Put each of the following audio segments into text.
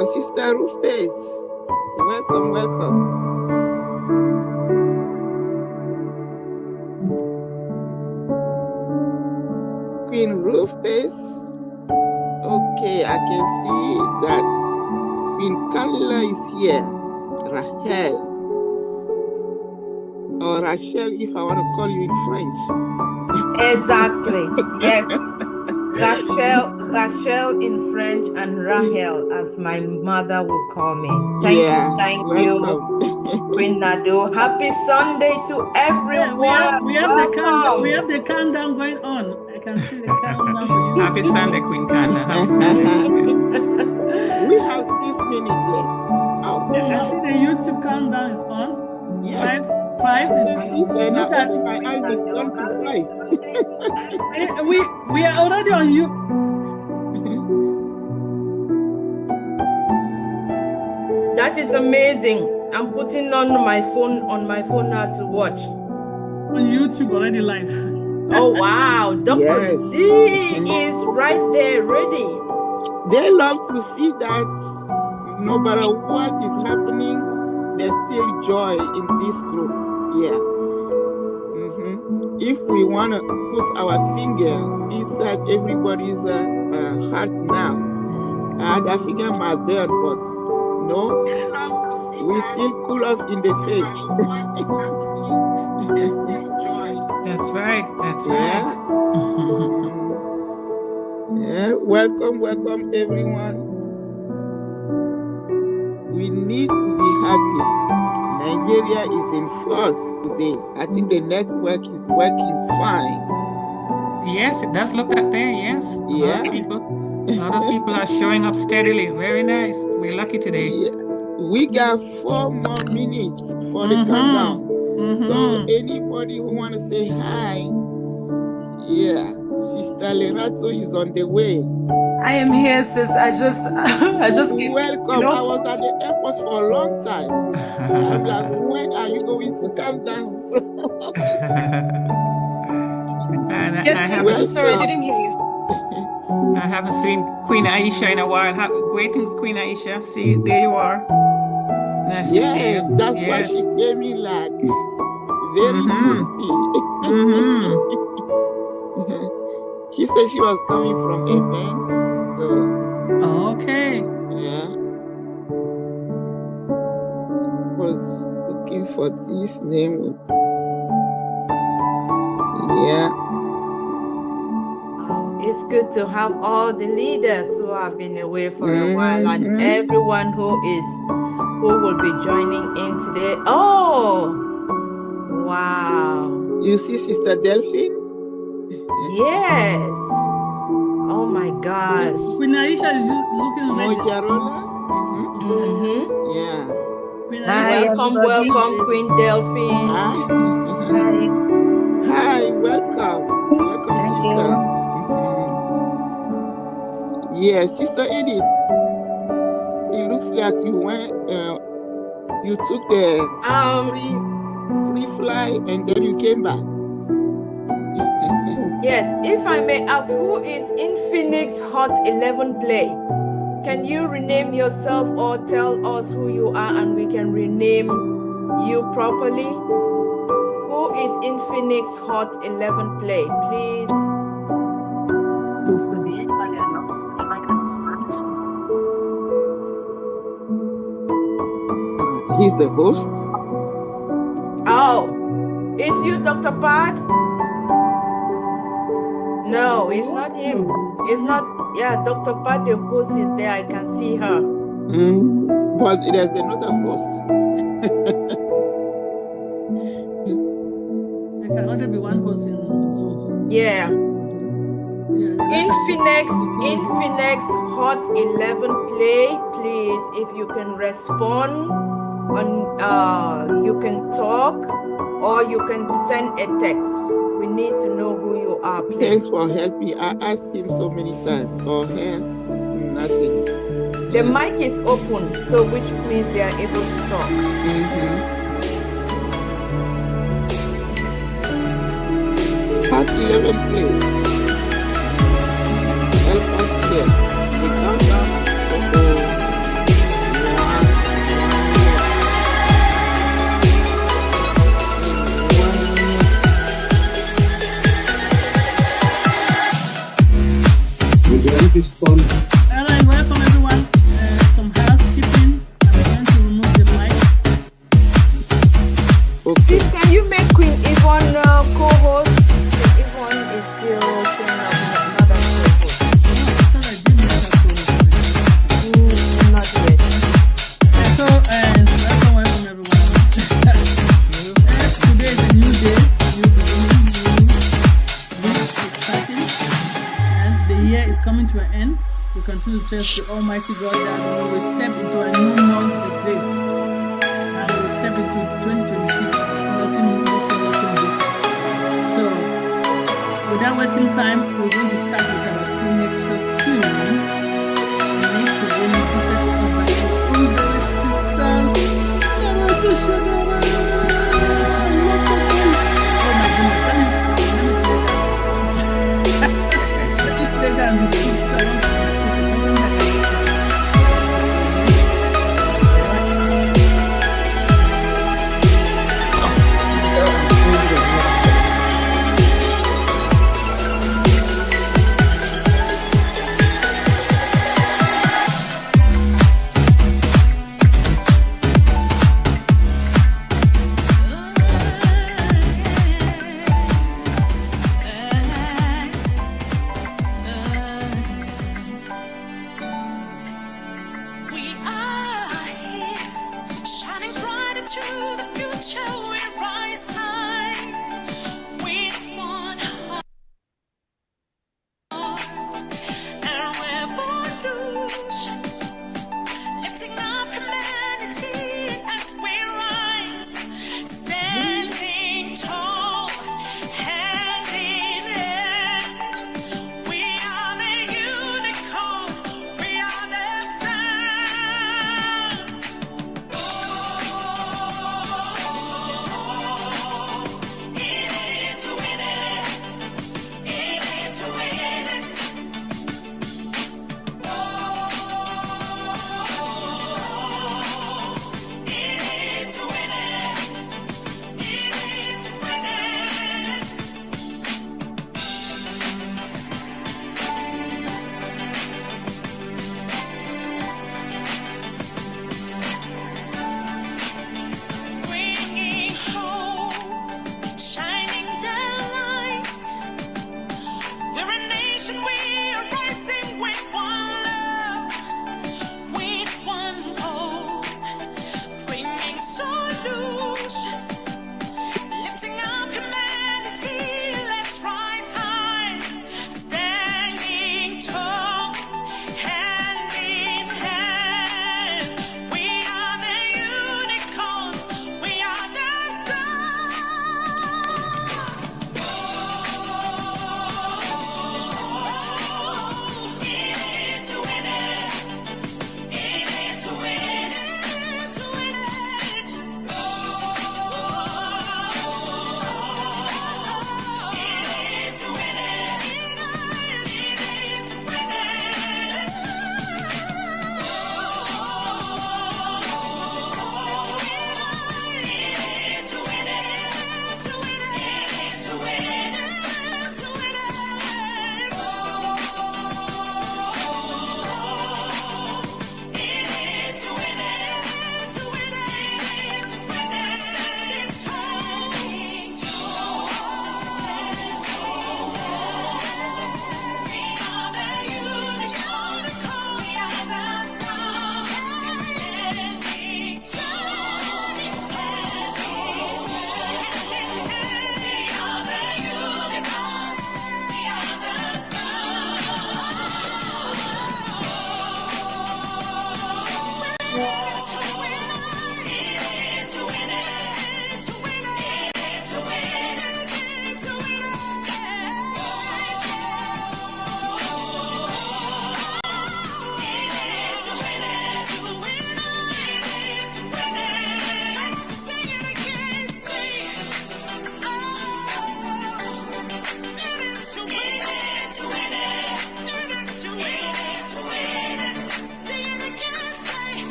our sister Ruth Pace. Welcome, welcome. Queen Ruth Pace. Okay, I can see that Queen Carla is here. Rachel. Or Rachel, if I want to call you in French. Exactly. Yes. Rachel in French, and Rahel, as my mother would call me. Thank you, Queen Nado. Happy Sunday to everyone. We have the countdown going on. I can see the countdown for you. Happy Sunday, Queen Carla. Happy Sunday. We have 6 minutes left. Oh. I see the YouTube countdown is on. Yes. 5 is on. Look at my eyes is done to 5. we are already on you. That is amazing. I'm putting on my phone now to watch. On YouTube already live. Oh wow, Dr. Z is right there ready. They love to see that no matter what is happening, there's still joy in this group. Yeah. If we want to put our finger inside everybody's heart now, I figure my burn, but no, we still cool off in the face. That's right. That's right. Yeah. Welcome everyone. We need to be happy. Nigeria is in first today. I think the network is working fine. Yes, it does look that there, yes. Yeah. A lot of people are showing up steadily. Very nice. We're lucky today. Yeah. We got 4 more minutes for the countdown. So anybody who want to say hi, yeah, Sister Lerato is on the way. I am here, sis. I just came. Welcome. I was at the airport for a long time. I'm like, when are you going to come down? Sorry, I didn't hear you. I haven't seen Queen Aisha in a while. Greetings, Queen Aisha. See, there you are. Nice to see you. That's why she came in like very easy. She said she was coming from events. So, okay. Yeah. Was looking for this name. Yeah. It's good to have all the leaders who have been away for a while, and everyone who will be joining in today. Oh, wow. You see Sister Delphine? Yes. Oh my gosh. Queen Aisha is looking amazing. Mojarola? Yeah. Welcome, Queen Delphine. Hi, welcome. Welcome, sister. Yeah, Sister Edith. It looks like you went, you took the free fly and then you came back. Yes, if I may ask, who is in Phoenix Hot 11 Play? Can you rename yourself or tell us who you are and we can rename you properly? Who is in Phoenix Hot 11 Play, please? He's the host. Oh, is you Dr. Pat? No, it's not him. It's not. Yeah, Dr. Pat, the host is there. I can see her. But there's another host. There can only be one host in Zoom. Yeah. In Phoenix Hot 11 Play, please, if you can respond on, you can talk or you can send a text. We need to know who you are, please. Thanks for helping. I asked him so many times. Or her, nothing. The mic is open, so which means they are able to talk. Hot 11 Play. Help us there. The countdown. respond. All right, welcome everyone. Some housekeeping. I'm going to remove the mic. Okay. Sis, can you make Queen Yvonne co-host? Queen Yvonne is still showing up not as co-host. Not yet. So, welcome everyone. Today is a new day, new beginning, new week is starting, and the year is coming to an end. We continue to trust the Almighty God that we will step into a new month with this. And we will step into 2026, nothing new, nothing different. So, without wasting time, we're going to start with our signature tune. We need to really protect us by our own very sister, Lerato Shadare. Look at this. Oh my goodness, let me play down the street. So I want to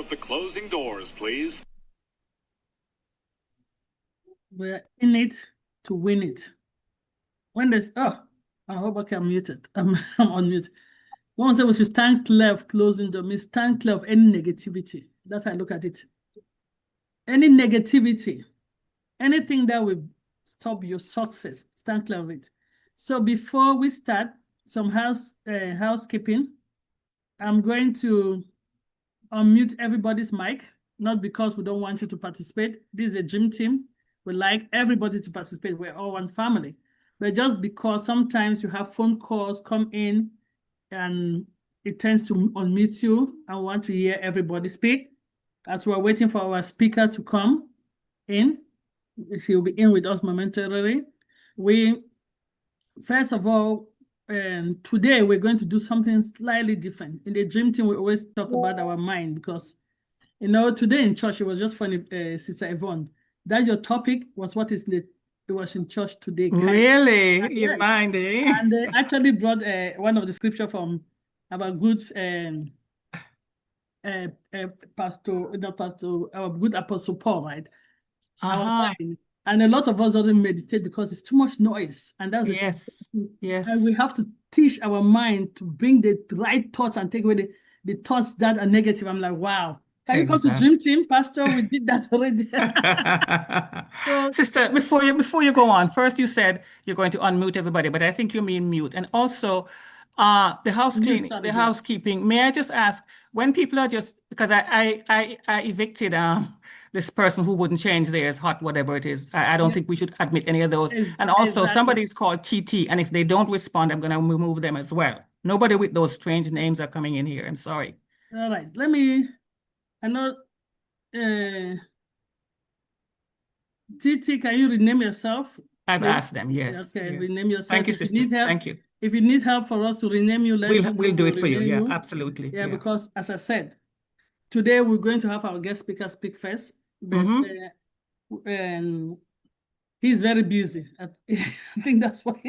of the closing doors, please. We're in it to win it. When there's, I hope I'm muted. I'm on mute. One say we should stand clear of closing door, means stand clear of any negativity. That's how I look at it. Any negativity, anything that will stop your success, stand clear of it. So before we start, some housekeeping. I'm going to unmute everybody's mic, not because we don't want you to participate. This is a gym team. We like everybody to participate. We're all one family. But just because sometimes you have phone calls come in and it tends to unmute you and want to hear everybody speak. As we're waiting for our speaker to come in, she'll be in with us momentarily. First of all, today we're going to do something slightly different. In the dream team, we always talk about our mind because, today in church, it was just funny, Sister Yvonne, that your topic was what is it was in church today. Really? Your mind, eh? And they actually brought one of the scripture from our good our good Apostle Paul, right? And a lot of us doesn't meditate because it's too much noise. And that's yes. And we have to teach our mind to bring the right thoughts and take away the thoughts that are negative. I'm like, wow. Can you come to Dream Team, Pastor? We did that already. So, Sister, before you go on, first you said you're going to unmute everybody, but I think you mean mute. And also, the housekeeping. May I just ask, when people are just, because I evicted this person who wouldn't change theirs, hot, whatever it is. I don't think we should admit any of those. And also somebody's called TT, and if they don't respond, I'm going to remove them as well. Nobody with those strange names are coming in here. I'm sorry. All right, I know, TT, can you rename yourself? I've asked them, yes. Okay, rename yourself. Thank you, sister. Thank you. If you need help for us to rename you, we'll do it for you. Yeah, absolutely. Yeah, because as I said, today we're going to have our guest speaker speak first, but he's very busy. I think that's why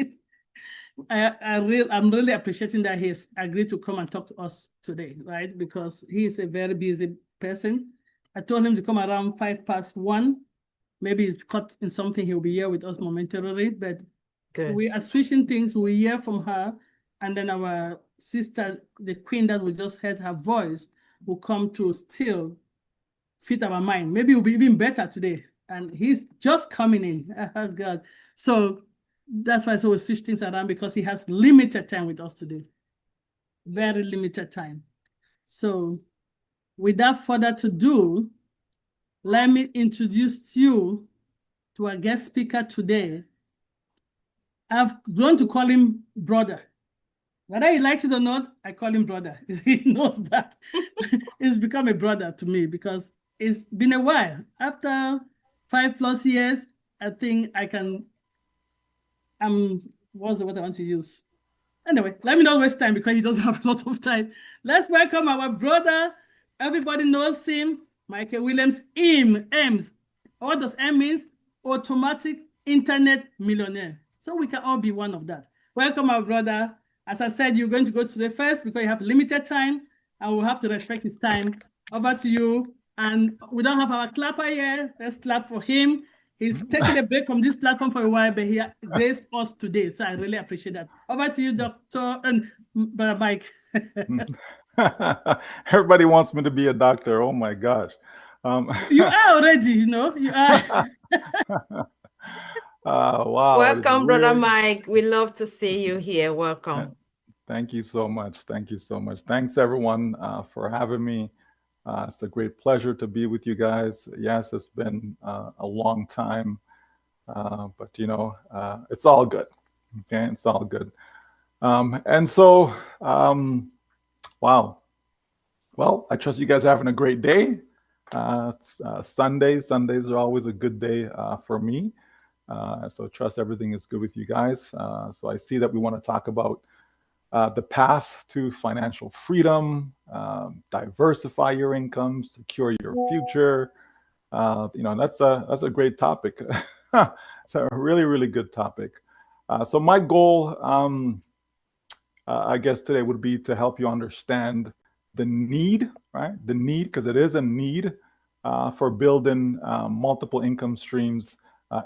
I'm really appreciating that he's agreed to come and talk to us today, right? Because he is a very busy person. I told him to come around 1:05. Maybe he's caught in something. He'll be here with us momentarily, but we are switching things. We hear from her, and then our sister, the queen that we just heard her voice, will come to still fit our mind. Maybe it will be even better today. And he's just coming in. Oh, God. So that's why we switch things around, because he has limited time with us today. Very limited time. So without further ado, let me introduce you to our guest speaker today. I've grown to call him brother. Whether he likes it or not, I call him brother. He knows that. He's become a brother to me because it's been a while. After 5+ years, I think I can, what's the word I want to use? Anyway, let me not waste time because he doesn't have a lot of time. Let's welcome our brother. Everybody knows him, Michael Williams, EMS. What does M means? Automatic Internet Millionaire. So we can all be one of that. Welcome, our brother. As I said, you're going to go to the first because you have limited time and we'll have to respect his time. Over to you. And we don't have our clapper here. Let's clap for him. He's taking a break from this platform for a while, but he graced us today. So I really appreciate that. Over to you, Dr. and Brother Mike. Everybody wants me to be a doctor. Oh my gosh. You are already, you are. Wow. Welcome, Brother Mike. We love to see you here. Welcome. Thank you so much. Thank you so much. Thanks, everyone, for having me. It's a great pleasure to be with you guys. Yes, it's been a long time, but, it's all good. Okay, it's all good. And so, wow. Well, I trust you guys are having a great day. It's Sundays. Sundays are always a good day for me. So trust everything is good with you guys. So I see that we want to talk about the path to financial freedom, diversify your income, secure your future. That's a great topic. It's a really, really good topic. So my goal, I guess today would be to help you understand the need right? The need, because it is a need for building multiple income streams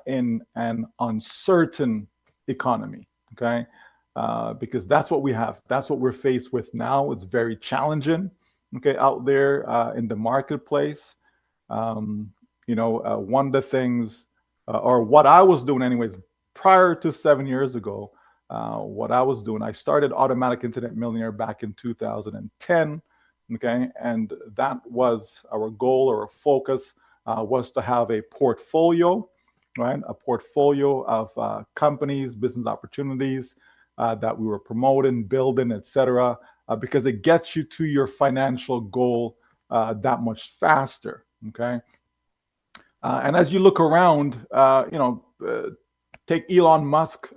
in an uncertain economy, okay? Because that's what we have. That's what we're faced with now. It's very challenging, okay, out there in the marketplace. One of the things, or what I was doing anyways, prior to 7 years ago, what I was doing, I started Automatic Internet Millionaire back in 2010, okay? And that was our goal or a focus was to have a portfolio, right? A portfolio of companies, business opportunities that we were promoting, building, etc., because it gets you to your financial goal that much faster, okay? And as you look around, take Elon Musk,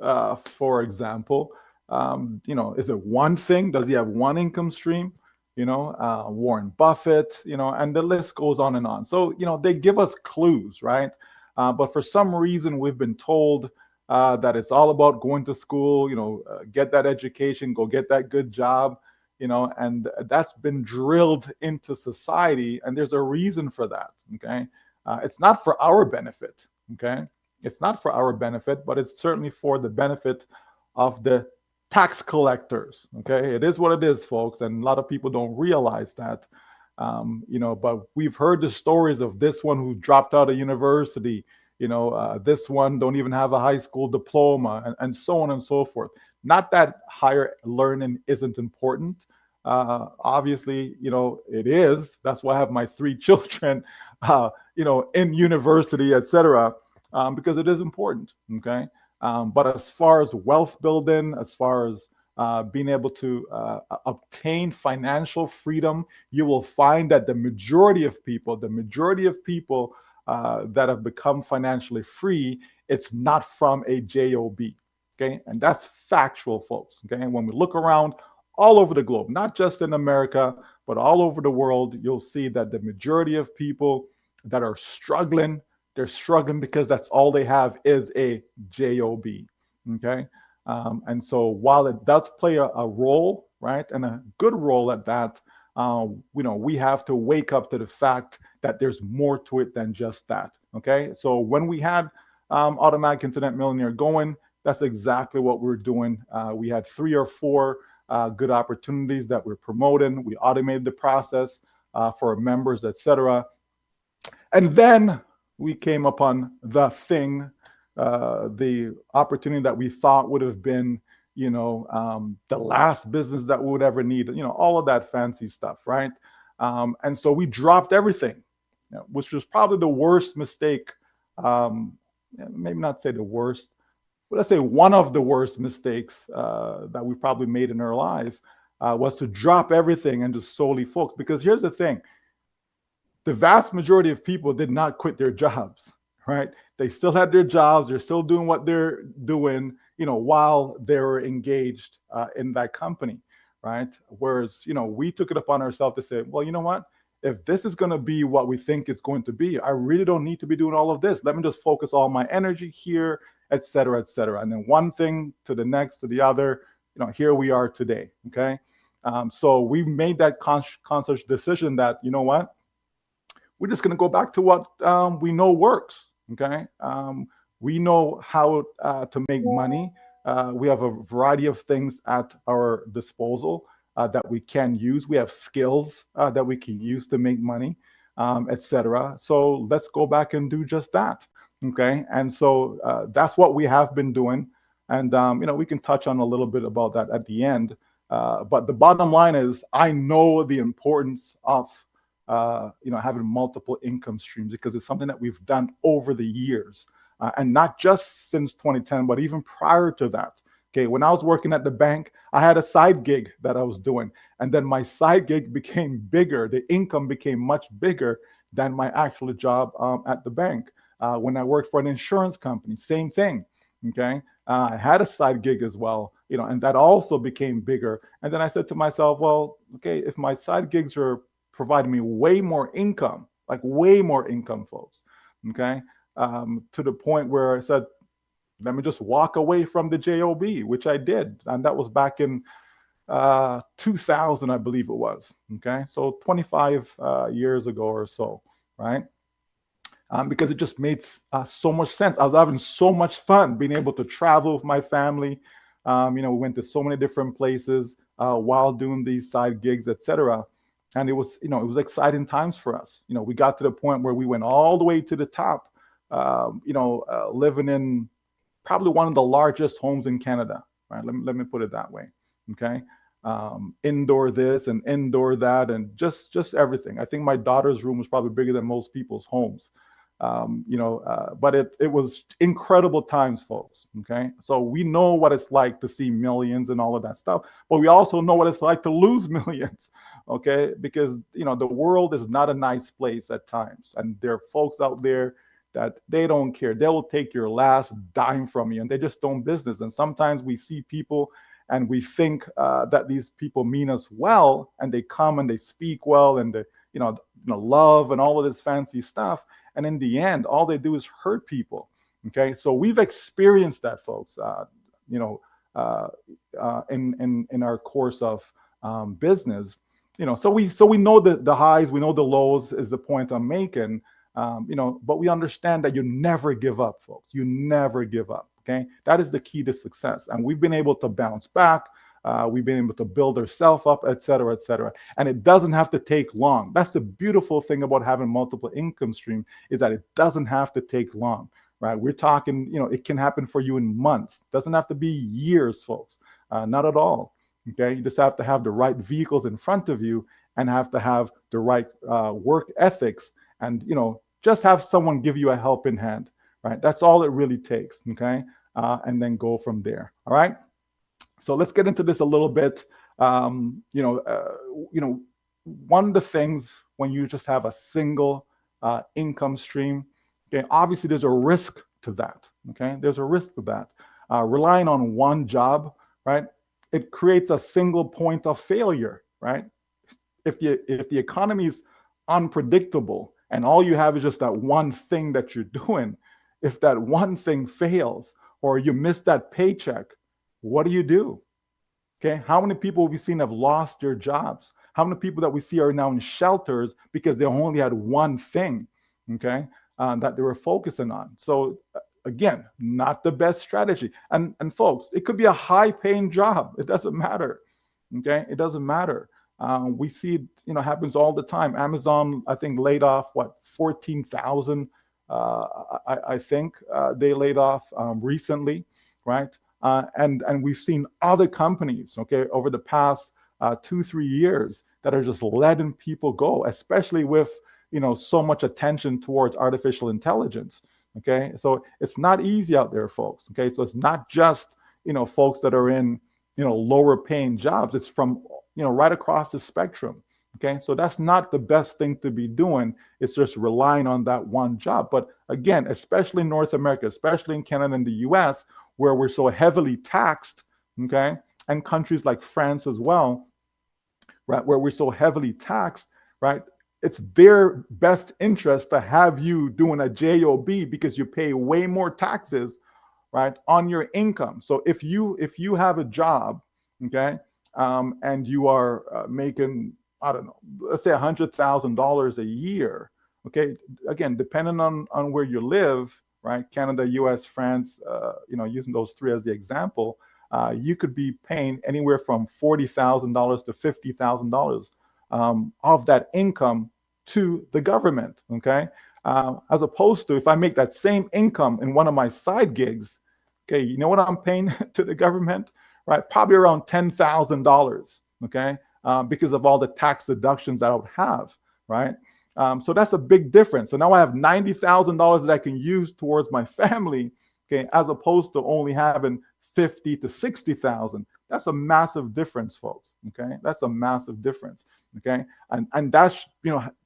for example. Is it one thing? Does he have one income stream? Warren Buffett, and the list goes on and on. So, they give us clues, right? But for some reason, we've been told that it's all about going to school, get that education, go get that good job, and that's been drilled into society. And there's a reason for that, okay? It's not for our benefit, okay? It's not for our benefit, but it's certainly for the benefit of the tax collectors, okay? It is what it is, folks, and a lot of people don't realize that, but we've heard the stories of this one who dropped out of university, this one don't even have a high school diploma, and so on and so forth. Not that higher learning isn't important. Obviously, it is. That's why I have my 3 children, in university, etc., because it is important, okay? But as far as wealth building, as far as being able to obtain financial freedom, you will find that the majority of people that have become financially free, it's not from a job, okay? And that's factual, folks, okay? And when we look around all over the globe, not just in America, but all over the world, you'll see that the majority of people that are struggling, they're struggling because that's all they have is a job, okay? And so while it does play a role, right, and a good role at that, we have to wake up to the fact that there's more to it than just that, okay? So when we had Automatic Internet Millionaire going, that's exactly what we're doing. We had 3 or 4 good opportunities that we're promoting. We automated the process for our members, etc. And then we came upon the thing, the opportunity that we thought would have been, the last business that we would ever need, all of that fancy stuff, right? And so we dropped everything, which was probably the worst mistake. Maybe not say the worst, but let's say one of the worst mistakes that we probably made in our life was to drop everything and just solely focus. Because here's the thing. The vast majority of people did not quit their jobs, right? They still had their jobs. They're still doing what they're doing, while they were engaged in that company, right? Whereas, we took it upon ourselves to say, well, you know what? If this is going to be what we think it's going to be, I really don't need to be doing all of this. Let me just focus all my energy here, et cetera, et cetera. And then one thing to the next, to the other, here we are today, okay? So we made that conscious decision that, you know what? We're just going to go back to what we know works, okay? We know how to make money. We have a variety of things at our disposal that we can use. We have skills that we can use to make money, etc. So let's go back and do just that, okay? And so that's what we have been doing. And, we can touch on a little bit about that at the end. But the bottom line is I know the importance of having multiple income streams because it's something that we've done over the years, and not just since 2010, but even prior to that. Okay, when I was working at the bank, I had a side gig that I was doing, and then my side gig became bigger. The income became much bigger than my actual job at the bank. When I worked for an insurance company, same thing. Okay, I had a side gig as well, and that also became bigger. And then I said to myself, well, okay, if my side gigs are providing me way more income, like way more income, folks, okay, to the point where I said, let me just walk away from the job, which I did. And that was back in 2000, I believe it was. Okay, so 25 years ago or so, right? Because it just made so much sense. I was having so much fun being able to travel with my family. We went to so many different places while doing these side gigs, etc. And it was exciting times for us. We got to the point where we went all the way to the top. Living in probably one of the largest homes in Canada. Right? Let me put it that way. Okay. Indoor this and indoor that, and just everything. I think my daughter's room was probably bigger than most people's homes. But it was incredible times, folks. Okay, so we know what it's like to see millions and all of that stuff, but we also know what it's like to lose millions. Okay, because the world is not a nice place at times, and there are folks out there that they don't care. They will take your last dime from you, and they just don't business. And sometimes we see people and we think that these people mean us well, and they come and they speak well, and they, love and all of this fancy stuff. And in the end, all they do is hurt people. Okay, so we've experienced that, folks. In our course of business, so we know the highs, we know the lows. Is the point I'm making. But we understand that you never give up, folks. You never give up. Okay, that is the key to success, and we've been able to bounce back. We've been able to build ourselves up, et cetera, et cetera. And it doesn't have to take long. That's the beautiful thing about having multiple income stream, is that it doesn't have to take long, right? We're talking, it can happen for you in months. It doesn't have to be years, folks. Not at all. Okay, you just have to have the right vehicles in front of you, and have to have the right work ethics, and just have someone give you a helping hand, right? That's all it really takes. Okay, and then go from there. All right. So let's get into this a little bit. One of the things when you just have a single income stream, okay, obviously there's a risk to that. Okay, there's a risk to that. Relying on one job, right? It creates a single point of failure, right? If the economy is unpredictable and all you have is just that one thing that you're doing, if that one thing fails or you miss that paycheck, what do you do? Okay, how many people we've seen have lost their jobs? How many people that we see are now in shelters because they only had one thing, okay, that they were focusing on? So again, not the best strategy. And folks, it could be a high-paying job. It doesn't matter. Okay, it doesn't matter. We see it, happens all the time. Amazon, I think, laid off 14,000. I think they laid off recently, right? And we've seen other companies, okay, over the past 2-3 years that are just letting people go, especially with so much attention towards artificial intelligence. Okay, so it's not easy out there, folks. Okay, so it's not just folks that are in lower paying jobs. It's from right across the spectrum. Okay, so that's not the best thing to be doing. It's just relying on that one job. But again, especially in North America, especially in Canada and the US, where we're so heavily taxed, okay, and countries like France as well, right, where we're so heavily taxed, right, it's their best interest to have you doing a job because you pay way more taxes, right, on your income. So if you have a job, okay, and you are making, I don't know, let's say $100,000 a year, okay, again, depending on where you live, right, Canada, US, France, using those three as the example, you could be paying anywhere from $40,000 to $50,000 of that income to the government, okay? As opposed to if I make that same income in one of my side gigs, okay, you know what I'm paying to the government, right? Probably around $10,000, okay? Because of all the tax deductions that I would have, right? So that's a big difference. So now I have $90,000 that I can use towards my family, okay, as opposed to only having 50 to 60,000. That's a massive difference, folks. Okay, that's a massive difference. Okay, and that's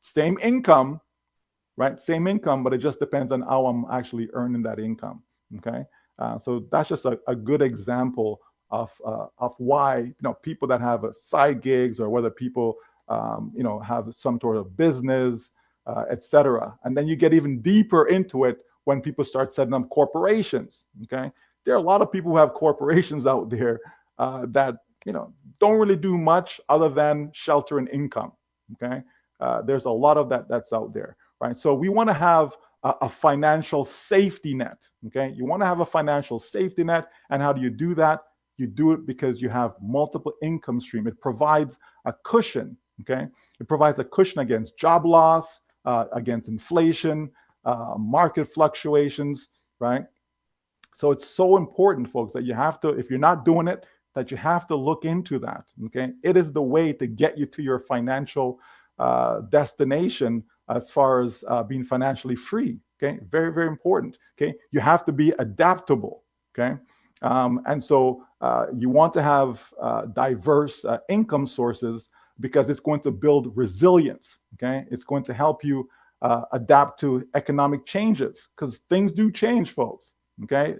same income, right? Same income, but it just depends on how I'm actually earning that income. Okay, so that's just a good example of why people that have side gigs, or whether people have some sort of business, etc. And then you get even deeper into it when people start setting up corporations. Okay, there are a lot of people who have corporations out there that don't really do much other than shelter and income. Okay, there's a lot of that that's out there, right? So we want to have a financial safety net. Okay, you want to have a financial safety net, and how do you do that? You do it because you have multiple income stream. It provides a cushion. Okay, it provides a cushion against job loss, against inflation, market fluctuations, right? So it's so important, folks, that you have to, if you're not doing it, that you have to look into that. Okay, it is the way to get you to your financial destination as far as being financially free. Okay, very, very important. Okay, you have to be adaptable. Okay, and so you want to have diverse income sources because it's going to build resilience. Okay, it's going to help you adapt to economic changes because things do change, folks. Okay,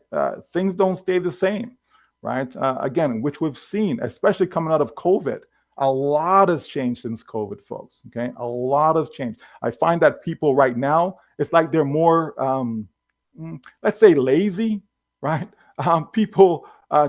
things don't stay the same, right? Again, which we've seen, especially coming out of COVID. A lot has changed since COVID, folks. Okay, a lot has changed. I find that people right now, it's like they're more, let's say, lazy, right? People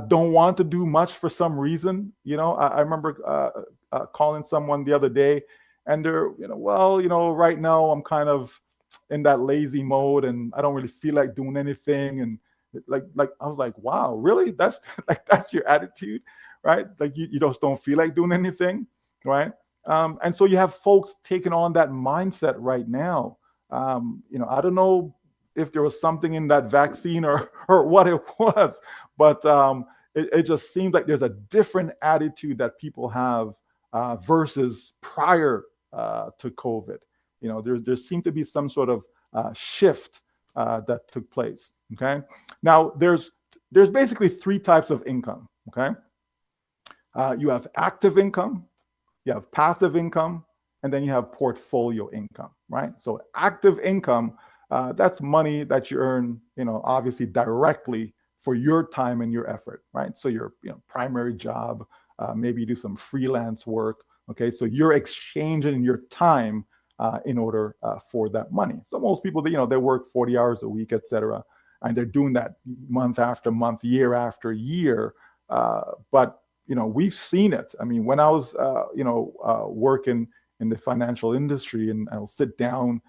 don't want to do much for some reason. You know, I remember calling someone the other day, and they're, right now I'm kind of in that lazy mode, and I don't really feel like doing anything. And like I was like, wow, really? That's that's your attitude, right? Like you just don't feel like doing anything, right? And so you have folks taking on that mindset right now. I don't know if there was something in that vaccine or what it was, but it just seems like there's a different attitude that people have versus prior to COVID. There seemed to be some sort of shift that took place. Okay, now there's basically three types of income. Okay, you have active income, you have passive income, and then you have portfolio income. Right. So active income, that's money that you earn, obviously directly for your time and your effort. Right. So your primary job, maybe you do some freelance work. Okay, so you're exchanging your time in order for that money. So most people, they work 40 hours a week, etc., and they're doing that month after month, year after year. But we've seen it. I mean, when I was working in the financial industry, and I'll sit down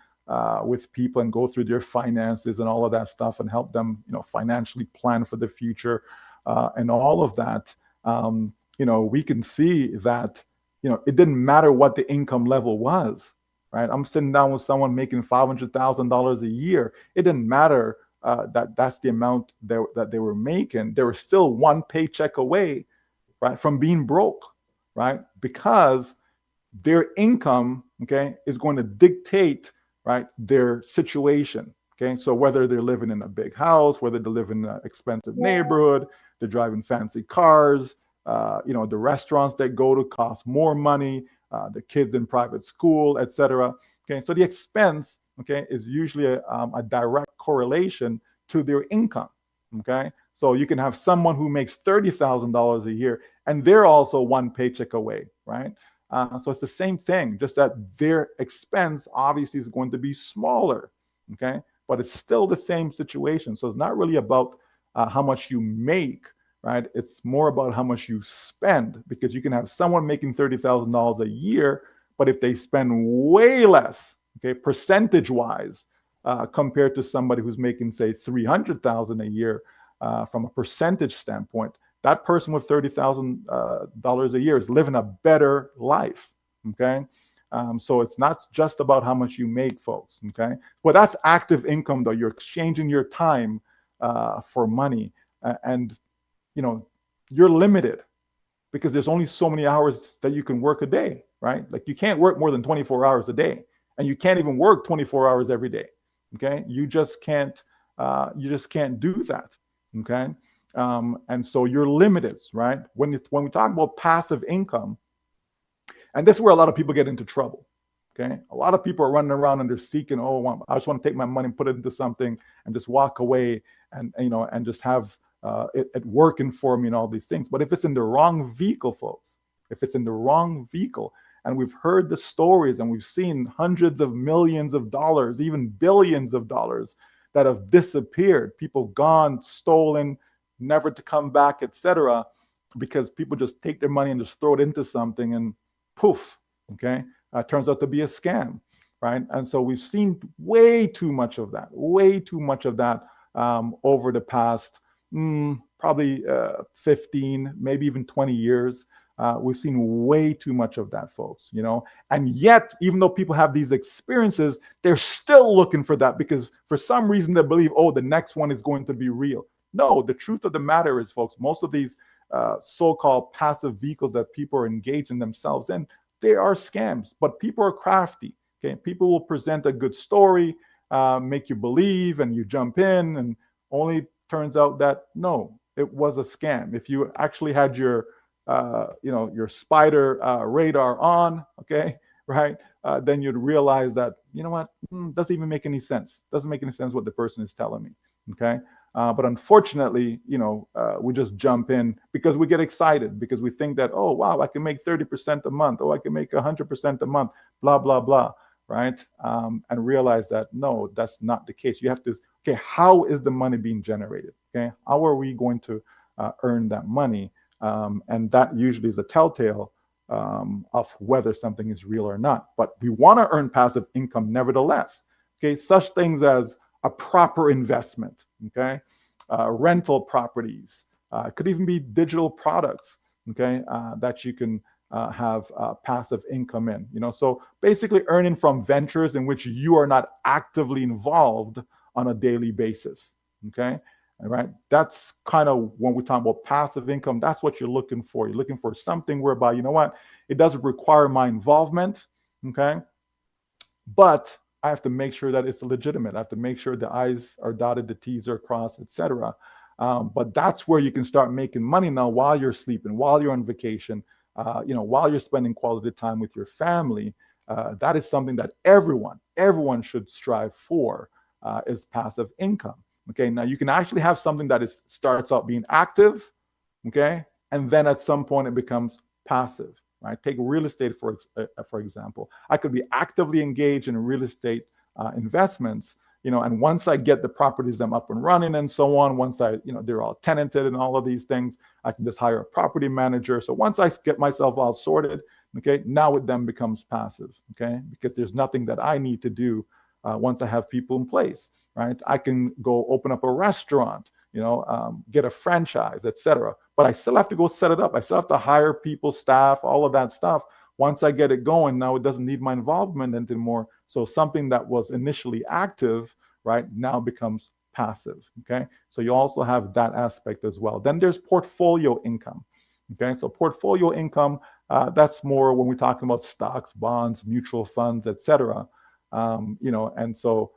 with people and go through their finances and all of that stuff, and help them, financially plan for the future, and all of that. We can see that it didn't matter what the income level was. Right? I'm sitting down with someone making $500,000 a year. It didn't matter that that's the amount that they were making. They were still one paycheck away, right, from being broke, right? Because their income, okay, is going to dictate, right, their situation. Okay, so whether they're living in a big house, whether they live in an expensive neighborhood, they're driving fancy cars, the restaurants they go to cost more money, the kids in private school, etc. Okay, so the expense, okay, is usually a direct correlation to their income. Okay, so you can have someone who makes $30,000 a year, and they're also one paycheck away, right? So it's the same thing, just that their expense obviously is going to be smaller. Okay, but it's still the same situation. So it's not really about how much you make. Right? It's more about how much you spend, because you can have someone making $30,000 a year, but if they spend way less, okay, percentage-wise, compared to somebody who's making, say, $300,000 a year, from a percentage standpoint, that person with $30,000 a year is living a better life. Okay, so it's not just about how much you make, folks. Okay, well, that's active income, though. You're exchanging your time for money, and you're limited because there's only so many hours that you can work a day, right? Like you can't work more than 24 hours a day, and you can't even work 24 hours every day. Okay, you just can't do that. Okay, and so you're limited, right? When we talk about passive income, and this is where a lot of people get into trouble. Okay, a lot of people are running around and they're seeking, I just want to take my money and put it into something and just walk away and just have it working for me and all these things. But if it's in the wrong vehicle, folks, if it's in the wrong vehicle, and we've heard the stories and we've seen hundreds of millions of dollars, even billions of dollars that have disappeared, people gone, stolen, never to come back, etc. because people just take their money and just throw it into something and poof, okay? Turns out to be a scam, right? And so we've seen way too much of that over the past probably 15, maybe even 20 years. We've seen way too much of that, folks, you know, and yet, even though people have these experiences, they're still looking for that because for some reason they believe, oh, the next one is going to be real. No, the truth of the matter is, folks, most of these so-called passive vehicles that people are engaging themselves in, they are scams, but people are crafty. Okay, people will present a good story, make you believe, and you jump in, and only turns out that no, it was a scam. If you actually had your your spider radar on, okay, right, then you'd realize that, you know what, doesn't even make any sense. Doesn't make any sense what the person is telling me, okay? But unfortunately, we just jump in because we get excited, because we think that, oh, wow, I can make 30% a month. Oh, I can make 100% a month, blah, blah, blah, right? And realize that, no, that's not the case. You have to, okay, how is the money being generated? Okay, how are we going to earn that money? And that usually is a telltale of whether something is real or not. But we want to earn passive income nevertheless. Okay, such things as a proper investment, okay, rental properties, could even be digital products, okay, that you can have passive income in. So basically earning from ventures in which you are not actively involved on a daily basis, okay. All right, that's kind of when we talk about passive income, that's what you're looking for. You're looking for something whereby, you know what, it doesn't require my involvement, okay, but I have to make sure that it's legitimate. I have to make sure the I's are dotted, the T's are crossed, etc. But that's where you can start making money now while you're sleeping, while you're on vacation, while you're spending quality time with your family. That is something that everyone should strive for, is passive income. Okay, now you can actually have something that starts out being active, okay, and then at some point it becomes passive, right? Take real estate for example. I could be actively engaged in real estate investments, and once I get the properties I'm up and running and so on, once they're all tenanted and all of these things, I can just hire a property manager. So once I get myself all sorted, okay, now it then becomes passive, okay, because there's nothing that I need to do once I have people in place, right? I can go open up a restaurant, get a franchise, etc. But I still have to go set it up. I still have to hire people, staff, all of that stuff. Once I get it going, now it doesn't need my involvement anymore. So something that was initially active, right, now becomes passive, okay? So you also have that aspect as well. Then there's portfolio income, okay? So portfolio income, that's more when we're talking about stocks, bonds, mutual funds, etc. And so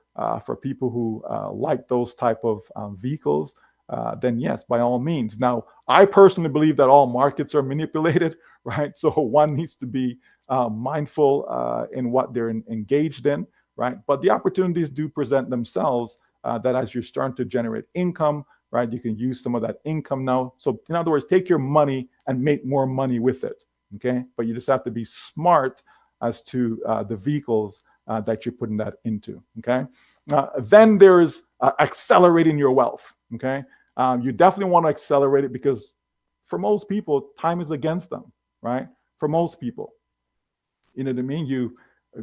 for people who like those type of vehicles, then yes, by all means. Now, I personally believe that all markets are manipulated, right? So one needs to be mindful in what they're engaged in, right? But the opportunities do present themselves that as you're starting to generate income, right, you can use some of that income now. So in other words, take your money and make more money with it, okay? But you just have to be smart as to the vehicles that you're putting that into, okay? Then there's accelerating your wealth, okay? You definitely want to accelerate it because for most people, time is against them, right? For most people, you know what I mean? You've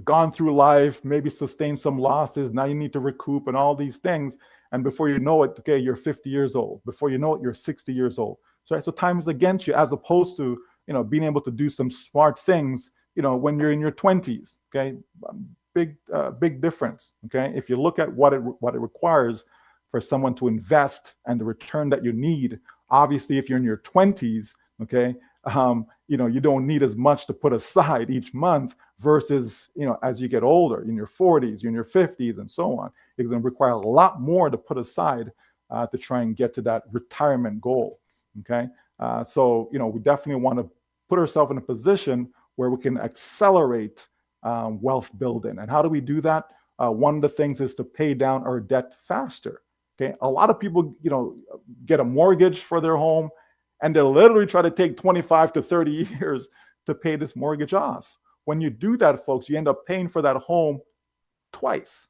gone through life, maybe sustained some losses, now you need to recoup and all these things. And before you know it, okay, you're 50 years old. Before you know it, you're 60 years old. So time is against you, as opposed to, being able to do some smart things, when you're in your 20s, okay? Big difference, okay? If you look at what it requires for someone to invest and the return that you need, obviously, if you're in your 20s, okay, you don't need as much to put aside each month versus, as you get older, in your 40s, you're in your 50s, and so on. It's going to require a lot more to put aside to try and get to that retirement goal, okay? So, we definitely want to put ourselves in a position where we can accelerate wealth building. And how do we do that? One of the things is to pay down our debt faster. Okay, a lot of people, get a mortgage for their home, and they'll literally try to take 25 to 30 years to pay this mortgage off. When you do that, folks, you end up paying for that home twice.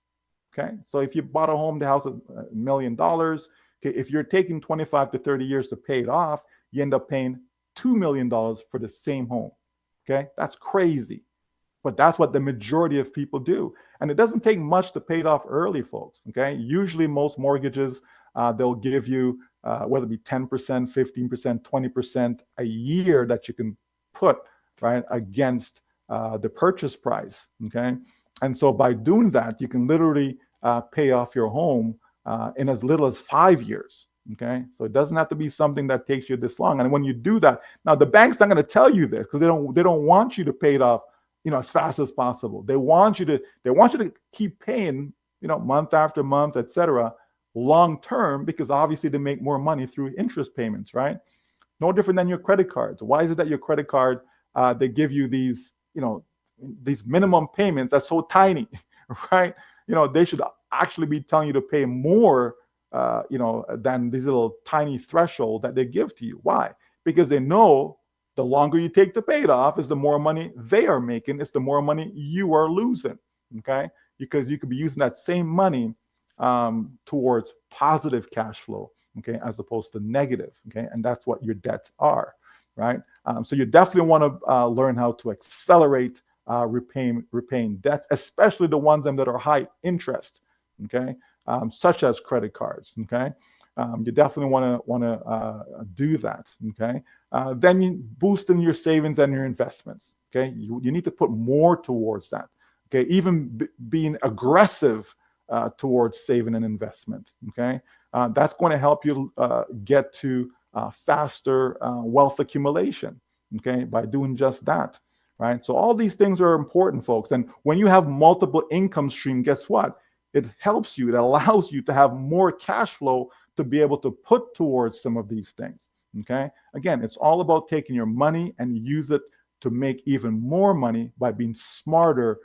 Okay, so if you bought a home, the house $1 million. Okay, if you're taking 25 to 30 years to pay it off, you end up paying $2 million for the same home. Okay, that's crazy. But that's what the majority of people do. And it doesn't take much to pay it off early, folks. Okay, usually most mortgages, they'll give you, whether it be 10%, 15%, 20% a year that you can put, right, against the purchase price. Okay, and so by doing that, you can literally pay off your home in as little as 5 years. Okay, so it doesn't have to be something that takes you this long. And when you do that, now the bank's not going to tell you this because they don't want you to pay it off, as fast as possible. They want you to keep paying, month after month, etc., long term, because obviously they make more money through interest payments, right? No different than your credit cards. Why is it that your credit card, they give you these minimum payments that's so tiny, right? They should actually be telling you to pay more, than these little tiny threshold that they give to you. Why? Because they know the longer you take to pay it off is the more money they are making. It's the more money you are losing, okay? Because you could be using that same money towards positive cash flow, okay, as opposed to negative, okay? And that's what your debts are, right? So you definitely want to learn how to accelerate repaying debts, especially the ones that are high interest, okay, such as credit cards, okay? You definitely want to do that, okay? Then you boosting your savings and your investments, okay? You need to put more towards that, okay? Even being aggressive towards saving and investment, okay? That's going to help you get to faster wealth accumulation, okay, by doing just that, right? So all these things are important, folks. And when you have multiple income streams, guess what? It helps you. It allows you to have more cash flow to be able to put towards some of these things, okay? Again, it's all about taking your money and use it to make even more money by being smarter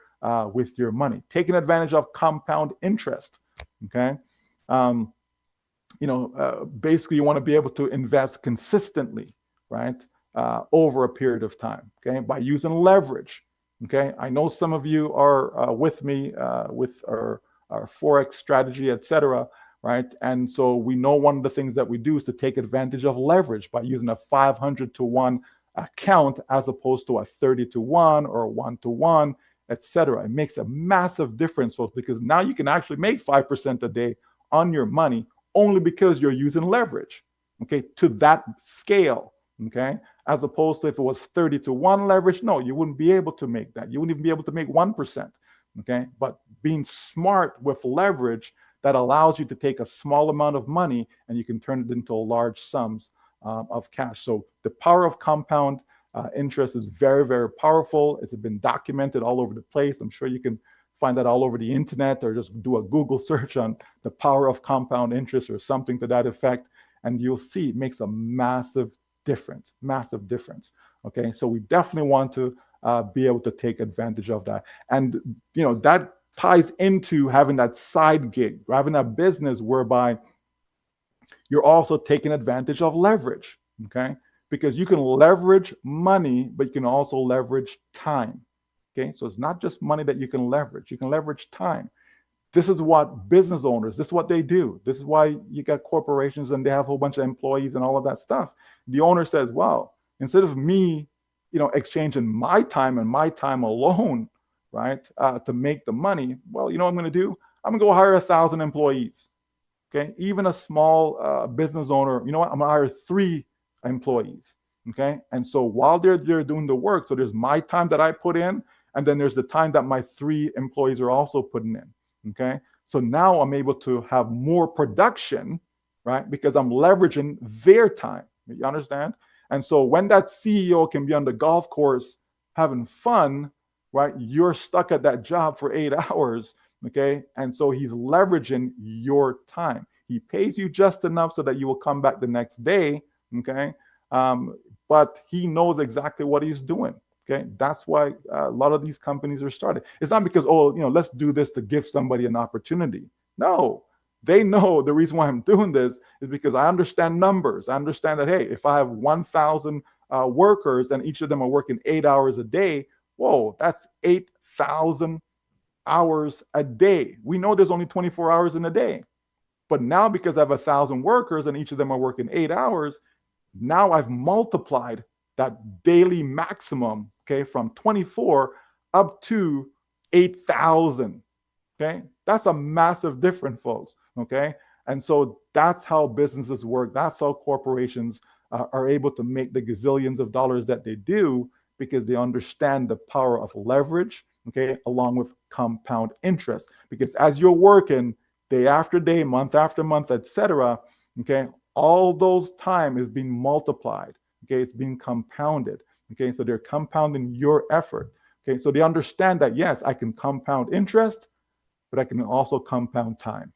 with your money, taking advantage of compound interest, okay? Basically you want to be able to invest consistently, right? Over a period of time, okay? By using leverage, okay? I know some of you are with me with our Forex strategy, etc., right? And so we know one of the things that we do is to take advantage of leverage by using a 500-to-1 account as opposed to a 30-to-1 or a 1-to-1, etc. It makes a massive difference, folks, because now you can actually make 5% a day on your money only because you're using leverage, okay, to that scale, okay? As opposed to if it was 30-to-1 leverage, no, you wouldn't be able to make that. You wouldn't even be able to make 1%, okay? But being smart with leverage, that allows you to take a small amount of money and you can turn it into large sums of cash. So the power of compound interest is very, very powerful. It's been documented all over the place. I'm sure you can find that all over the internet, or just do a Google search on the power of compound interest or something to that effect, and you'll see it makes a massive difference, okay? So we definitely want to be able to take advantage of that. And, that ties into having that side gig, having a business whereby you're also taking advantage of leverage, okay? Because you can leverage money, but you can also leverage time, okay? So it's not just money that you can leverage time. This is what business owners, this is what they do. This is why you got corporations and they have a whole bunch of employees and all of that stuff. The owner says, well, instead of me, exchanging my time and my time alone, right, to make the money, well, you know what I'm going to do? I'm going to go hire 1,000 employees, okay? Even a small business owner, you know what? I'm going to hire 3 employees, okay? And so while they're doing the work, so there's my time that I put in, and then there's the time that my 3 employees are also putting in, okay? So now I'm able to have more production, right? Because I'm leveraging their time, you understand? And so when that CEO can be on the golf course having fun, right, you're stuck at that job for 8 hours, okay? And so he's leveraging your time. He pays you just enough so that you will come back the next day, okay? But he knows exactly what he's doing, okay? That's why a lot of these companies are started. It's not because, let's do this to give somebody an opportunity. No, they know the reason why I'm doing this is because I understand numbers. I understand that, hey, if I have 1,000 workers and each of them are working 8 hours a day, whoa, that's 8,000 hours a day. We know there's only 24 hours in a day. But now because I have 1,000 workers and each of them are working 8 hours, now I've multiplied that daily maximum, okay, from 24 up to 8,000. Okay, that's a massive difference, folks. Okay, and so that's how businesses work. That's how corporations are able to make the gazillions of dollars that they do, because they understand the power of leverage, okay, along with compound interest. Because as you're working day after day, month after month, etc., okay, all those time is being multiplied. Okay, it's being compounded. Okay, so they're compounding your effort. Okay, so they understand that, yes, I can compound interest, but I can also compound time.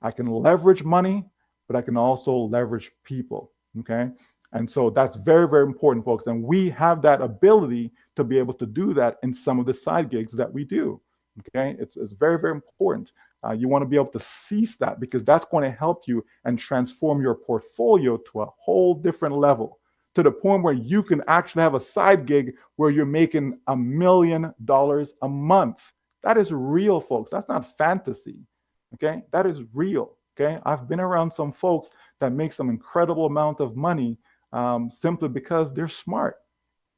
I can leverage money, but I can also leverage people. Okay, and so that's very, very important, folks. And we have that ability to be able to do that in some of the side gigs that we do. Okay, it's very, very important. You want to be able to seize that, because that's going to help you and transform your portfolio to a whole different level, to the point where you can actually have a side gig where you're making $1 million a month. That is real, folks. That's not fantasy. Okay, that is real. Okay, I've been around some folks that make some incredible amount of money simply because they're smart.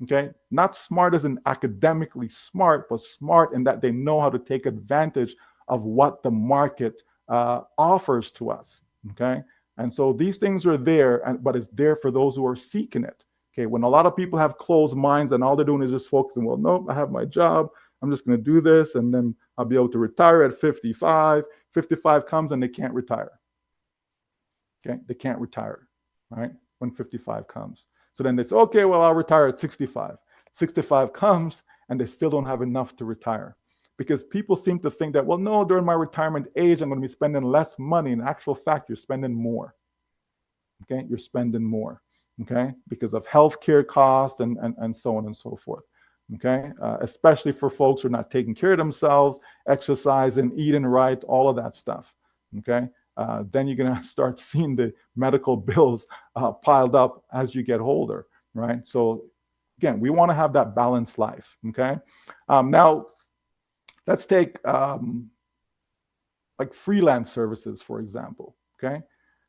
Okay, not smart as in academically smart, but smart in that they know how to take advantage of what the market offers to us. Okay, and so these things are there, but it's there for those who are seeking it. Okay, when a lot of people have closed minds and all they're doing is just focusing, well, nope, I have my job, I'm just going to do this, and then I'll be able to retire at 55. 55 comes and they can't retire. Okay, they can't retire, right, when 55 comes. So then they say, okay, well, I'll retire at 65. 65 comes and they still don't have enough to retire, because people seem to think that, well, no, during my retirement age, I'm going to be spending less money. In actual fact, you're spending more. Okay, you're spending more. Okay, because of healthcare costs and so on and so forth. Okay, especially for folks who are not taking care of themselves, exercising, eating right, all of that stuff. Okay, then you're going to start seeing the medical bills piled up as you get older, right? So again, we want to have that balanced life. Okay, now let's take like freelance services, for example. Okay,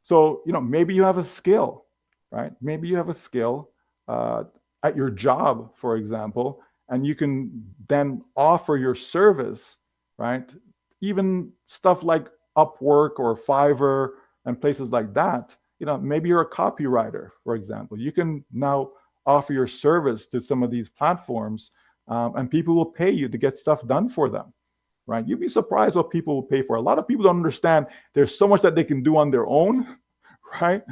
so maybe you have a skill, right? Maybe you have a skill at your job, for example, and you can then offer your service, right? Even stuff like Upwork or Fiverr and places like that. Maybe you're a copywriter, for example. You can now offer your service to some of these platforms, and people will pay you to get stuff done for them, right? You'd be surprised what people will pay for. A lot of people don't understand there's so much that they can do on their own, right?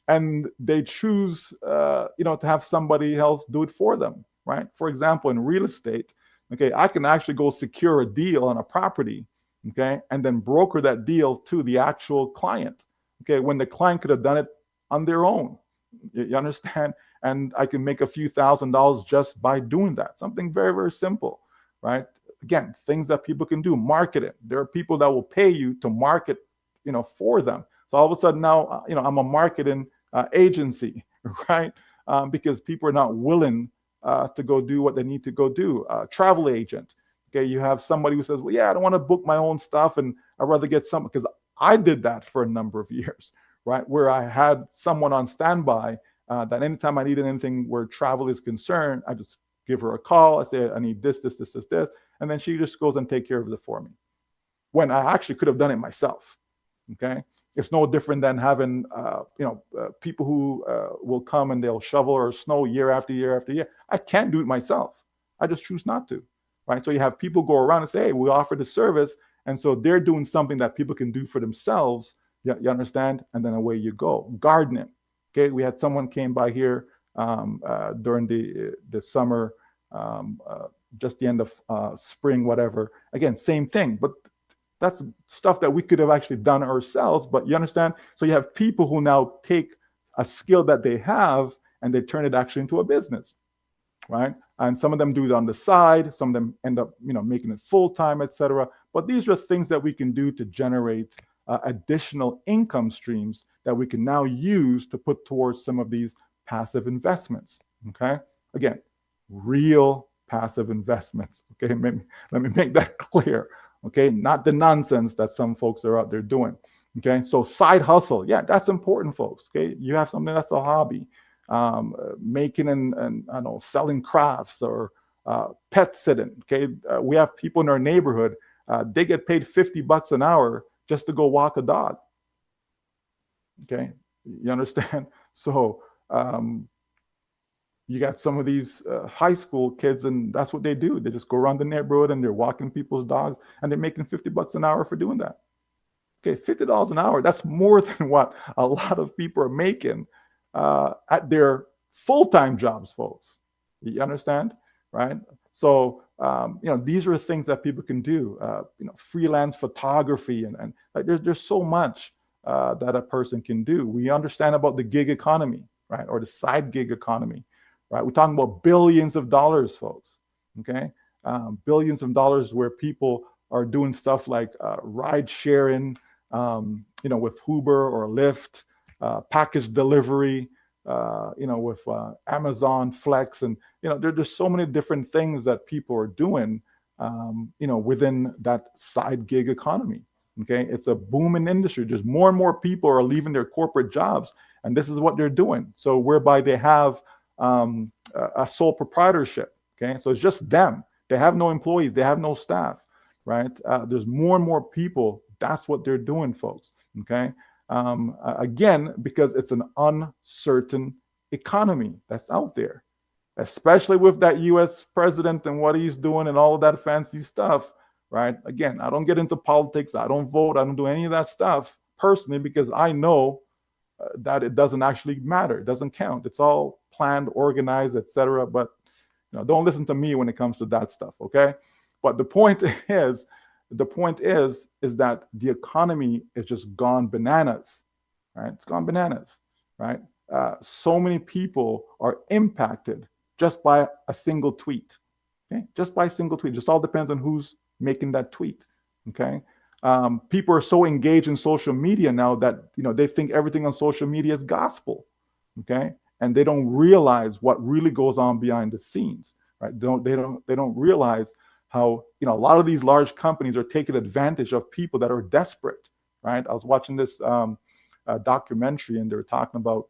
And they choose, to have somebody else do it for them, right? For example, in real estate, okay, I can actually go secure a deal on a property, okay, and then broker that deal to the actual client, okay, when the client could have done it on their own. You understand? And I can make a few $1,000s just by doing that. Something very, very simple, right? Again, things that people can do. Marketing. There are people that will pay you to market, for them. So all of a sudden now, I'm a marketing agency, right? Because people are not willing to go do what they need to go do. Travel agent. Okay, you have somebody who says, well, yeah, I don't want to book my own stuff, and I'd rather get some, because I did that for a number of years, right? Where I had someone on standby that anytime I needed anything where travel is concerned, I just give her a call. I say, I need this, and then she just goes and take care of it for me. When I actually could have done it myself. Okay, it's no different than having people who will come and they'll shovel or snow year after year after year. I can't do it myself. I just choose not to. Right. So you have people go around and say, hey, we offer the service. And so they're doing something that people can do for themselves. You understand? And then away you go. Gardening. Okay. We had someone came by here during the summer, just the end of spring, whatever. Again, same thing. But that's stuff that we could have actually done ourselves. But you understand? So you have people who now take a skill that they have and they turn it actually into a business. Right. And some of them do it on the side. Some of them end up, making it full time, etc. But these are things that we can do to generate additional income streams that we can now use to put towards some of these passive investments. Okay. Again, real passive investments. Okay. Let me make that clear. Okay. Not the nonsense that some folks are out there doing. Okay. So side hustle. Yeah, that's important, folks. Okay. You have something that's a hobby. making and I don't know, selling crafts or pet sitting. Okay, we have people in our neighborhood. They get paid $50 an hour just to go walk a dog. Okay, you understand? So you got some of these high school kids, and that's what they do. They just go around the neighborhood and they're walking people's dogs, and they're making $50 an hour for doing that. Okay, $50 an hour. That's more than what a lot of people are making at their full-time jobs, folks. You understand, right? So these are things that people can do. Freelance photography and like there's so much that a person can do. We understand about the gig economy, right, or the side gig economy, right? We're talking about billions of dollars, folks. Okay, billions of dollars where people are doing stuff like ride sharing, with Uber or Lyft, package delivery, with Amazon Flex, and there's so many different things that people are doing, within that side gig economy. Okay, it's a booming industry. There's more and more people are leaving their corporate jobs, and this is what they're doing. So whereby they have a sole proprietorship. Okay, so it's just them. They have no employees. They have no staff. Right? There's more and more people. That's what they're doing, folks. Okay. Again, because it's an uncertain economy that's out there, especially with that U.S. president and what he's doing and all of that fancy stuff. Right? Again, I don't get into politics. I don't vote. I don't do any of that stuff personally because I know that it doesn't actually matter. It doesn't count. It's all planned, organized, etc. But don't listen to me when it comes to that stuff. Okay. But the point is that the economy is just gone bananas, right? It's gone bananas, right? So many people are impacted just by a single tweet, okay? Just by a single tweet. Just all depends on who's making that tweet, okay? People are so engaged in social media now that they think everything on social media is gospel, okay? And they don't realize what really goes on behind the scenes, right? They don't realize how a lot of these large companies are taking advantage of people that are desperate, right? I was watching this documentary, and they were talking about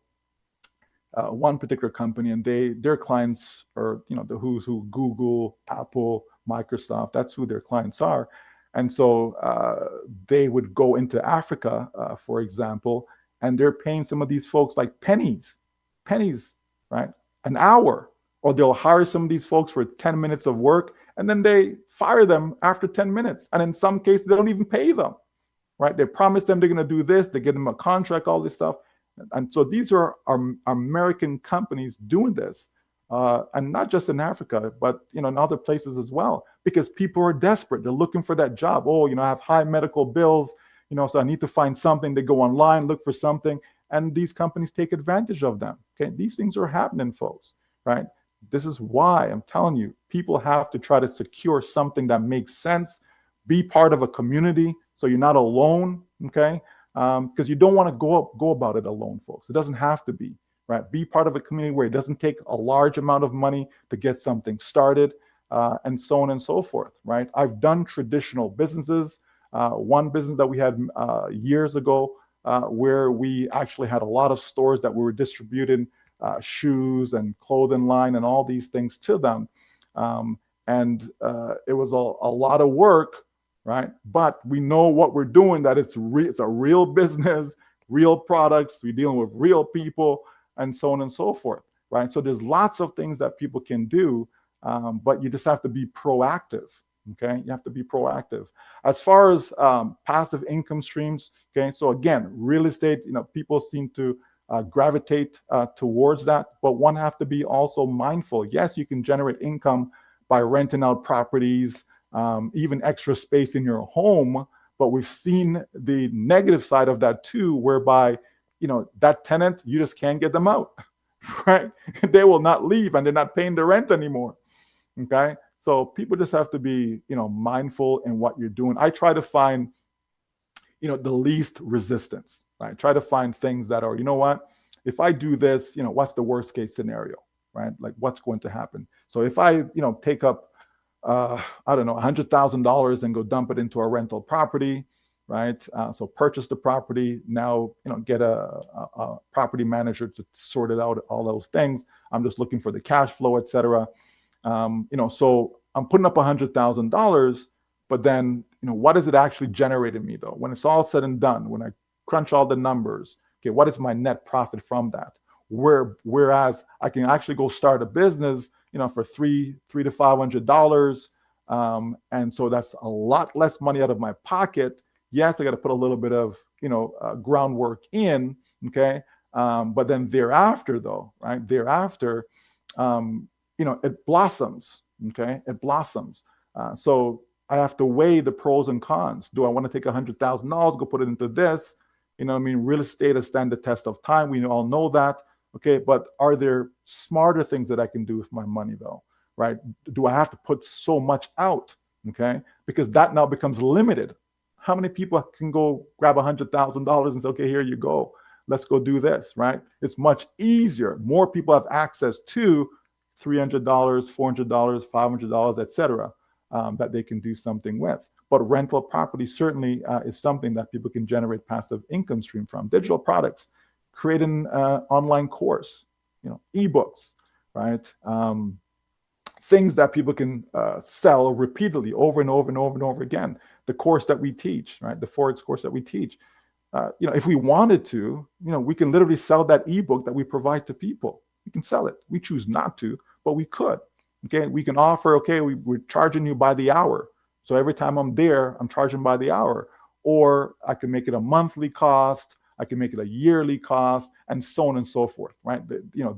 one particular company, and their clients are the who's who: Google, Apple, Microsoft. That's who their clients are. And so they would go into Africa, for example, and they're paying some of these folks like pennies, right? An hour. Or they'll hire some of these folks for 10 minutes of work, and then they fire them after 10 minutes. And in some cases, they don't even pay them, right? They promise them they're going to do this. They give them a contract, all this stuff. And so these are our American companies doing this. And not just in Africa, but in other places as well, because people are desperate. They're looking for that job. Oh, I have high medical bills, so I need to find something. They go online, look for something, and these companies take advantage of them. Okay, these things are happening, folks, right? This is why I'm telling you, people have to try to secure something that makes sense, be part of a community so you're not alone, okay? Because you don't want to go about it alone, folks. It doesn't have to be, right? Be part of a community where it doesn't take a large amount of money to get something started, and so on and so forth, right? I've done traditional businesses. One business that we had years ago where we actually had a lot of stores that we were distributing shoes and clothing line and all these things to them. And it was a lot of work, right? But we know what we're doing, that it's a real business, real products, we're dealing with real people, and so on and so forth, right? So there's lots of things that people can do, but you just have to be proactive, okay? You have to be proactive. As far as passive income streams, okay, so again, real estate, people seem to gravitate towards that, but one have to be also mindful. Yes, you can generate income by renting out properties, even extra space in your home, but we've seen the negative side of that too, whereby that tenant, you just can't get them out, right? They will not leave, and they're not paying the rent anymore. Okay, so people just have to be mindful in what you're doing. I try to find the least resistance. Right? Try to find things that are, what, if I do this, what's the worst case scenario, right? Like what's going to happen? So if I, take up, I don't know, $100,000 and go dump it into a rental property, right? So purchase the property, now, get a property manager to sort it out, all those things. I'm just looking for the cash flow, etc. So I'm putting up $100,000, but then, what does it actually generate in me though? When it's all said and done, when I crunch all the numbers, okay, what is my net profit from that? Whereas I can actually go start a business, for $300 to $500. And so that's a lot less money out of my pocket. Yes, I got to put a little bit of, groundwork in. Okay. But then thereafter though, right? Thereafter, it blossoms. Okay. It blossoms. So I have to weigh the pros and cons. Do I want to take $100,000, go put it into this? Real estate has stand the test of time. We all know that. Okay. But are there smarter things that I can do with my money though? Right? Do I have to put so much out? Okay. Because that now becomes limited. How many people can go grab $100,000 and say, okay, here you go. Let's go do this, right? It's much easier. More people have access to $300, $400, $500, etc., that they can do something with. But rental property certainly is something that people can generate passive income stream from. Digital products, create an online course, ebooks, right? Things that people can sell repeatedly over and over and over and over again. The course that we teach, right? The Forex course that we teach. If we wanted to, we can literally sell that ebook that we provide to people. We can sell it. We choose not to, but we could. Okay, we can offer, okay, we're charging you by the hour. So every time I'm there, I'm charging by the hour. Or I can make it a monthly cost. I can make it a yearly cost, and so on and so forth, right?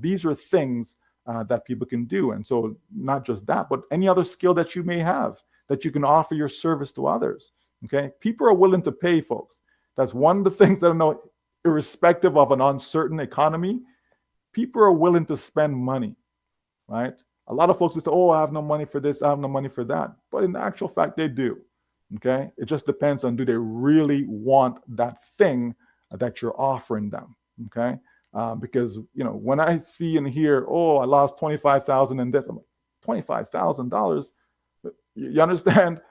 These are things that people can do. And so not just that, but any other skill that you may have that you can offer your service to others. Okay, people are willing to pay, folks. That's one of the things that I know, irrespective of an uncertain economy, people are willing to spend money, right? A lot of folks will say, oh, I have no money for this, I have no money for that. But in actual fact, they do. Okay, it just depends on, do they really want that thing that you're offering them? Okay, because when I see and hear, oh, I lost $25,000 in this, I'm like, $25,000. You understand?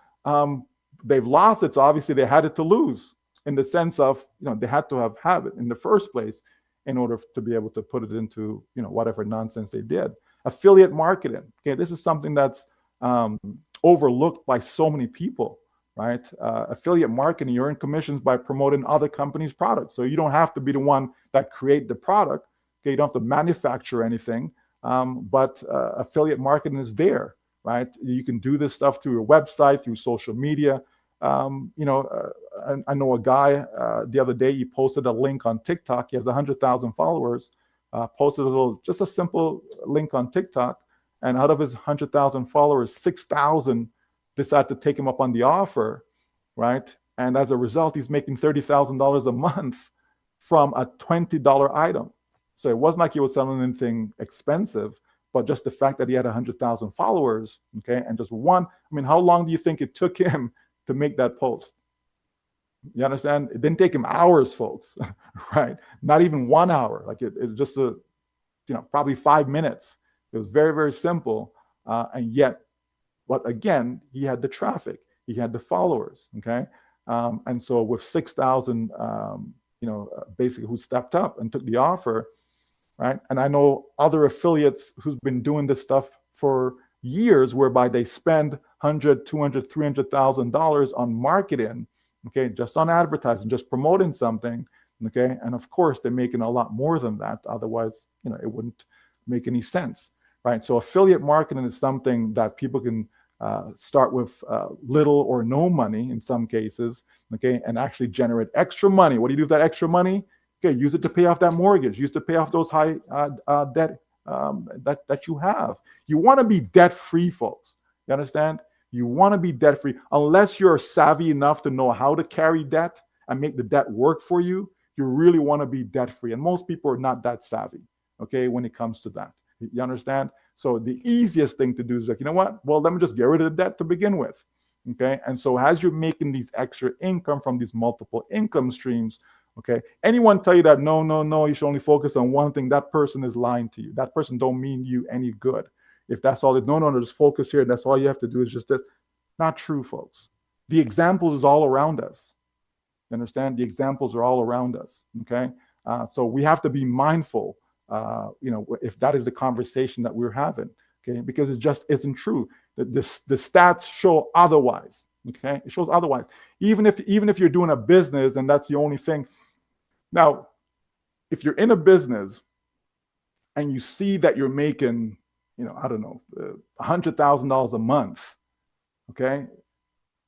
They've lost it, so obviously they had it to lose, in the sense of, they had to have it in the first place in order to be able to put it into, whatever nonsense they did. Affiliate marketing. Okay, this is something that's overlooked by so many people, right? Affiliate marketing, you earn commissions by promoting other companies' products. So you don't have to be the one that create the product. Okay, you don't have to manufacture anything, but affiliate marketing is there, right? You can do this stuff through your website, through social media. I know a guy the other day, he posted a link on TikTok. He has 100,000 followers. Posted just a simple link on TikTok, and out of his 100,000 followers, 6,000 decided to take him up on the offer, right? And as a result, he's making $30,000 a month from a $20 item. So it wasn't like he was selling anything expensive, but just the fact that he had 100,000 followers, okay, and just one. I mean, how long do you think it took him to make that post? You understand? It didn't take him hours, folks, right? Not even 1 hour. Like it just probably 5 minutes. It was very, very simple. And yet, but again, he had the traffic, he had the followers. Okay. And so with 6,000, basically who stepped up and took the offer, right? And I know other affiliates who's been doing this stuff for years, whereby they spend $100,000, $200,000, $300,000 on marketing. Okay, just on advertising, just promoting something. Okay, and of course they're making a lot more than that. Otherwise, it wouldn't make any sense, right? So affiliate marketing is something that people can start with little or no money in some cases. Okay, and actually generate extra money. What do you do with that extra money? Okay, use it to pay off that mortgage. Use it to pay off those high debt that you have. You want to be debt free, folks. You understand? You want to be debt free. Unless you're savvy enough to know how to carry debt and make the debt work for you, you really want to be debt free. And most people are not that savvy, okay, when it comes to that. You understand? So the easiest thing to do is like, you know what? Well, let me just get rid of the debt to begin with. Okay. And so as you're making these extra income from these multiple income streams, okay, anyone tell you that no, you should only focus on one thing, that person is lying to you. That person don't mean you any good. If that's all, no, just focus here. That's all you have to do is just this. Not true, folks. The examples is all around us. You understand? The examples are all around us. Okay, so we have to be mindful. If that is the conversation that we're having, okay, because it just isn't true. The stats show otherwise. Okay, it shows otherwise. Even if you're doing a business and that's the only thing. Now, if you're in a business and you see that you're making, I don't know, $100,000 a month, okay,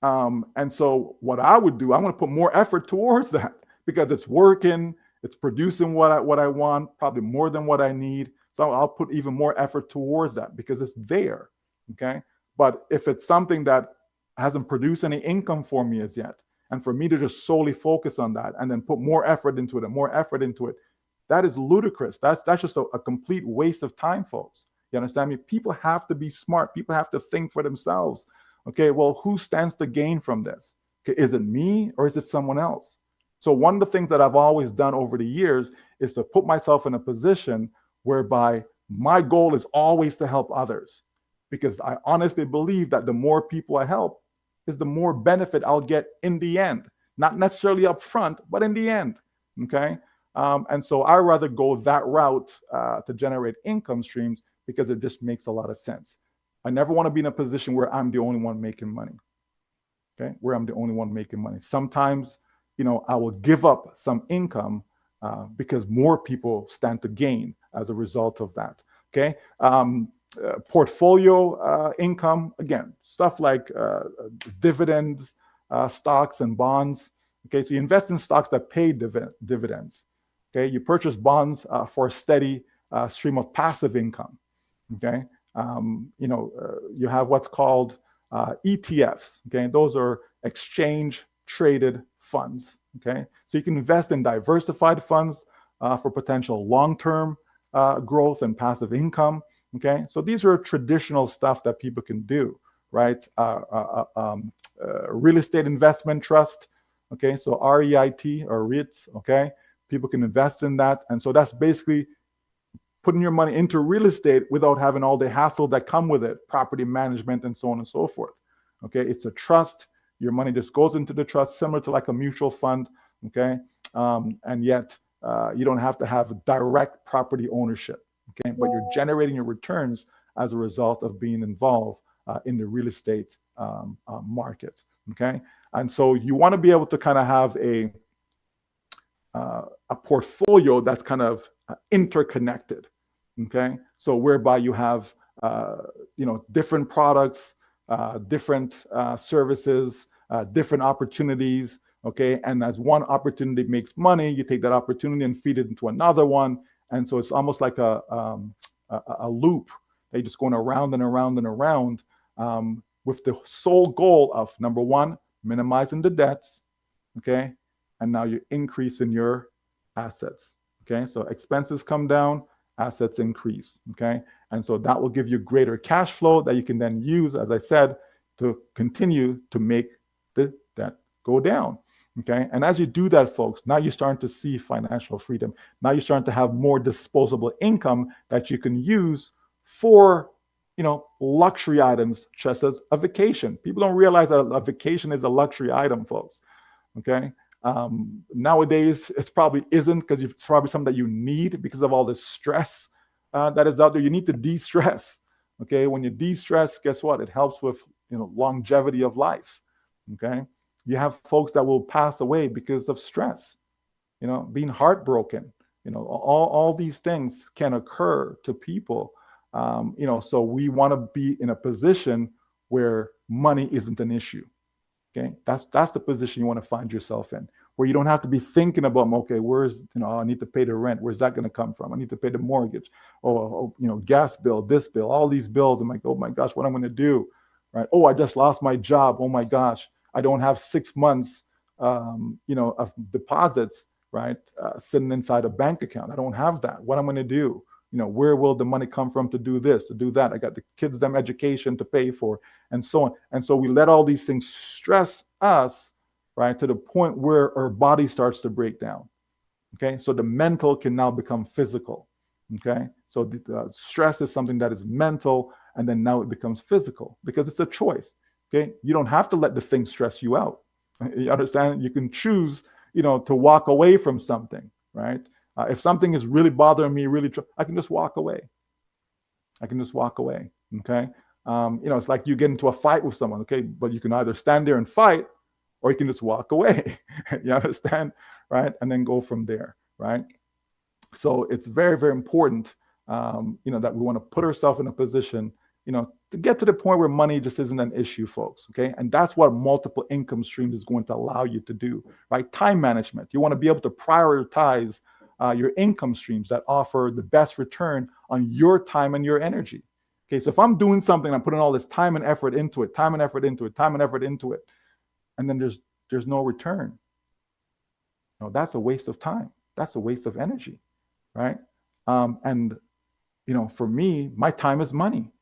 and so what I would do, I'm going to put more effort towards that because it's working, it's producing what I want, probably more than what I need. So I'll put even more effort towards that because it's there, okay. But if it's something that hasn't produced any income for me as yet, and for me to just solely focus on that and then put more effort into it and more effort into it, that is ludicrous. That's just a complete waste of time, folks. You understand me? People have to be smart. People have to think for themselves. Okay, well, who stands to gain from this? Okay, is it me or is it someone else? So one of the things that I've always done over the years is to put myself in a position whereby my goal is always to help others, because I honestly believe that the more people I help is the more benefit I'll get in the end, not necessarily up front, but in the end. Okay. And so I rather go that route to generate income streams because it just makes a lot of sense. I never want to be in a position where I'm the only one making money. Okay, where I'm the only one making money. Sometimes, I will give up some income because more people stand to gain as a result of that. Okay, portfolio income, again, stuff like dividends, stocks and bonds. Okay, so you invest in stocks that pay dividends. Okay, you purchase bonds for a steady stream of passive income. Okay, you have what's called ETFs. Okay, those are exchange traded funds. Okay, so you can invest in diversified funds for potential long-term growth and passive income. Okay, so these are traditional stuff that people can do, right? Real estate investment trust. Okay, so REIT or REITs. Okay, people can invest in that, and so that's basically putting your money into real estate without having all the hassle that come with it, property management and so on and so forth. Okay, it's a trust. Your money just goes into the trust, similar to like a mutual fund. Okay, and yet you don't have to have direct property ownership. Okay, but you're generating your returns as a result of being involved in the real estate market. Okay, and so you want to be able to kind of have a portfolio that's kind of interconnected. Okay, so whereby you have different products, different services, different opportunities. Okay, and as one opportunity makes money, you take that opportunity and feed it into another one, and so it's almost like a loop. They're just going around and around and around, with the sole goal of, number one, minimizing the debts. Okay, and now you're increasing your assets. Okay, so expenses come down, assets increase. Okay, and so that will give you greater cash flow that you can then use, as I said, to continue to make the debt go down. Okay, and as you do that, folks, now you're starting to see financial freedom. Now you're starting to have more disposable income that you can use for, luxury items, just as a vacation. People don't realize that a vacation is a luxury item, folks. Okay, nowadays it probably isn't, because it's probably something that you need because of all the stress that is out there. You need to de-stress. Okay, when you de-stress, guess what? It helps with longevity of life. Okay, you have folks that will pass away because of stress, being heartbroken. All these things can occur to people. So we want to be in a position where money isn't an issue. Okay, that's the position you want to find yourself in, where you don't have to be thinking about, okay, where's, I need to pay the rent. Where's that going to come from? I need to pay the mortgage. Gas bill, this bill, all these bills. I'm like, oh my gosh, what I'm going to do, right? Oh, I just lost my job. Oh my gosh, I don't have 6 months, of deposits, right, sitting inside a bank account. I don't have that. What I'm going to do? Where will the money come from to do this, to do that? I got the kids, them education to pay for, and so on. And so we let all these things stress us, right, to the point where our body starts to break down. Okay, so the mental can now become physical. Okay, so the stress is something that is mental, and then now it becomes physical because it's a choice. Okay, you don't have to let the thing stress you out. You understand? You can choose, to walk away from something, right? If something is really bothering me, I can just walk away. Okay. It's like you get into a fight with someone, okay, but you can either stand there and fight, or you can just walk away. You understand, right? And then go from there, right? So it's very, very important, that we want to put ourselves in a position, to get to the point where money just isn't an issue, folks. Okay. And that's what multiple income streams is going to allow you to do, right? Time management. You want to be able to prioritize your income streams that offer the best return on your time and your energy. Okay. So if I'm doing something, I'm putting all this time and effort into it, and then there's no return. That's a waste of time. That's a waste of energy, right? And for me, my time is money.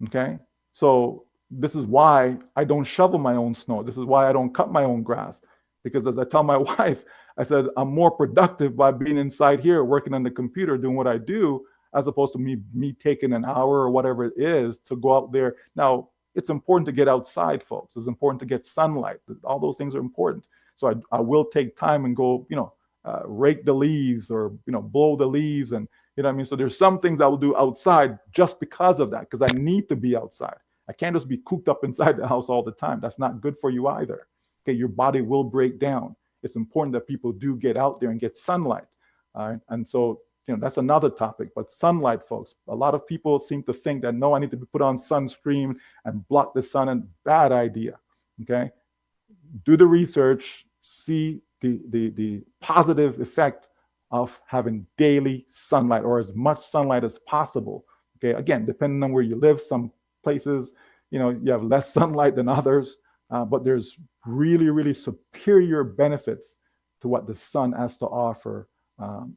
Okay. So this is why I don't shovel my own snow. This is why I don't cut my own grass. Because as I tell my wife, I said, I'm more productive by being inside here, working on the computer, doing what I do, as opposed to me taking an hour or whatever it is to go out there. Now, it's important to get outside, folks. It's important to get sunlight. All those things are important. So I will take time and go, rake the leaves or, blow the leaves. And, so there's some things I will do outside just because of that, because I need to be outside. I can't just be cooped up inside the house all the time. That's not good for you either. Okay, your body will break down. It's important that people do get out there and get sunlight. And so, that's another topic. But sunlight, folks, a lot of people seem to think that, no, I need to put on sunscreen and block the sun, and bad idea. Okay, do the research, see the positive effect of having daily sunlight, or as much sunlight as possible. Okay, again, depending on where you live, some places, you have less sunlight than others, but there's really, really superior benefits to what the sun has to offer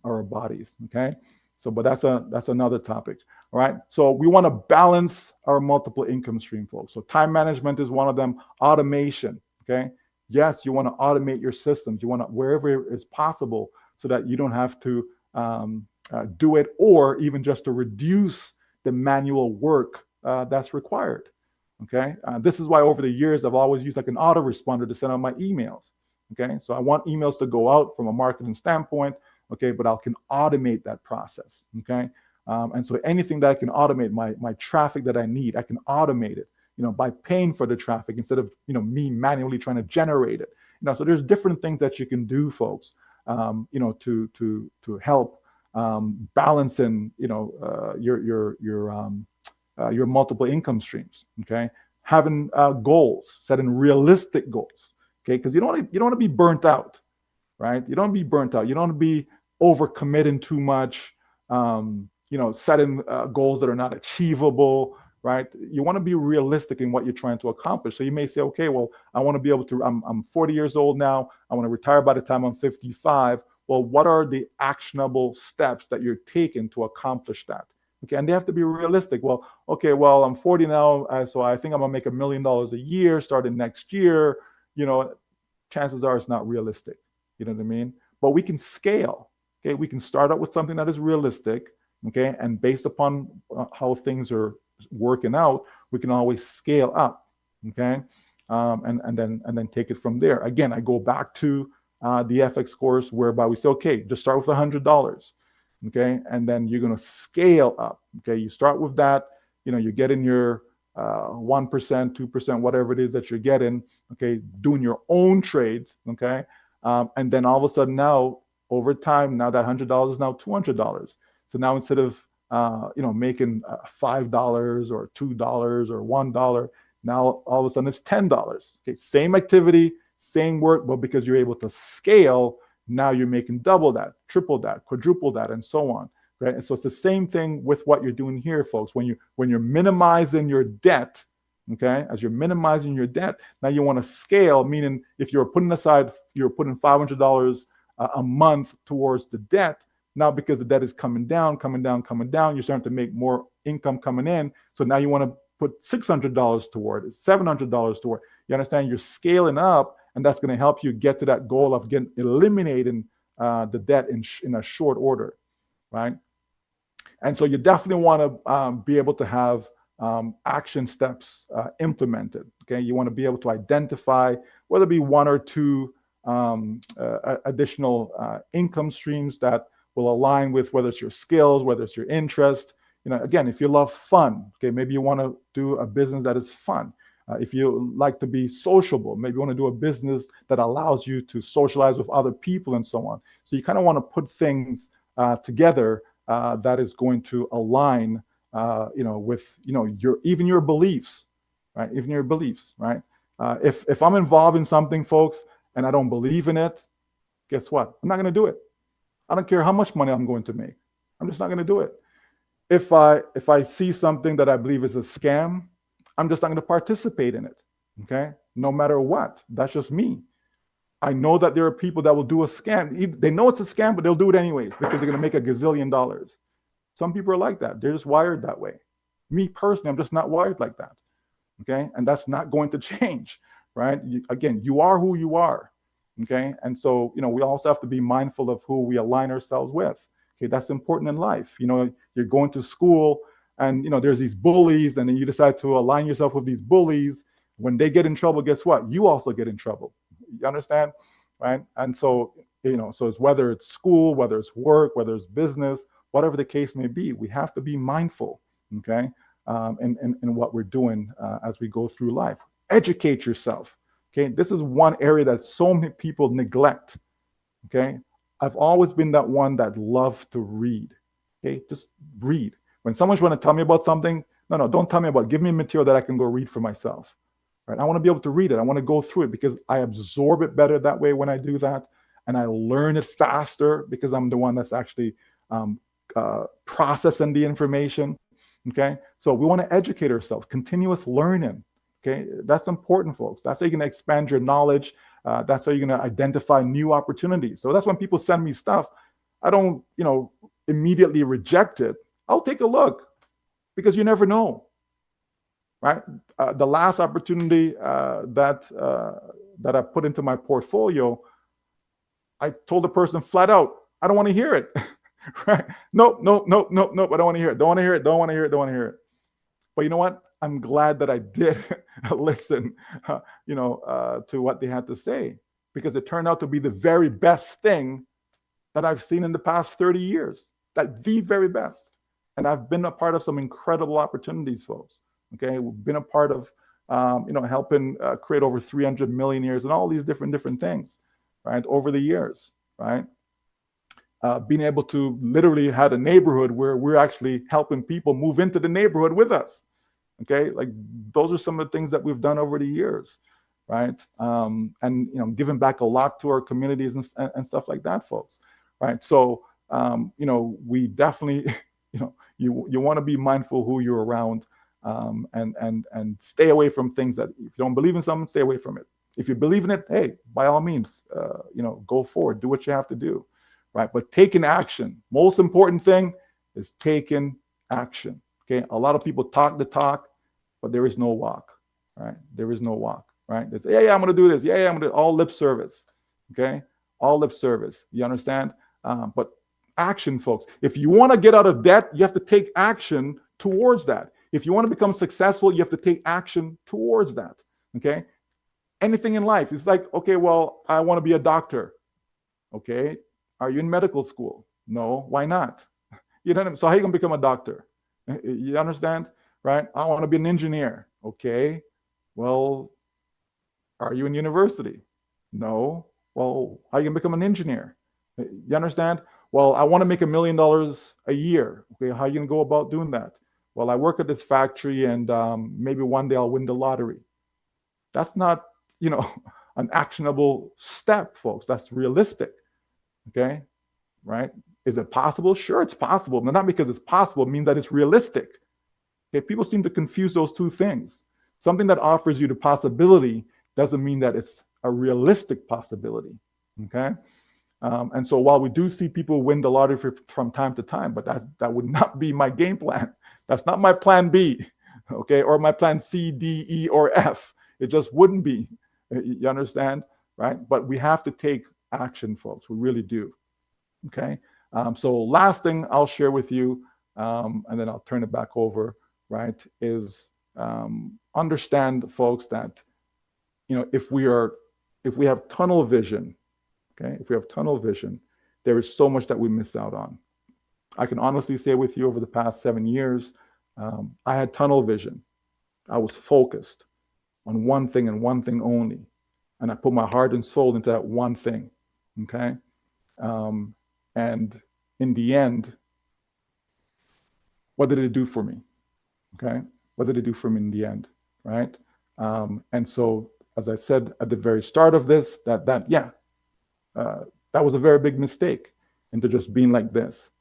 our bodies. Okay, so but that's another topic. All right, so we want to balance our multiple income stream, folks. So time management is one of them. Automation. Okay, yes, you want to automate your systems. You want to, wherever it's possible, so that you don't have to do it, or even just to reduce the manual work that's required. Okay, this is why over the years I've always used like an autoresponder to send out my emails. Okay, so I want emails to go out from a marketing standpoint. Okay, but I can automate that process. Okay, and so anything that I can automate, my traffic that I need, I can automate it. By paying for the traffic instead of me manually trying to generate it. So there's different things that you can do, folks. To help balancing, your multiple income streams. Okay, having goals, setting realistic goals. Okay, because you don't want to be burnt out, right? You don't want to be burnt out. You don't want to be overcommitting too much. Setting goals that are not achievable. Right? You want to be realistic in what you're trying to accomplish. So you may say, okay, well, I want to be able to, I'm 40 years old now. I want to retire by the time I'm 55. Well, what are the actionable steps that you're taking to accomplish that? Okay. And they have to be realistic. Well, okay, well, I'm 40 now. So I think I'm going to make $1 million a year starting next year. Chances are it's not realistic. You know what I mean? But we can scale. Okay. We can start out with something that is realistic. Okay. And based upon how things are working out, we can always scale up. Okay, and then take it from there. Again, I go back to the FX course, whereby we say, okay, just start with $100. Okay, and then you're going to scale up. Okay, you start with that. You're getting your 1%, 2%, whatever it is that you're getting. Okay, doing your own trades. Okay, and then all of a sudden now, over time, now that $100 is now $200. So now instead of making $5 or $2 or $1, now all of a sudden it's $10. Okay, same activity, same work, but because you're able to scale, now you're making double that, triple that, quadruple that, and so on. Right? And so it's the same thing with what you're doing here, folks. When you're minimizing your debt, okay, as you're minimizing your debt, now you want to scale, meaning if you're putting $500 a month towards the debt. Now, because the debt is coming down, you're starting to make more income coming in. So now you want to put $600 toward it, $700 toward it. You understand? You're scaling up, and that's going to help you get to that goal of eliminating the debt in a short order, right? And so you definitely want to be able to have action steps implemented. Okay, you want to be able to identify whether it be one or two additional income streams that will align with whether it's your skills, whether it's your interest. Again, if you love fun, okay, maybe you want to do a business that is fun. If you like to be sociable, maybe you want to do a business that allows you to socialize with other people and so on. So you kind of want to put things together that is going to align, with your beliefs, right? Even your beliefs, right? If I'm involved in something, folks, and I don't believe in it, guess what? I'm not going to do it. I don't care how much money I'm going to make. I'm just not going to do it. If I see something that I believe is a scam, I'm just not going to participate in it. Okay? No matter what. That's just me. I know that there are people that will do a scam. They know it's a scam, but they'll do it anyways because they're going to make $1 gazillion. Some people are like that. They're just wired that way. Me personally, I'm just not wired like that. Okay? And that's not going to change, right? Again, you are who you are. Okay? And so, we also have to be mindful of who we align ourselves with. Okay, that's important in life. You're going to school and, there's these bullies, and then you decide to align yourself with these bullies. When they get in trouble, guess what? You also get in trouble. You understand? Right? And so, so it's whether it's school, whether it's work, whether it's business, whatever the case may be, we have to be mindful, okay, in what we're doing as we go through life. Educate yourself. Okay, this is one area that so many people neglect. Okay. I've always been that one that loved to read. Okay, just read. When someone's trying to tell me about something, no, don't tell me about it. Give me material that I can go read for myself. Right? I want to be able to read it. I want to go through it because I absorb it better that way when I do that, and I learn it faster because I'm the one that's actually processing the information. Okay, so we want to educate ourselves. Continuous learning. Okay, that's important, folks. That's how you're going to expand your knowledge. That's how you're going to identify new opportunities. So that's when people send me stuff, I don't, immediately reject it. I'll take a look because you never know, right? The last opportunity that I put into my portfolio, I told the person flat out, I don't want to hear it. Right? Nope. I don't want to hear it. Don't want to hear it. Don't want to hear it. Don't want to hear it. But you know what? I'm glad that I did listen, to what they had to say, because it turned out to be the very best thing that I've seen in the past 30 years. Like the very best. And I've been a part of some incredible opportunities, folks. Okay, we've been a part of, helping create over 300 millionaires and all these different things, right? Over the years, right? Being able to literally have a neighborhood where we're actually helping people move into the neighborhood with us. Okay, like those are some of the things that we've done over the years, right? And giving back a lot to our communities and stuff like that, folks, right? So we definitely, you want to be mindful who you're around, and stay away from things that, if you don't believe in something, stay away from it. If you believe in it, hey, by all means, go forward, do what you have to do, right? But taking action, most important thing is taking action. Okay, a lot of people talk the talk, but there is no walk, right? There is no walk, right? It's, yeah, I'm going to do this. Yeah, I'm going to do all lip service, okay? All lip service, you understand? But action, folks. If you want to get out of debt, you have to take action towards that. If you want to become successful, you have to take action towards that, okay? Anything in life, it's like, okay, well, I want to be a doctor. Okay, are you in medical school? No, why not? You know what I mean? So how are you going to become a doctor? You understand, right? I want to be an engineer. Okay, well, are you in university? No. Well, how are you going to become an engineer? You understand? Well, I want to make $1 million a year. Okay, how are you going to go about doing that? Well, I work at this factory and maybe one day I'll win the lottery. That's not, an actionable step, folks. That's realistic. Okay, right? Is it possible? Sure, it's possible. But not because it's possible means that it's realistic. Okay, people seem to confuse those two things. Something that offers you the possibility doesn't mean that it's a realistic possibility. Okay, and so while we do see people win the lottery from time to time, but that would not be my game plan. That's not my plan B, okay, or my plan C, D, E, or F. It just wouldn't be. You understand, right? But we have to take action, folks. We really do. Okay. So last thing I'll share with you, and then I'll turn it back over, right, is understand, folks, that, if we are if we have tunnel vision, okay, if we have tunnel vision, there is so much that we miss out on. I can honestly say with you over the past 7 years, I had tunnel vision. I was focused on one thing and one thing only. And I put my heart and soul into that one thing, okay? And in the end, what did it do for me, okay? What did it do for me in the end, right? And so, as I said at the very start of this, that was a very big mistake into just being like this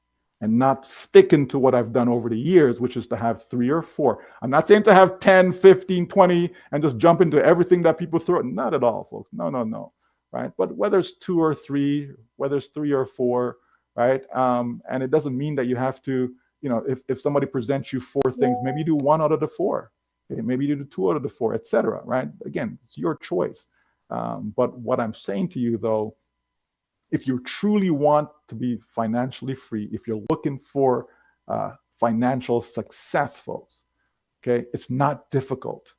and not sticking to what I've done over the years, which is to have 3 or 4. I'm not saying to have 10, 15, 20, and just jump into everything that people throw. Not at all, folks. No, right? But whether it's 2 or 3, whether it's 3 or 4, right? And it doesn't mean that you have to, if somebody presents you 4 things, maybe you do 1 out of the 4. Okay? Maybe you do 2 out of the 4, etc. Right? Again, it's your choice. But what I'm saying to you, though, if you truly want to be financially free, if you're looking for financial success, folks, okay, it's not difficult.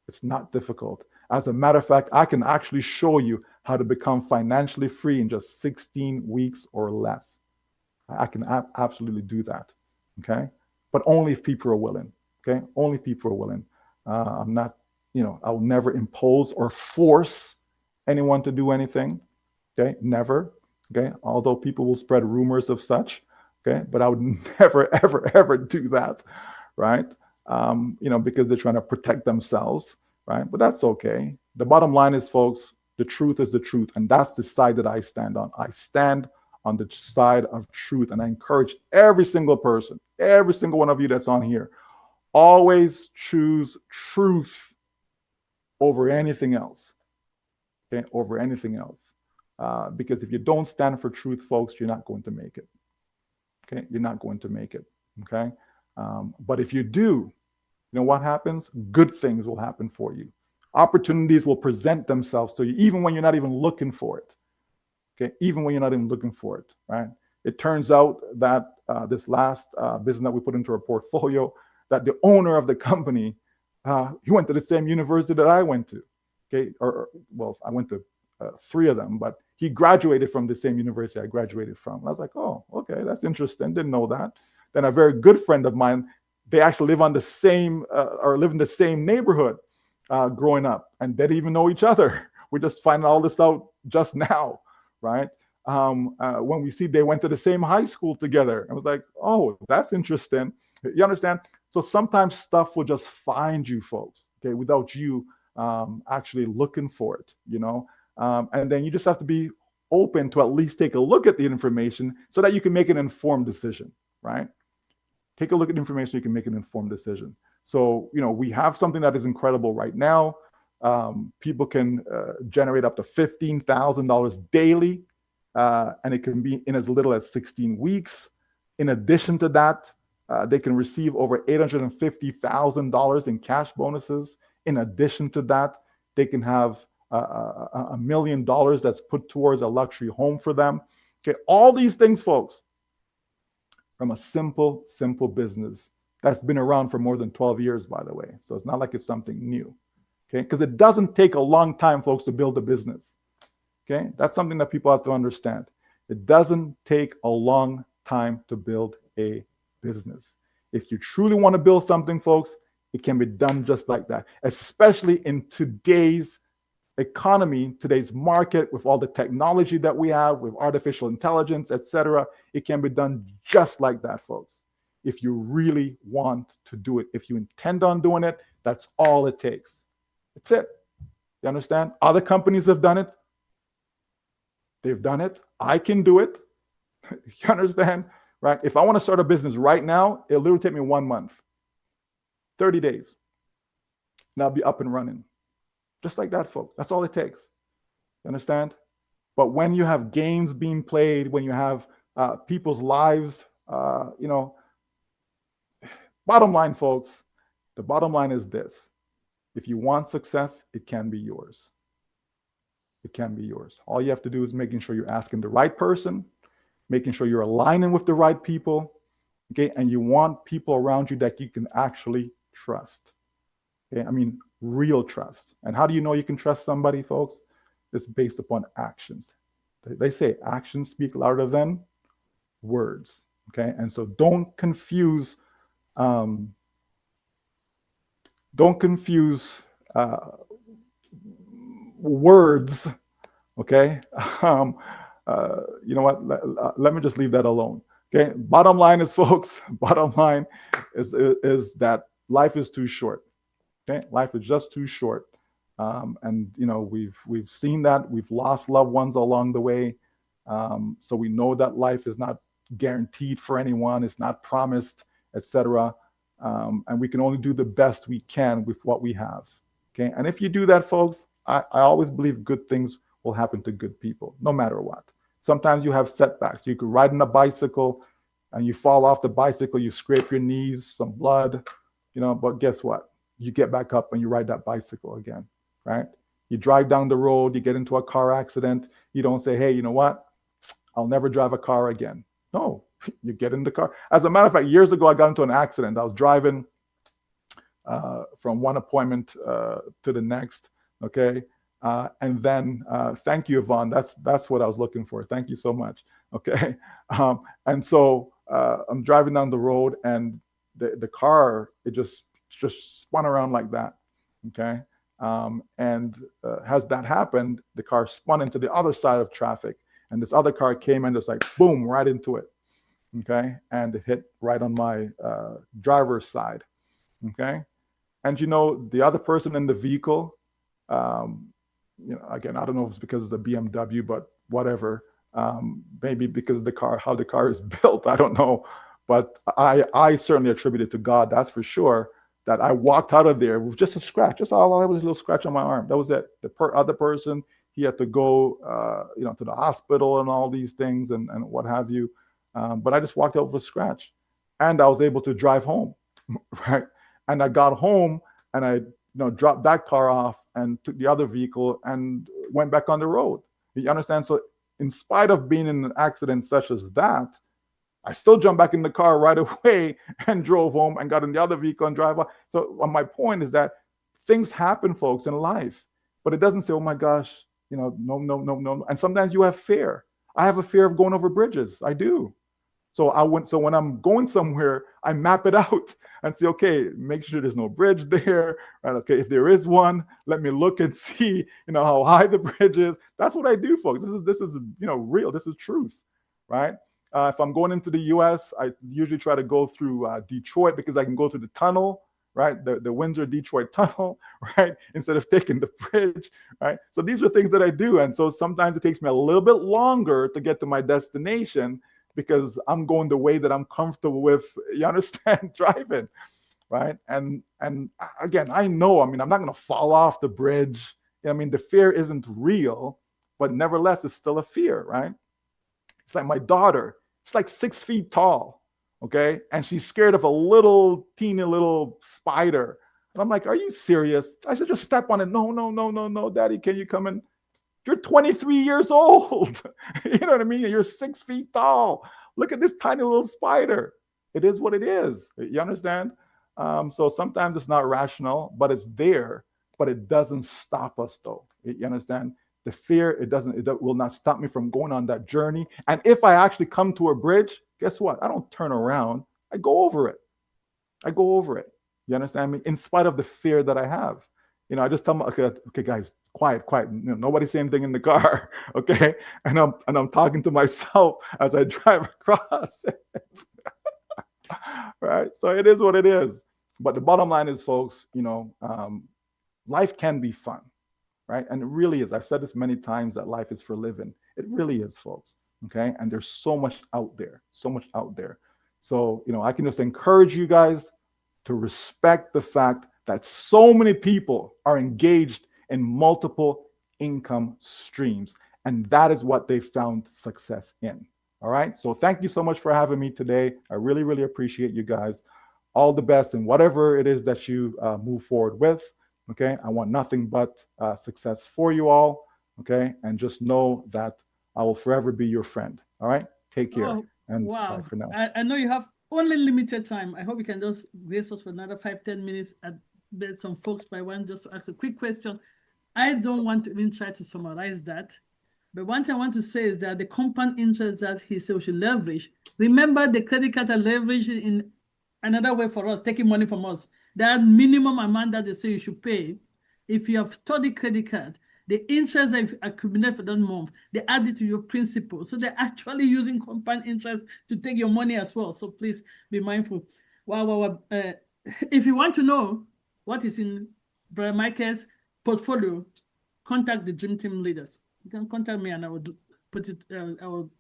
It's not difficult. As a matter of fact, I can actually show you how to become financially free in just 16 weeks or less. I can absolutely do that, okay? But only if people are willing, okay? Only people are willing. I'm not, I'll never impose or force anyone to do anything. Okay, never. Okay, although people will spread rumors of such. Okay, but I would never, ever do that, right? Because they're trying to protect themselves, right? But that's okay. The bottom line is, folks, the truth is the truth, and that's the side that I stand on. I stand on the side of truth, and I encourage every single person, every single one of you that's on here, always choose truth over anything else. Okay, over anything else. Because if you don't stand for truth, folks, you're not going to make it. Okay, you're not going to make it. Okay, but if you do, you know what happens? Good things will happen for you. Opportunities will present themselves to you, even when you're not even looking for it. Okay, even when you're not even looking for it. Right? It turns out that this last business that we put into our portfolio, that the owner of the company, he went to the same university that I went to. Okay, well, I went to 3 of them, but he graduated from the same university I graduated from. And I was like, oh, okay, that's interesting. Didn't know that. Then a very good friend of mine, they actually live on the same or live in the same neighborhood growing up, and they didn't even know each other. We just finding all this out just now, right? When we see they went to the same high school together, I was like, oh, that's interesting. You understand? So sometimes stuff will just find you, folks, okay, without you actually looking for it, and then you just have to be open to at least take a look at the information so that you can make an informed decision, right? Take a look at the information so you can make an informed decision. So, we have something that is incredible right now. People can generate up to $15,000 daily, and it can be in as little as 16 weeks. In addition to that, they can receive over $850,000 in cash bonuses. In addition to that, they can have $1 million that's put towards a luxury home for them. Okay, all these things, folks, from a simple business that's been around for more than 12 years, by the way. So it's not like it's something new. Okay, because it doesn't take a long time, folks, to build a business. Okay, that's something that people have to understand. It doesn't take a long time to build a business. If you truly want to build something, folks, it can be done just like that, especially in today's economy, today's market, with all the technology that we have, with artificial intelligence, etc. It can be done just like that, folks. If you really want to do it, if you intend on doing it, that's all it takes. That's it. You understand? Other companies have done it. They've done it. I can do it. You understand? Right? If I want to start a business right now, it'll literally take me 1 month, 30 days. And I'll be up and running. Just like that, folks. That's all it takes. You understand? But when you have games being played, when you have people's lives, bottom line, folks, the bottom line is this. If you want success, it can be yours. It can be yours. All you have to do is making sure you're asking the right person, making sure you're aligning with the right people, okay? And you want people around you that you can actually trust. Okay? I mean, real trust. And how do you know you can trust somebody, folks? is based upon actions. They say actions speak louder than words. Okay, and so don't confuse words. Okay, you know what? Let me just leave that alone. Okay, bottom line is, folks. Bottom line is that life is too short. Okay, life is just too short, and you know we've seen that. We've lost loved ones along the way, so we know that life is not guaranteed for anyone. It's not promised, etc. And we can only do the best we can with what we have. Okay, and if you do that, folks, I always believe good things will happen to good people, no matter what. Sometimes you have setbacks. You could ride on a bicycle and you fall off the bicycle, you scrape your knees, some blood, you know, but guess what? You get back up and you ride that bicycle again, right? You drive down the road, you get into a car accident. You don't say, hey, you know what? I'll never drive a car again. No, you get in the car. As a matter of fact, years ago, I got into an accident. I was driving from one appointment to the next, okay? And then, thank you, Yvonne. That's what I was looking for. Thank you so much. Okay. And so I'm driving down the road, and the car, it just spun around like that. Okay. And as that happened, the car spun into the other side of traffic, and this other car came and just like boom, right into it. Okay. And it hit right on my driver's side. Okay. And you know, the other person in the vehicle, you know, again, I don't know if it's because it's a BMW, but whatever. Maybe because of the car, how the car is built, I don't know. But I certainly attribute it to God, that's for sure, that I walked out of there with just a scratch. Just all I was, a little scratch on my arm. That was it. The other person, he had to go, you know, to the hospital and all these things and what have you. But I just walked out with a scratch, and I was able to drive home, right? And I got home and I, you know, dropped that car off and took the other vehicle and went back on the road. You understand? So in spite of being in an accident such as that, I still jumped back in the car right away and drove home and got in the other vehicle and drive off. So my point is that things happen, folks, in life, but it doesn't say, oh my gosh, you know, no. And sometimes you have fear. I have a fear of going over bridges. I do. So when I'm going somewhere, I map it out and say, okay, make sure there's no bridge there. Right? Okay, if there is one, let me look and see, you know, how high the bridge is. That's what I do, folks. This is you know, real. This is truth, right? If I'm going into the U.S., I usually try to go through Detroit because I can go through the tunnel, right? The Windsor-Detroit tunnel, right? Instead of taking the bridge, right? So these are things that I do. And so sometimes it takes me a little bit longer to get to my destination because I'm going the way that I'm comfortable with, you understand, driving, right? And again, I know, I mean, I'm not going to fall off the bridge. I mean, the fear isn't real, but nevertheless, it's still a fear, right? It's like my daughter, she's like 6 feet tall, okay? And she's scared of a little, teeny little spider. And I'm like, are you serious? I said, just step on it. No, Daddy, can you come in? You're 23 years old. You know what I mean? You're 6 feet tall. Look at this tiny little spider. It is what it is. You understand? So sometimes it's not rational, but it's there. But it doesn't stop us, though. You understand? The fear, it will not stop me from going on that journey. And if I actually come to a bridge, guess what? I don't turn around. I go over it. You understand me? In spite of the fear that I have. You know, I just tell them, okay, guys, quiet. You know, nobody say anything in the car, okay? And I'm talking to myself as I drive across it. Right? So it is what it is. But the bottom line is, folks, you know, life can be fun, right? And it really is. I've said this many times that life is for living. It really is, folks, okay? And there's so much out there. So, you know, I can just encourage you guys to respect the fact that so many people are engaged in multiple income streams. And that is what they found success in. All right. So thank you so much for having me today. I really, really appreciate you guys. All the best in whatever it is that you move forward with. Okay. I want nothing but success for you all. Okay. And just know that I will forever be your friend. All right. Take care. Oh, and wow. bye for now. I know you have only limited time. I hope you can just grace us for another 5-10 minutes and let some folks by one just to ask a quick question. I don't want to even try to summarize that. But one thing I want to say is that the compound interest that he said we should leverage, remember the credit card are leveraged in another way for us, taking money from us. That minimum amount that they say you should pay, if you have studied credit card, the interest that you accumulate for that month, they add it to your principal. So they're actually using compound interest to take your money as well. So please be mindful. If you want to know what is in Brother Michael's portfolio, contact the Dream Team leaders. You can contact me and I will put it, I will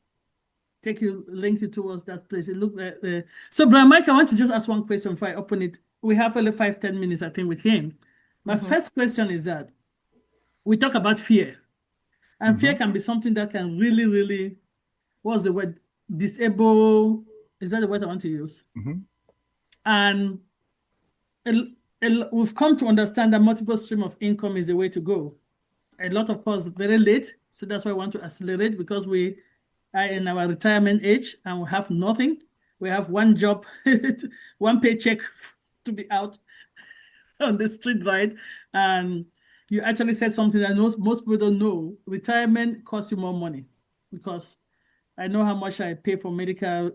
link you towards that place. It look like, so Brother Mike, I want to just ask one question before I open it. We have only 5-10 minutes, I think, with him. My first question is that we talk about fear. And fear can be something that can really, really, what's the word? Disable, is that the word I want to use? And we've come to understand that multiple stream of income is the way to go. A lot of us very late, so that's why I want to accelerate, because we are in our retirement age and we have nothing. We have one job, one paycheck to be out on the street, right? And you actually said something that most people don't know. Retirement costs you more money, because I know how much I pay for medical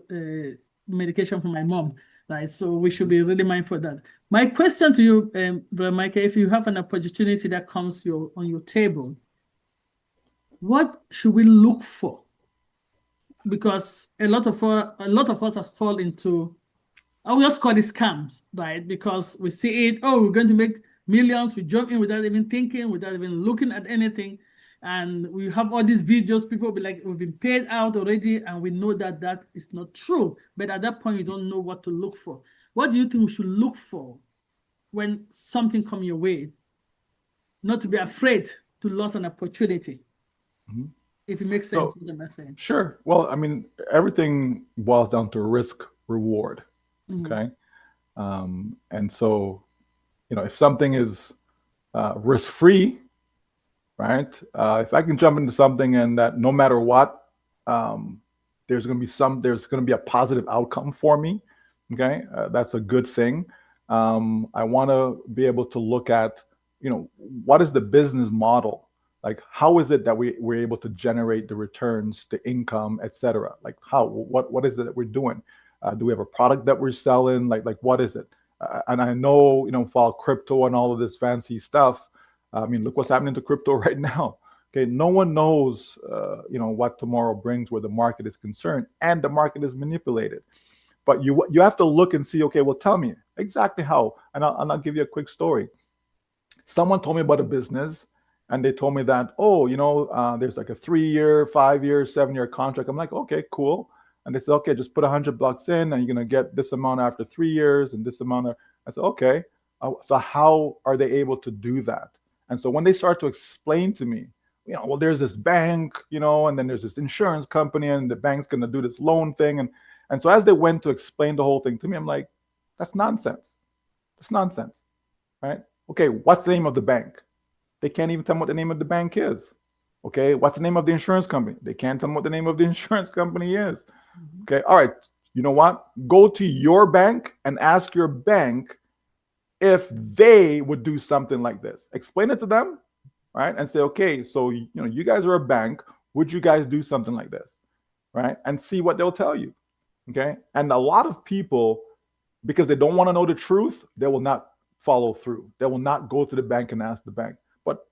medication for my mom, right? So we should be really mindful of that. My question to you, Brother Michael, if you have an opportunity that comes on your table, what should we look for? Because a lot of us has fallen into, I will just call it scams, right? Because we see it, we're going to make millions, we jump in without even thinking, without even looking at anything. And we have all these videos, people will be like, we've been paid out already, and we know that that is not true. But at that point, you don't know what to look for. What do you think we should look for when something comes your way? Not to be afraid to lose an opportunity. If it makes sense, what I'm saying. Sure. Well, I mean, everything boils down to risk reward. Okay. And so, if something is risk free, right? If I can jump into something and that no matter what, there's going to be a positive outcome for me. Okay. That's a good thing. I want to be able to look at, what is the business model? Like, how is it that we're able to generate the returns, the income, et cetera? Like, what is it that we're doing? Do we have a product that we're selling? Like what is it? And I know, for crypto and all of this fancy stuff, I mean, look what's happening to crypto right now. Okay, no one knows, what tomorrow brings where the market is concerned, and the market is manipulated. But you have to look and see, okay, well, tell me exactly how. And I'll give you a quick story. Someone told me about a business, and they told me that, there's like a 3-year, 5-year, 7-year contract. I'm like, okay, cool. And they said, okay, just put $100 in, and you're gonna get this amount after 3 years, and this amount. I said, okay. So how are they able to do that? And so when they start to explain to me, well, there's this bank, and then there's this insurance company, and the bank's gonna do this loan thing, and so as they went to explain the whole thing to me, I'm like, that's nonsense. That's nonsense, right? Okay, what's the name of the bank? They can't even tell me what the name of the bank is. Okay, what's the name of the insurance company? They can't tell me what the name of the insurance company is. Okay, all right, you know what? Go to your bank and ask your bank if they would do something like this. Explain it to them, right? And say, okay, so you guys are a bank. Would you guys do something like this, right? And see what they'll tell you. Okay, and a lot of people, because they don't want to know the truth, they will not follow through. They will not go to the bank and ask the bank. But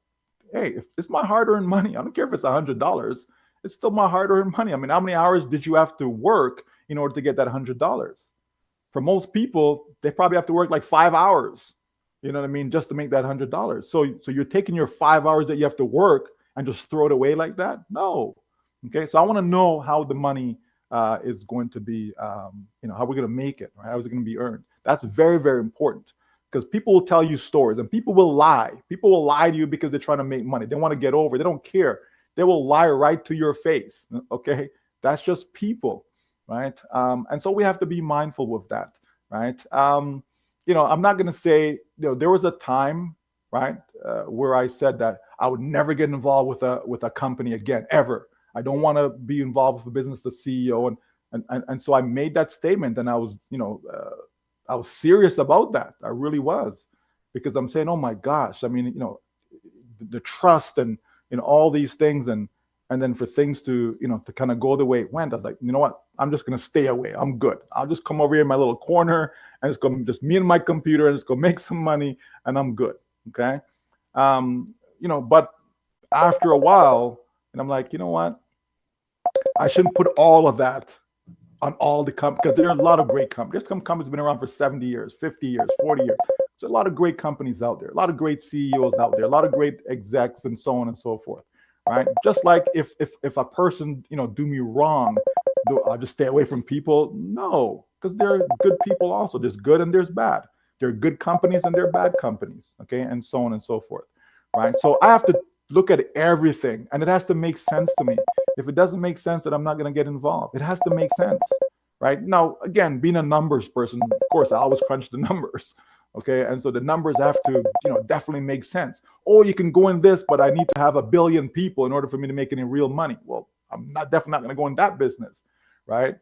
hey, if it's my hard-earned money, I don't care if it's $100. It's still my hard-earned money. I mean, how many hours did you have to work in order to get that $100? For most people, they probably have to work like 5 hours, you know what I mean, just to make that $100. So you're taking your 5 hours that you have to work and just throw it away like that? No. Okay, so I want to know how the money is going to be, how we're going to make it, right? How is it going to be earned? That's very, very important, because people will tell you stories, and people will lie. People will lie to you because they're trying to make money. They want to get over. They don't care. They will lie right to your face. Okay, that's just people, right? And so we have to be mindful with that, right? I'm not going to say, there was a time, right, where I said that I would never get involved with a company again, ever. I don't want to be involved with a business as CEO, and so I made that statement, and I was, I was serious about that. I really was, because I'm saying, oh my gosh, I mean, the trust and all these things, and then for things to to kind of go the way it went, I was like, you know what, I'm just gonna stay away. I'm good. I'll just come over here in my little corner and it's gonna just me and my computer and it's gonna make some money and I'm good. Okay. But after a while, and I'm like, you know what, I shouldn't put all of that on all the companies, because there are a lot of great companies. There's some companies been around for 70 years, 50 years, 40 years. There's a lot of great companies out there, a lot of great CEOs out there, a lot of great execs and so on and so forth, right? Just like if a person, do me wrong, I'll just stay away from people? No, because there are good people also. There's good and there's bad. There are good companies and there are bad companies, okay? And so on and so forth, right? So I have to look at everything and it has to make sense to me. If it doesn't make sense, then I'm not going to get involved. It has to make sense, right? Now, again, being a numbers person, of course, I always crunch the numbers, okay? And so the numbers have to, definitely make sense. Oh, you can go in this, but I need to have 1 billion people in order for me to make any real money. Well, I'm definitely not going to go in that business, right?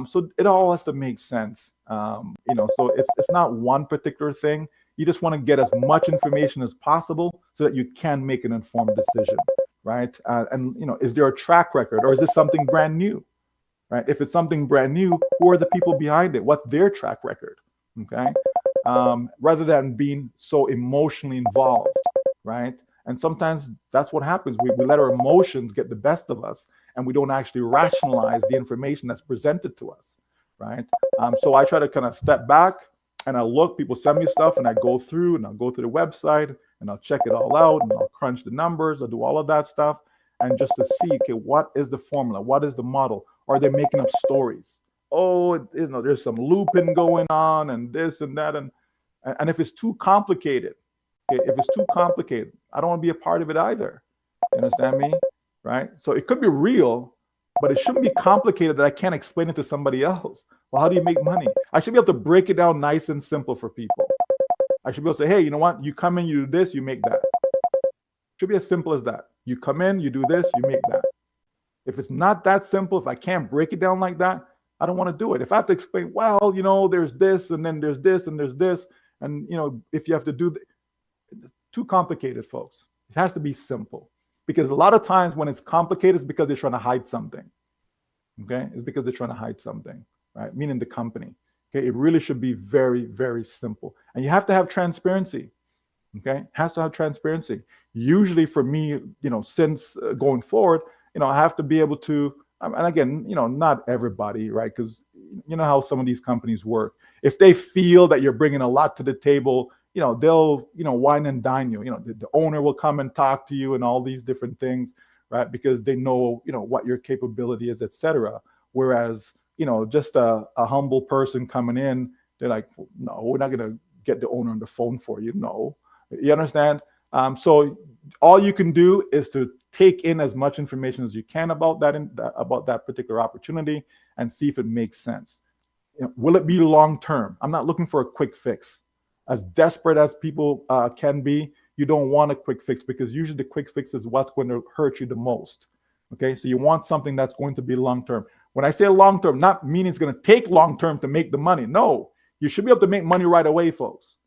So it all has to make sense, so it's not one particular thing. You just want to get as much information as possible so that you can make an informed decision, right? And is there a track record, or is this something brand new, right? If it's something brand new, who are the people behind it? What's their track record, okay? Rather than being so emotionally involved, right? And sometimes that's what happens. We let our emotions get the best of us, and we don't actually rationalize the information that's presented to us, right? So I try to kind of step back and I look, people send me stuff and I go through the website and I'll check it all out and I'll crunch the numbers. I'll do all of that stuff. And just to see, okay, what is the formula? What is the model? Are they making up stories? Oh, there's some looping going on and this and that. And if it's too complicated, okay, if it's too complicated, I don't want to be a part of it either. You understand me? Right? So it could be real, but it shouldn't be complicated that I can't explain it to somebody else. Well, how do you make money? I should be able to break it down nice and simple for people. I should be able to say, hey, you know what? You come in, you do this, you make that. It should be as simple as that. You come in, you do this, you make that. If it's not that simple, if I can't break it down like that, I don't want to do it. If I have to explain, well, there's this, and then there's this, and there's this, and if you have to do too complicated, folks. It has to be simple. Because a lot of times when it's complicated, it's because they're trying to hide something. Okay? It's because they're trying to hide something, right? Meaning the company. Okay? It really should be very, very simple. And you have to have transparency. Okay? It has to have transparency. Usually for me, since going forward, I have to be able to, and again, not everybody, right? Because you know how some of these companies work. If they feel that you're bringing a lot to the table, they'll, wine and dine you. The owner will come and talk to you and all these different things, right? Because they know, what your capability is, etc. Whereas, just a humble person coming in, they're like, no, we're not going to get the owner on the phone for you. No, you understand? So all you can do is to take in as much information as you can about that particular opportunity and see if it makes sense. Will it be long-term? I'm not looking for a quick fix. As desperate as people can be, you don't want a quick fix, because usually the quick fix is what's going to hurt you the most. Okay, so you want something that's going to be long-term. When I say long-term, not meaning it's going to take long-term to make the money. No, you should be able to make money right away, folks.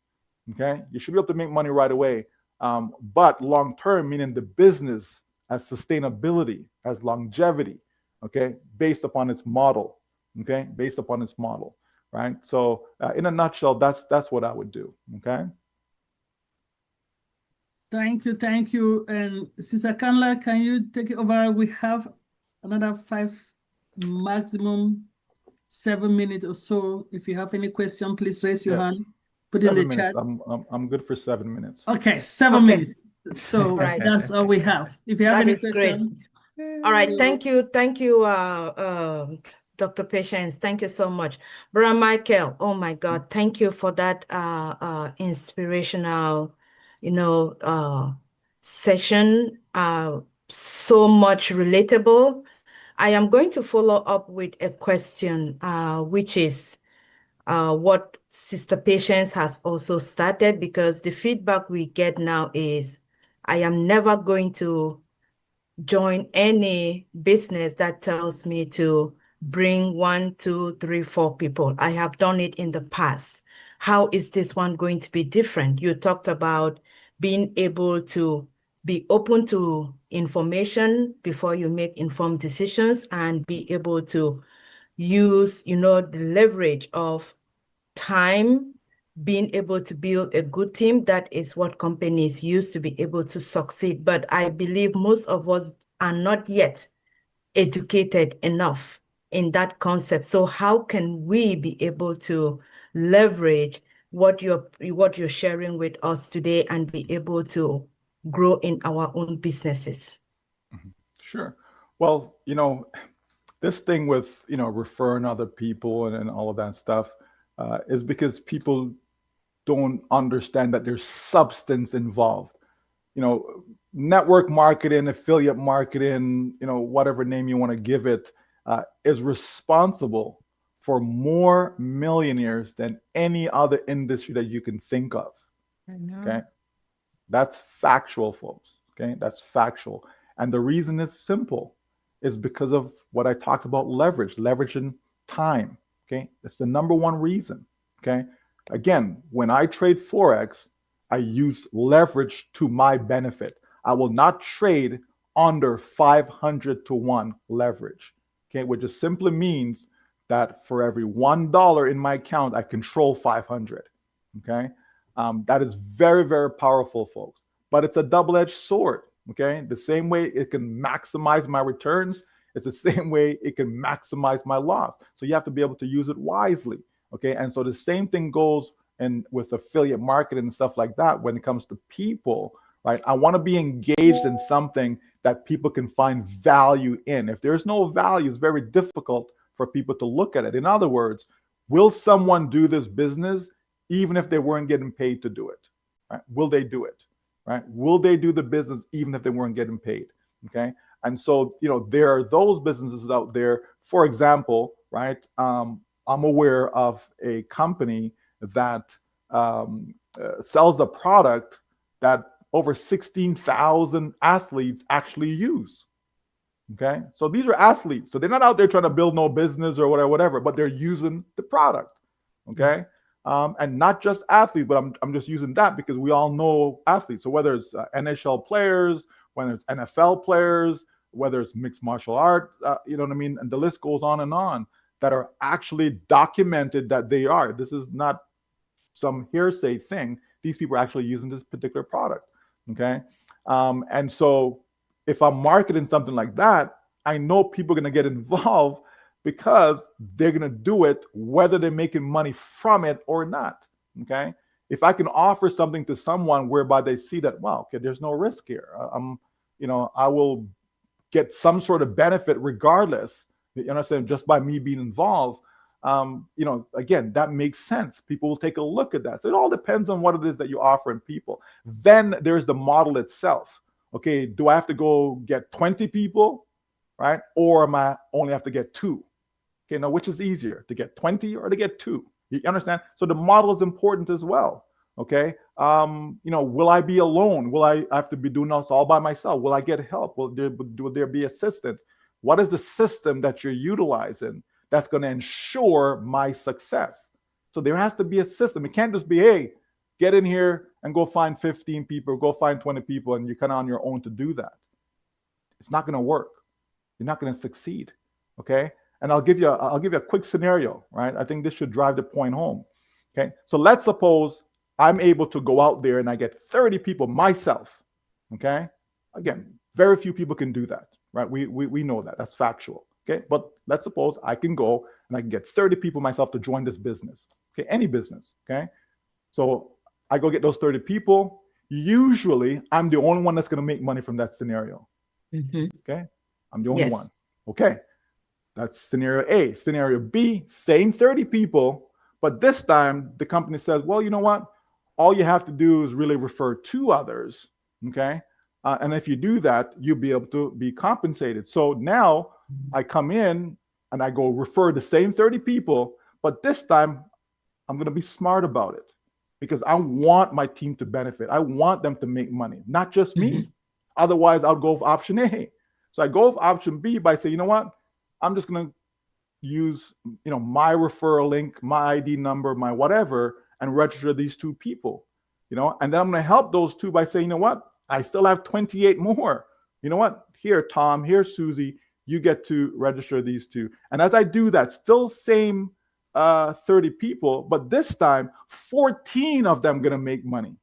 Okay, you should be able to make money right away. But long-term, meaning the business has sustainability, has longevity, okay, based upon its model. Okay, based upon its model. Right. So in a nutshell, that's what I would do. Okay. Thank you. And Sister Kanla, can you take it over? We have another 5, maximum 7 minutes or so. If you have any question, please raise your hand. Put it in the chat. I'm good for 7 minutes. Okay, 7 minutes. So right. That's all we have. If you have any question. Great. All right. Thank you. Dr. Patience, thank you so much. Brother Michael, oh my God, thank you for that inspirational, session. So much relatable. I am going to follow up with a question, which is what Sister Patience has also started, because the feedback we get now is, I am never going to join any business that tells me to bring 1, 2, 3, 4 people. I have done it in the past. How is this one going to be different? You talked about being able to be open to information before you make informed decisions, and be able to use, the leverage of time, being able to build a good team. That is what companies use to be able to succeed. But I believe most of us are not yet educated enough in that concept. So how can we be able to leverage what you're sharing with us today and be able to grow in our own businesses? Sure. Well, this thing with referring other people and all of that stuff is because people don't understand that there's substance involved. Network marketing, affiliate marketing, whatever name you want to give it, is responsible for more millionaires than any other industry that you can think of. Okay, that's factual, folks. Okay, that's factual. And the reason is simple. Is because of what I talked about, leveraging time. Okay, it's the number one reason. Okay, again, when I trade Forex, I use leverage to my benefit. I will not trade under 500 to 1 leverage. Okay, which just simply means that for every $1 in my account, I control 500. Okay, that is very, very powerful, folks. But it's a double-edged sword. Okay, the same way it can maximize my returns, it's the same way it can maximize my loss. So you have to be able to use it wisely. Okay, and so the same thing goes with affiliate marketing and stuff like that when it comes to people, right? I want to be engaged in something that people can find value in. If there's no value, it's very difficult for people to look at it. In other words, will someone do this business even if they weren't getting paid to do it? Right? Will they do it? Right? Will they do the business even if they weren't getting paid? Okay. And so, there are those businesses out there. For example, right? I'm aware of a company that sells a product that over 16,000 athletes actually use. Okay. So these are athletes. So they're not out there trying to build no business or whatever, but they're using the product. Okay. And not just athletes, but I'm just using that because we all know athletes. So whether it's NHL players, whether it's NFL players, whether it's mixed martial art, you know what I mean? And the list goes on, that are actually documented that they are. This is not some hearsay thing. These people are actually using this particular product. Okay. And so if I'm marketing something like that, I know people are going to get involved because they're going to do it whether they're making money from it or not. Okay. If I can offer something to someone whereby they see that, wow, okay, there's no risk here. I will get some sort of benefit regardless, you understand, just by me being involved. Again, that makes sense. People will take a look at that. So it all depends on what it is that you offer in people. Then there's the model itself. Okay. Do I have to go get 20 people? Right. Or am I only have to get 2? Okay, now which is easier, to get 20 or to get 2? You understand? So the model is important as well. Okay. Will I be alone? Will I have to be doing this all by myself? Will I get help? Will there be assistance? What is the system that you're utilizing that's going to ensure my success? So there has to be a system. It can't just be, hey, get in here and go find 15 people, go find 20 people, and you're kind of on your own to do that. It's not going to work. You're not going to succeed. Okay. And I'll give you a quick scenario, right? I think this should drive the point home. Okay. So let's suppose I'm able to go out there and I get 30 people myself. Okay. Again, very few people can do that, right? We know that. That's factual. Okay. But let's suppose I can go and I can get 30 people myself to join this business. Okay. Any business. Okay. So I go get those 30 people. Usually I'm the only one that's going to make money from that scenario. Mm-hmm. Okay. I'm the only one. Okay. That's scenario A. Scenario B, same 30 people, but this time the company says, well, you know what? All you have to do is really refer 2 others. Okay. And if you do that, you'll be able to be compensated. So now I come in and I go refer the same 30 people, but this time I'm going to be smart about it because I want my team to benefit. I want them to make money, not just me. Mm-hmm. Otherwise, I'll go with option A. So I go with option B by saying, you know what? I'm just going to use, my referral link, my ID number, my whatever, and register these 2 people, and then I'm going to help those 2 by saying, you know what? I still have 28 more. You know what? Here, Tom, here, Susie, you get to register these two. And as I do that, still same 30 people, but this time 14 of them gonna make money.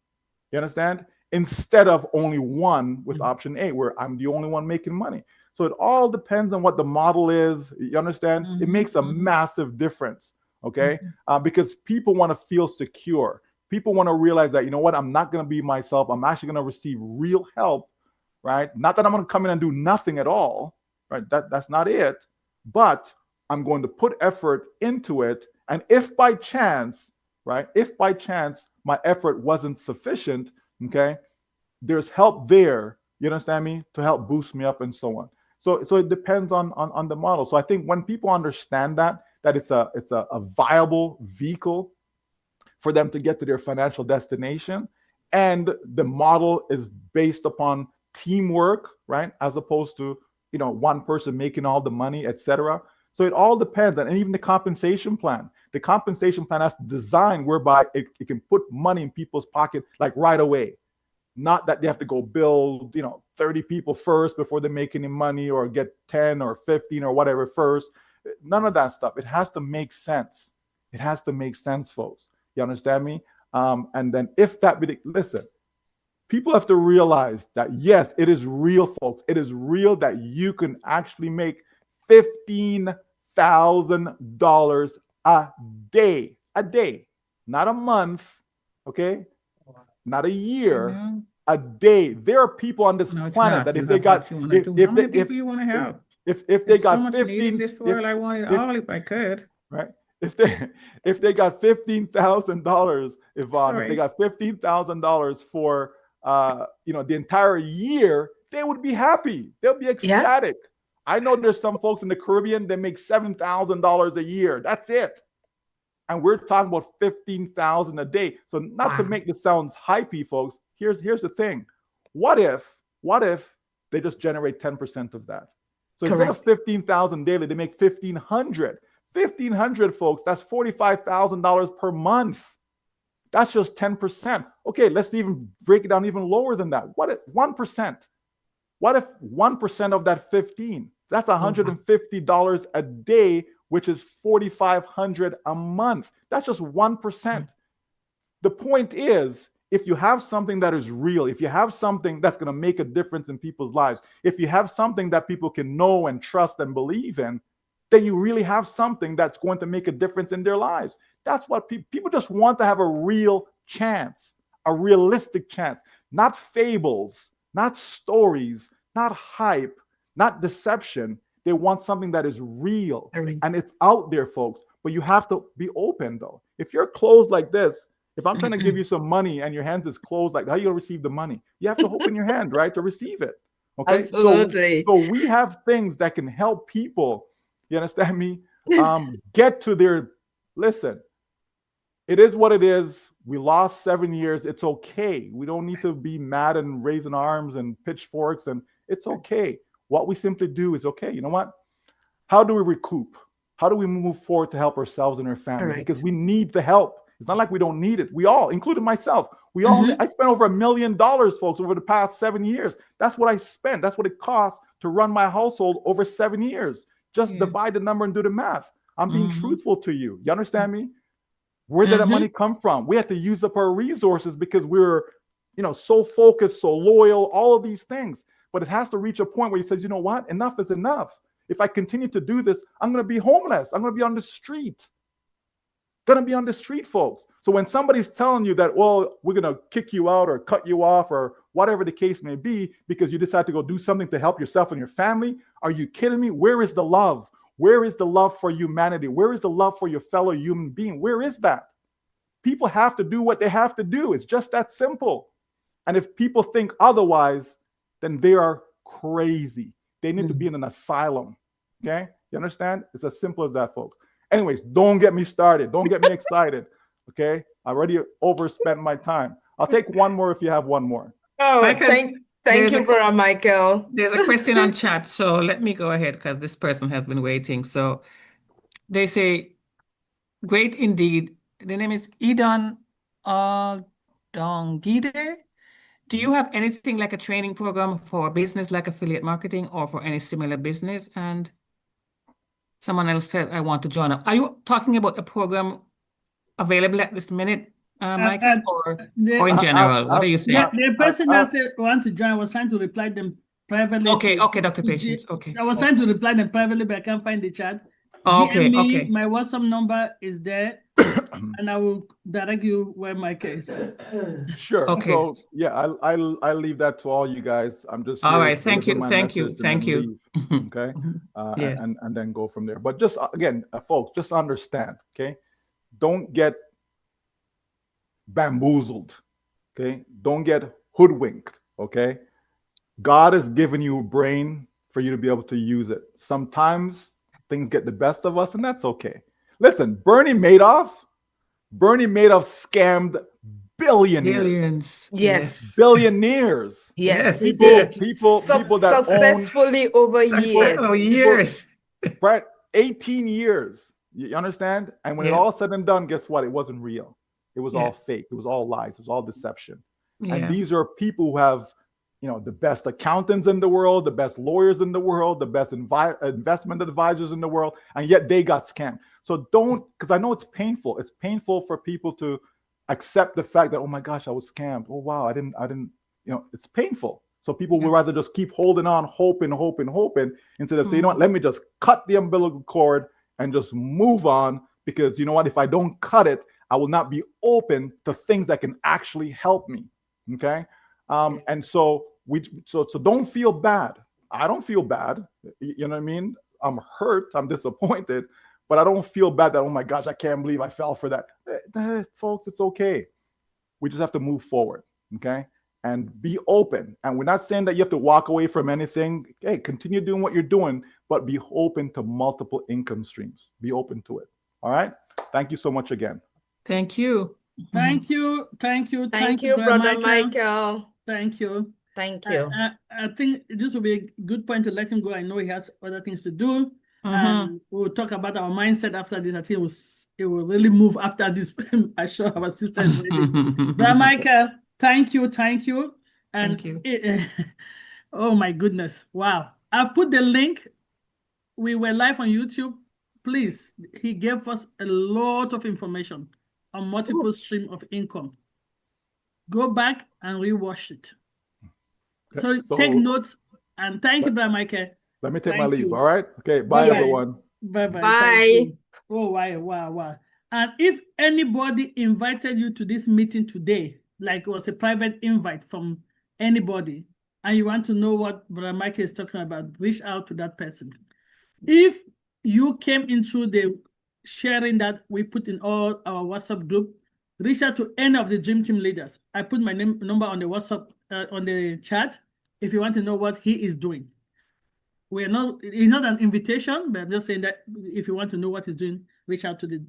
You understand? Instead of only one with option A, where I'm the only one making money. So it all depends on what the model is. You understand? It makes a massive difference. Okay, because people want to feel secure. People want to realize that, you know what, I'm not going to be myself. I'm actually going to receive real help, right? Not that I'm going to come in and do nothing at all, right? That's not it. But I'm going to put effort into it. And if by chance, right, if by chance my effort wasn't sufficient, okay, there's help there, you understand me, to help boost me up and so on. So it depends on the model. So I think when people understand that it's a viable vehicle for them to get to their financial destination, and the model is based upon teamwork, right, as opposed to, you know, one person making all the money, etc. So it all depends. And even the compensation plan has designed whereby it can put money in people's pocket like right away. Not that they have to go build, 30 people first before they make any money, or get 10 or 15 or whatever first. None of that stuff. It has to make sense. It has to make sense, folks. You understand me? And then if that be listen, people have to realize that, yes, it is real, folks. It is real that you can actually make $15,000 a day, not a month, okay? Not a year, a day. There are people on this planet that if they got, if you want to help, if they got so much 15, in this world, I want it all if I could. Right? If they got $15,000, Yvonne, if they got $15,000 for the entire year, they would be happy. They'll be ecstatic. Yeah. I know there's some folks in the Caribbean that make $7,000 a year. That's it. And we're talking about 15,000 a day. So not to make this sound hypey, folks. Here's the thing. What if they just generate 10% of that? So instead of 15,000 daily, they make 1,500. 1,500, folks. That's $45,000 per month. That's just 10%. Okay, let's even break it down even lower than that. What if 1%? What if 1% of that 15? That's $150 a day, which is $4,500 a month. That's just 1%. The point is, if you have something that is real, if you have something that's going to make a difference in people's lives, if you have something that people can know and trust and believe in, then you really have something that's going to make a difference in their lives. That's what people just want, to have a real chance, a realistic chance, not fables, not stories, not hype, not deception. They want something that is real, and it's out there, folks. But you have to be open, though. If you're closed like this, if I'm trying to give you some money and your hands is closed, like how you gonna receive the money? You have to open your hand, right, to receive it. Okay. Absolutely. So we have things that can help people. You understand me? Get to their. Listen, it is what it is. We lost 7 years. It's okay. We don't need to be mad and raising arms and pitchforks, and it's okay. What we simply do is, okay, you know what? How do we recoup? How do we move forward to help ourselves and our family? Because we need the help. It's not like we don't need it. We all, including myself, I spent over $1 million, folks, over the past 7 years. That's what I spent. That's what it costs to run my household over 7 years. Just divide the number and do the math. I'm being truthful to you. You understand me? Where did that money come from? We had to use up our resources because we're, so focused, so loyal, all of these things. But it has to reach a point where he says, you know what? Enough is enough. If I continue to do this, I'm going to be homeless. I'm going to be on the street. Folks. So when somebody's telling you that, well, we're going to kick you out or cut you off or whatever the case may be because you decide to go do something to help yourself and your family, are you kidding me? Where is the love? Where is the love for humanity? Where is the love for your fellow human being? Where is that? People have to do what they have to do. It's just that simple. And if people think otherwise, then they are crazy. They need to be in an asylum. Okay? You understand? It's as simple as that, folks. Anyways, don't get me started. Don't get me excited. Okay? I already overspent my time. I'll take one more if you have one more. Oh, thank you, Brother Michael. There's a question on chat, so let me go ahead because this person has been waiting. So they say, great indeed. The name is Idon Dongide. Do you have anything like a training program for business like affiliate marketing or for any similar business? And someone else said, I want to join up. Are you talking about a program available at this minute, Michael, or in general? What are you saying? The person that said want to join was trying to reply them privately. Okay, Dr. Patience. Okay. I was trying to reply them privately, but I can't find the chat. Okay, DM me, okay. my WhatsApp number is there, and I will direct you where my case. Sure. Okay. So yeah, I'll leave that to all you guys. I'm just all here right. to Thank you. deliver my Thank you. message and Thank then you. leave. Okay. Yes. And then go from there. But just again, folks, just understand. Okay. Don't get bamboozled. Okay. Don't get hoodwinked. Okay. God has given you a brain for you to be able to use it. Sometimes things get the best of us, and that's okay. Listen, Bernie Madoff scammed billionaires. Billions. Yes. Billionaires. Yes, he People did. that successfully over years. Oh, years. Right. 18 years. You understand? And when it all said and done, guess what? It wasn't real. It was all fake. It was all lies. It was all deception. And these are people who have, the best accountants in the world, the best lawyers in the world, the best investment advisors in the world, and yet they got scammed. So don't, because I know it's painful. It's painful for people to accept the fact that, oh my gosh, I was scammed. Oh wow, I didn't, it's painful. So people will rather just keep holding on, hoping, instead of saying, you know what, let me just cut the umbilical cord and just move on, because you know what, if I don't cut it, I will not be open to things that can actually help me. Okay. And so so don't feel bad. I don't feel bad. You know what I mean? I'm hurt. I'm disappointed, but I don't feel bad that, oh my gosh, I can't believe I fell for that. Folks, it's okay. We just have to move forward. Okay. And be open. And we're not saying that you have to walk away from anything. Hey, continue doing what you're doing, but be open to multiple income streams. Be open to it. All right. Thank you so much again. Thank you. Thank you. Thank you. Thank you, Brother Michael. Thank you. Thank you. I think this will be a good point to let him go. I know he has other things to do. We'll talk about our mindset after this. I think it will really move after this. I'm sure our sister is ready. Brother Michael, thank you. And thank you. Oh my goodness. Wow. I've put the link. We were live on YouTube. Please, he gave us a lot of information on multiple stream of income. Go back and rewatch it. So take notes, and thank you, Brother Michael. Let me take my leave, all right? Okay, bye everyone. Bye-bye. Bye. Oh, wow. And if anybody invited you to this meeting today, like it was a private invite from anybody, and you want to know what Brother Michael is talking about, reach out to that person. If you came into the sharing that we put in all our WhatsApp group, reach out to any of the Dream Team leaders. I put my number on the WhatsApp, on the chat, if you want to know what he is doing. It's not an invitation, but I'm just saying that if you want to know what he's doing, reach out to the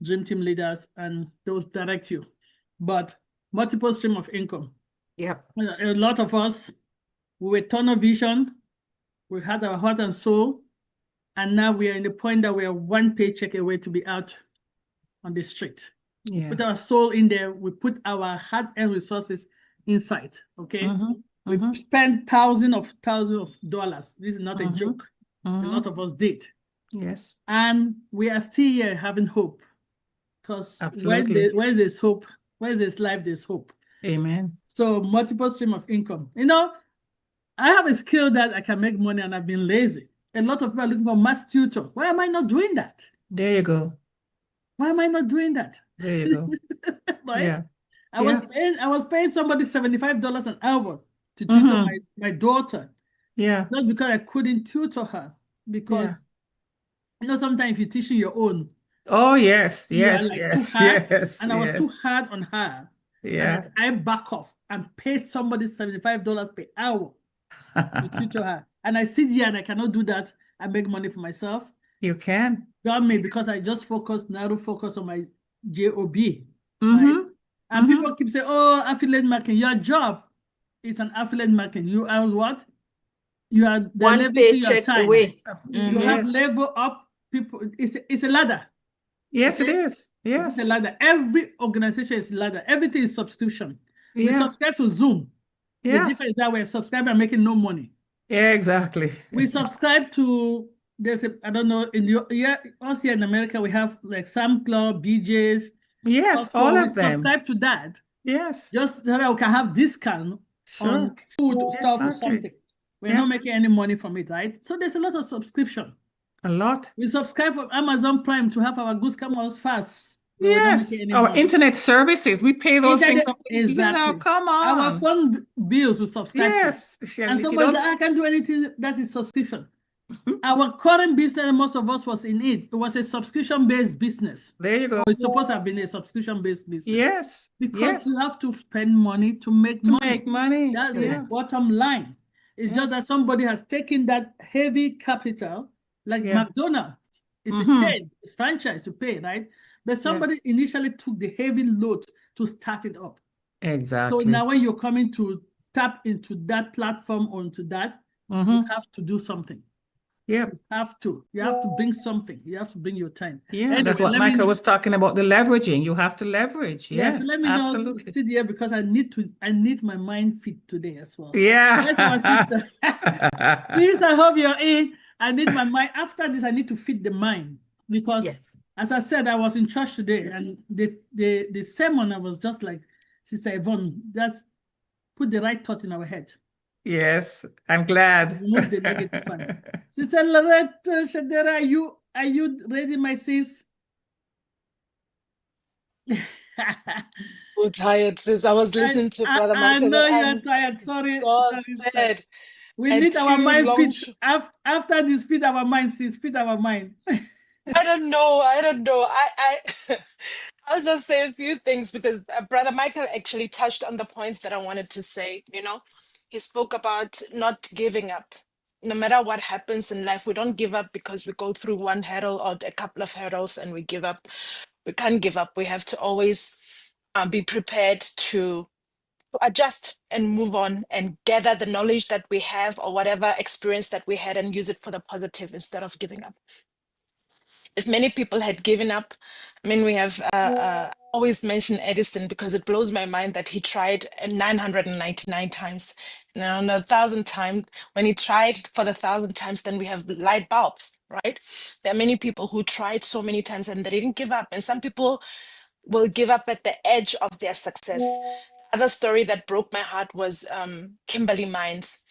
Dream Team leaders and they'll direct you. But multiple stream of income. Yeah. A lot of us, we were tunnel vision, we had our heart and soul, and now we are in the point that we are one paycheck away to be out on the street. Yeah. Put our soul in there, we put our hard-earned resources inside, okay? We spent thousands of dollars. This is not a joke. A lot of us did. Yes. And we are still here having hope. Because where there's hope, where there's life, there's hope. Amen. So multiple stream of income. I have a skill that I can make money and I've been lazy. A lot of people are looking for math tutor. Why am I not doing that? There you go. Why am I not doing that? There you go. Right? Yeah. I was paying somebody $75 an hour to tutor my daughter. Yeah. Not because I couldn't tutor her, because sometimes if you're teaching your own. Oh yes, yes. And I was too hard on her. Yeah. And I back off and paid somebody $75 per hour to tutor her. And I sit here and I cannot do that. I make money for myself. You can. Got me, because I just narrow focus on my job. Right? And people keep saying, oh, affiliate marketing. Your job is an affiliate marketing. You are what? You are one paycheck away. You have level up people. It's a ladder. Yes, okay? It is. Yes. It's a ladder. Every organization is a ladder. Everything is subscription. We subscribe to Zoom. The Yeah. difference is that we're subscribing and making no money. Yeah, exactly. We subscribe to, I don't know, us here in America, we have like Sam Club, BJ's. Yes, Costco. all We of them. subscribe to that. Yes. Just so that we can have discount on food, stuff, or Exactly. something. We're not making any money from it, right? So there's a lot of subscription. A lot. We subscribe for Amazon Prime to have our goods come out fast. But we're not Yes. making any Our money. internet services, we pay those things. Exactly. Come on. Our phone bills we subscribe Yes. to. And somebody said, I can't do anything that is subscription. Our current business, most of us was in it. It was a subscription-based business. There you go. It's supposed to have been a subscription-based business. Yes. Because you have to spend money to make money. That's the bottom line. It's just that somebody has taken that heavy capital, like McDonald's. It's a chain, it's franchise to pay, right? But somebody initially took the heavy load to start it up. Exactly. So now when you're coming to tap into that platform onto that, you have to do something. Yeah. You have to bring something. You have to bring your time. Yeah, anyway, that's what Michael was talking about, the leveraging. You have to leverage. Yes, let me not sit here because I need my mind fit today as well. Yeah. That's my sister. Please, I hope you're in. I need my mind. After this, I need to fit the mind because as I said, I was in church today and the sermon, I was just like, Sister Yvonne, that's put the right thought in our head. Yes, I'm glad. Remove the negative one. Sister Lerato Shadare, are you ready, my sis? I'm tired, sis. I was listening to Brother Michael. I know you're tired. Sorry. Sorry. We need our mind fit. After this, feed our mind, sis. Feed our mind. I don't know. I'll just say a few things because Brother Michael actually touched on the points that I wanted to say. He spoke about not giving up. No matter what happens in life, we don't give up because we go through one hurdle or a couple of hurdles and we give up. We can't give up. We have to always be prepared to adjust and move on and gather the knowledge that we have or whatever experience that we had and use it for the positive instead of giving up. If many people had given up, we have always mentioned Edison because it blows my mind that he tried 999 times. Now, 1,000 times, when he tried for the 1,000 times, then we have light bulbs, right? There are many people who tried so many times and they didn't give up. And some people will give up at the edge of their success. Other story that broke my heart was Kimberly Mines.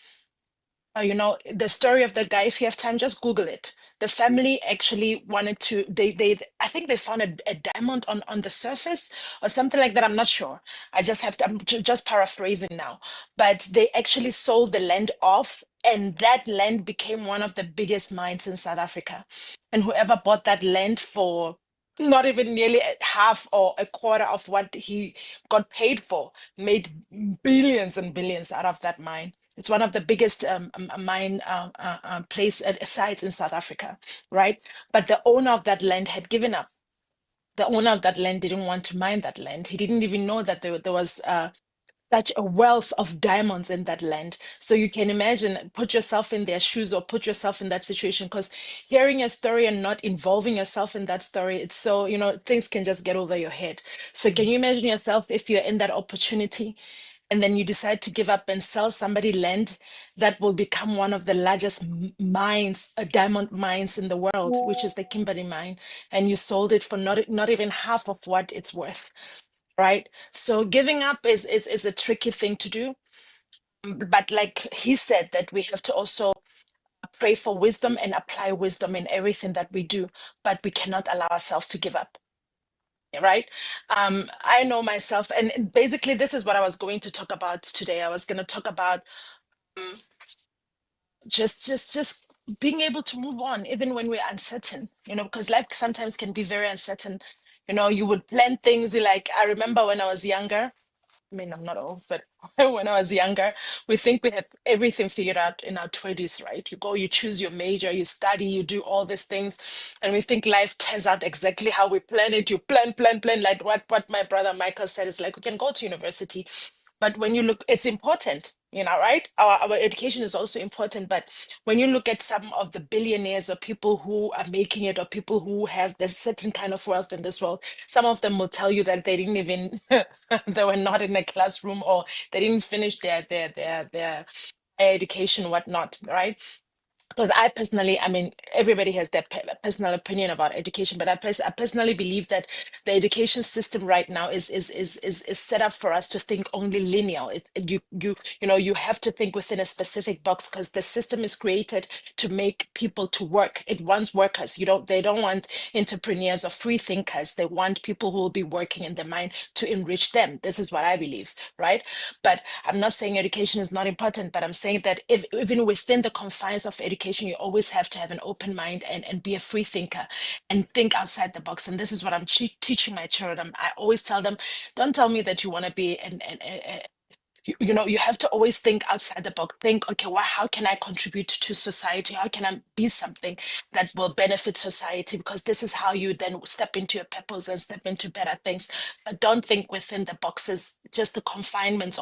The story of the guy, if you have time, just Google it. The family actually wanted to, I think they found a diamond on the surface or something like that. I'm not sure. I'm just paraphrasing now. But they actually sold the land off and that land became one of the biggest mines in South Africa. And whoever bought that land for not even nearly half or a quarter of what he got paid for made billions and billions out of that mine. It's one of the biggest mine sites in South Africa, right? But the owner of that land had given up. The owner of that land didn't want to mine that land. He didn't even know that there was such a wealth of diamonds in that land. So you can imagine, put yourself in their shoes or put yourself in that situation, because hearing a story and not involving yourself in that story, it's so, things can just get over your head. So can you imagine yourself if you're in that opportunity and then you decide to give up and sell somebody land that will become one of the largest mines, diamond mines in the world, which is the Kimberley mine, and you sold it for not even half of what it's worth, right? So giving up is a tricky thing to do. But like he said, that we have to also pray for wisdom and apply wisdom in everything that we do, but we cannot allow ourselves to give up. Right? I know myself, and basically this is what I was going to talk about today. I was going to talk about just being able to move on even when we're uncertain, because life sometimes can be very uncertain. You would plan things like, I remember when I was younger, I'm not old, but when I was younger, we think we have everything figured out in our 20s, right? You go, you choose your major, you study, you do all these things, and we think life turns out exactly how we plan it. You plan, like what my brother Michael said, is like, we can go to university, but when you look, it's important, right? Our education is also important, but when you look at some of the billionaires or people who are making it, or people who have this certain kind of wealth in this world, some of them will tell you that they didn't even, they were not in a classroom, or they didn't finish their education, whatnot, right? Because I personally, I mean, everybody has their personal opinion about education, but I personally believe that the education system right now is set up for us to think only linear. You have to think within a specific box, because the system is created to make people to work. It wants workers. They don't want entrepreneurs or free thinkers. They want people who will be working in their mind to enrich them. This is what I believe, right? But I'm not saying education is not important, but I'm saying that even within the confines of education, you always have to have an open mind and be a free thinker and think outside the box. And this is what I'm teaching my children. I always tell them, don't tell me that you want to be you have to always think outside the box. Think, okay, how can I contribute to society? How can I be something that will benefit society? Because this is how you then step into your purpose and step into better things. But don't think within the boxes, just the confinements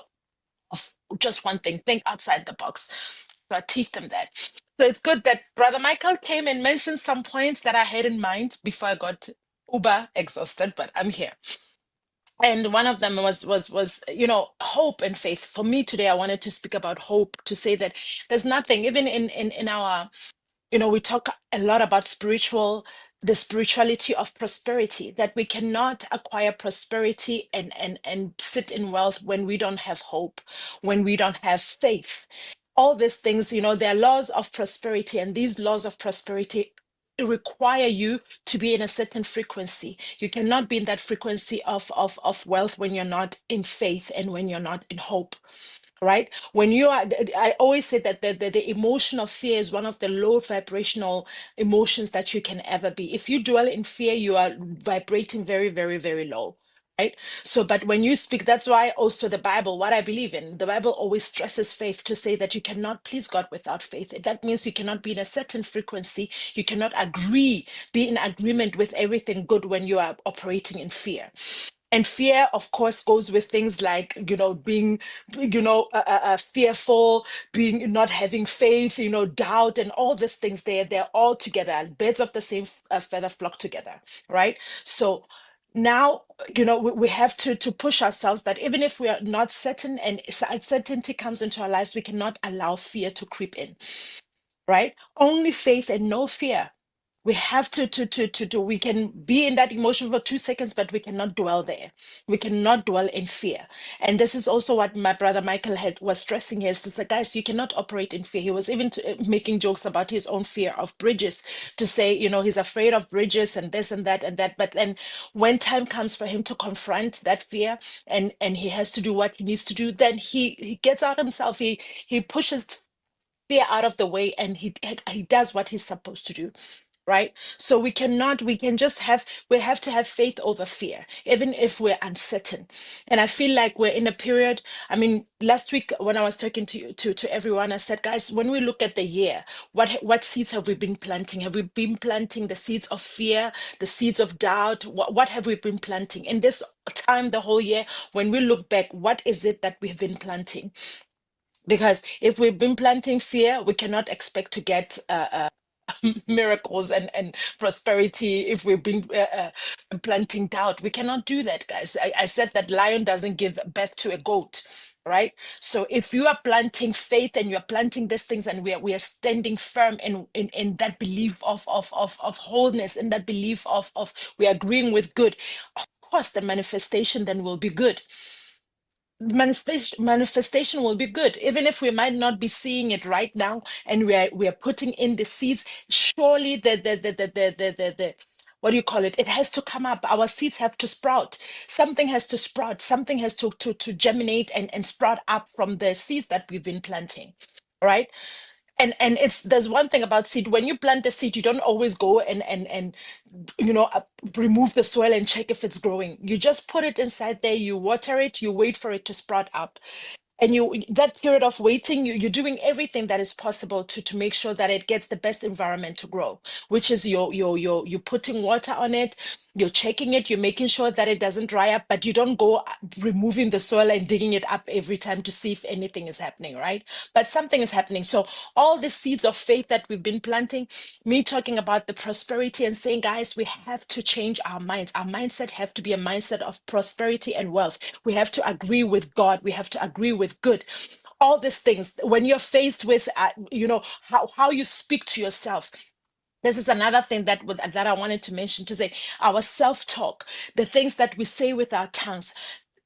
of just one thing. Think outside the box. So I teach them that. So it's good that Brother Michael came and mentioned some points that I had in mind before I got uber exhausted, but I'm here. And one of them was hope and faith. For me today, I wanted to speak about hope, to say that there's nothing, even in our, we talk a lot about the spirituality of prosperity, that we cannot acquire prosperity and sit in wealth when we don't have hope, when we don't have faith. All these things, there are laws of prosperity, and these laws of prosperity require you to be in a certain frequency. You cannot be in that frequency of wealth when you're not in faith and when you're not in hope. Right? When you are, I always say that the emotion of fear is one of the low vibrational emotions that you can ever be. If you dwell in fear, you are vibrating very, very, very low. Right? So, but when you speak, that's why also the Bible, what I believe in, the Bible always stresses faith, to say that you cannot please God without faith. That means you cannot be in a certain frequency. You cannot be in agreement with everything good when you are operating in fear. And fear, of course, goes with things like, being, fearful, being not having faith, doubt, and all these things. They're all together. Birds of the same feather flock together, right? So now, we have to push ourselves, that even if we are not certain and uncertainty comes into our lives, we cannot allow fear to creep in, right? Only faith and no fear. We have to we can be in that emotion for 2 seconds, but we cannot dwell there. We cannot dwell in fear. And this is also what my brother Michael was stressing here. Is that, guys, you cannot operate in fear. He was even making jokes about his own fear of bridges, to say, he's afraid of bridges and this and that and that. But then when time comes for him to confront that fear, and he has to do what he needs to do, then he gets out himself. He pushes fear out of the way, and he does what he's supposed to do. Right? So we have to have faith over fear, even if we're uncertain. And I feel like we're in a period, I mean, last week when I was talking to everyone, I said, guys, when we look at the year, what seeds have we been planting? Have we been planting the seeds of fear, the seeds of doubt? What have we been planting? In this time, the whole year, when we look back, what is it that we've been planting? Because if we've been planting fear, we cannot expect to get miracles and prosperity. If we've been planting doubt, we cannot do that, guys. I said that lion doesn't give birth to a goat, right? So if you are planting faith and you are planting these things, and we are standing firm in that belief of wholeness, in that belief of we are agreeing with good, of course the manifestation then will be good. Manifestation will be good, even if we might not be seeing it right now, and we are putting in the seeds. Surely the what do you call it? It has to come up. Our seeds have to sprout. Something has to sprout. Something has to germinate and sprout up from the seeds that we've been planting, right? And there's one thing about seed. When you plant the seed, you don't always go and remove the soil and check if it's growing. You just put it inside there, you water it, you wait for it to sprout up. And that period of waiting, you're doing everything that is possible to make sure that it gets the best environment to grow, which is you're putting water on it, You're checking it, you're making sure that it doesn't dry up, but you don't go removing the soil and digging it up every time to see if anything is happening, right? But something is happening. So all the seeds of faith that we've been planting, me talking about the prosperity and saying, guys, we have to change our minds. Our mindset have to be a mindset of prosperity and wealth. We have to agree with God. We have to agree with good. All these things, when you're faced with, how you speak to yourself. This is another thing that I wanted to mention, to say our self-talk, the things that we say with our tongues.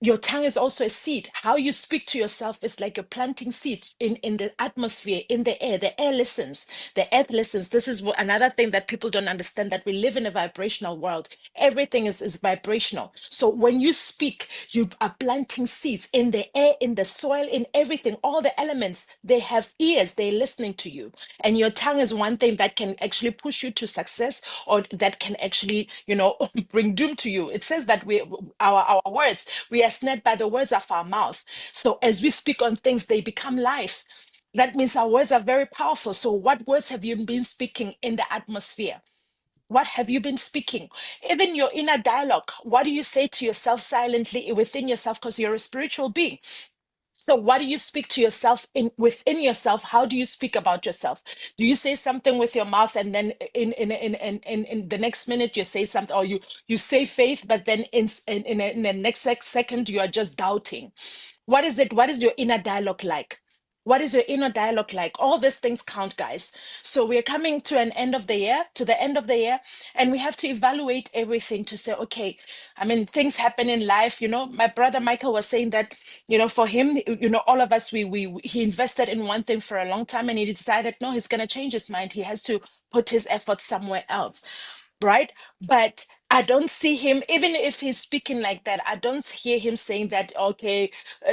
Your tongue is also a seed. How you speak to yourself is like you're planting seeds in the atmosphere, in the air. The air listens, the earth listens. This is another thing that people don't understand, that we live in a vibrational world. Everything is vibrational. So when you speak, you are planting seeds in the air, in the soil, in everything. All the elements, they have ears, they're listening to you. And your tongue is one thing that can actually push you to success, or that can actually, bring doom to you. It says that our words, we are snared by the words of our mouth. So as we speak on things, they become life. That means our words are very powerful. So what words have you been speaking in the atmosphere? What have you been speaking? Even your inner dialogue. What do you say to yourself silently within yourself? Because you're a spiritual being. So what do you speak to yourself within yourself? How do you speak about yourself? Do you say something with your mouth, and then in the next minute you say something, or you say faith, but then in the next second you are just doubting? What is it? What is your inner dialogue like? What is your inner dialogue like? All these things count, guys. So we're coming to the end of the year, and we have to evaluate everything to say, okay, I mean, things happen in life. My brother Michael was saying that, for him, all of us, he invested in one thing for a long time, and he decided, no, he's going to change his mind. He has to put his efforts somewhere else. Right? But I don't see him, even if he's speaking like that, I don't hear him saying that, okay,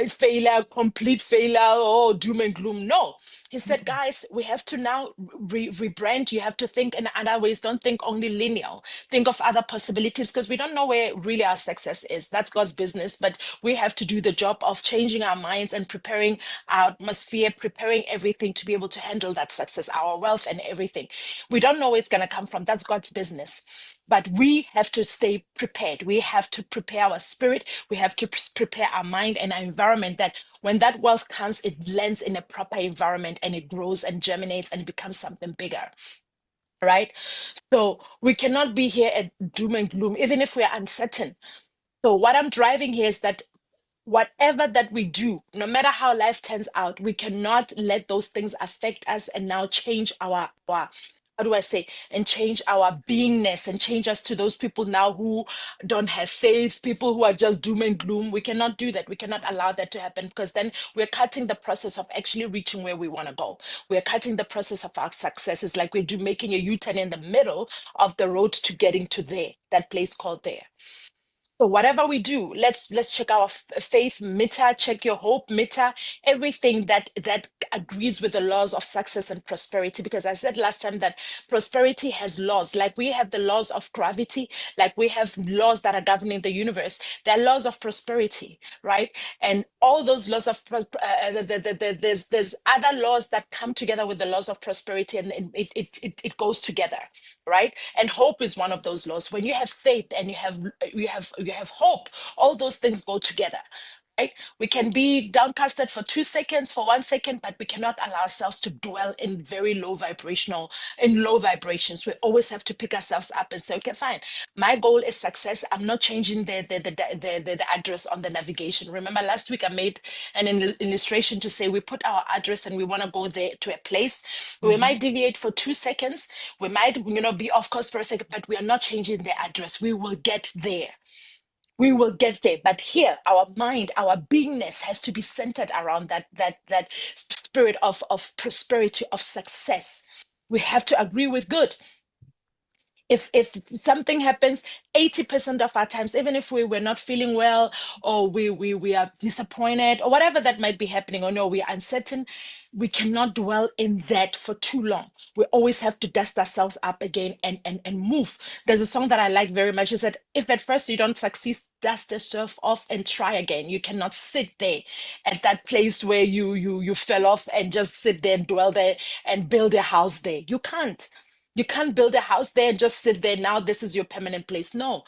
failure, complete failure, oh, doom and gloom. No. He said, guys, we have to now rebrand. You have to think in other ways. Don't think only linear. Think of other possibilities, because we don't know where really our success is. That's God's business. But we have to do the job of changing our minds and preparing our atmosphere, preparing everything to be able to handle that success, our wealth and everything. We don't know where it's going to come from. That's God's business. But we have to stay prepared. We have to prepare our spirit. We have to prepare our mind and our environment, that when that wealth comes, it lands in a proper environment, and it grows and germinates and it becomes something bigger. Right? So we cannot be here at doom and gloom, even if we are uncertain. So what I'm driving here is that whatever that we do, no matter how life turns out, we cannot let those things affect us and now change our how do I say, and change our beingness, and change us to those people now who don't have faith, people who are just doom and gloom. We cannot do that. We cannot allow that to happen, because then we're cutting the process of actually reaching where we want to go. We're cutting the process of our success. It's like we're making a U-turn in the middle of the road to getting to there, that place called there. So whatever we do, let's check our faith meter, check your hope meter, everything that agrees with the laws of success and prosperity. Because I said last time that prosperity has laws, like we have the laws of gravity, like we have laws that are governing the universe. There are laws of prosperity, right? And all those laws of there's other laws that come together with the laws of prosperity, and it goes together. Right? And hope is one of those laws. When you have faith and you have hope, all those things go together. Right? We can be downcasted for 2 seconds, for 1 second, but we cannot allow ourselves to dwell in low vibrations. We always have to pick ourselves up and say, okay, fine. My goal is success. I'm not changing the address on the navigation. Remember last week I made an illustration to say we put our address and we want to go there to a place. We might deviate for 2 seconds. We might, be off course for a second, but we are not changing the address. We will get there. We will get there. But here, our mind, our beingness has to be centered around that spirit of prosperity, of success. We have to agree with good. If something happens, 80% of our times, even if we were not feeling well, or we are disappointed, or whatever that might be happening, or no, we are uncertain, we cannot dwell in that for too long. We always have to dust ourselves up again and move. There's a song that I like very much. It said, if at first you don't succeed, dust yourself off and try again. You cannot sit there at that place where you fell off and just sit there and dwell there and build a house there. You can't. You can't build a house there and just sit there. Now this is your permanent place. No.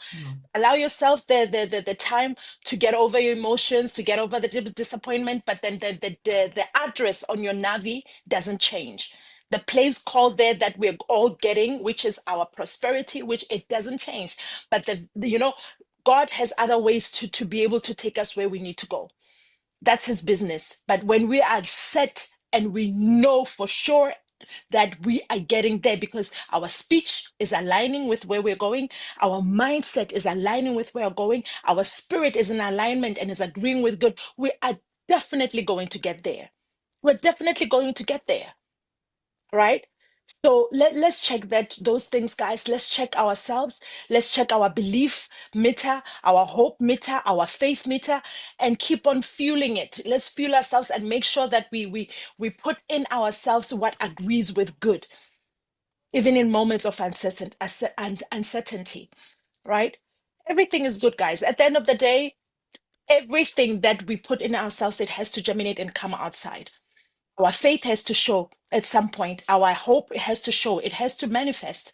Allow yourself the time to get over your emotions, to get over the disappointment, but then the address on your Navi doesn't change. The place called there that we're all getting, which is our prosperity, which it doesn't change. But God has other ways to be able to take us where we need to go. That's his business. But when we are set and we know for sure that we are getting there because our speech is aligning with where we're going, our mindset is aligning with where we're going, our spirit is in alignment and is agreeing with God, we are definitely going to get there. We're definitely going to get there, right? So let's check those things, guys. Let's check ourselves. Let's check our belief meter, our hope meter, our faith meter, and keep on fueling it. Let's fuel ourselves and make sure that we put in ourselves what agrees with good, even in moments of uncertainty, right? Everything is good, guys. At the end of the day, everything that we put in ourselves, it has to germinate and come outside. Our faith has to show at some point. Our hope has to show. It has to manifest.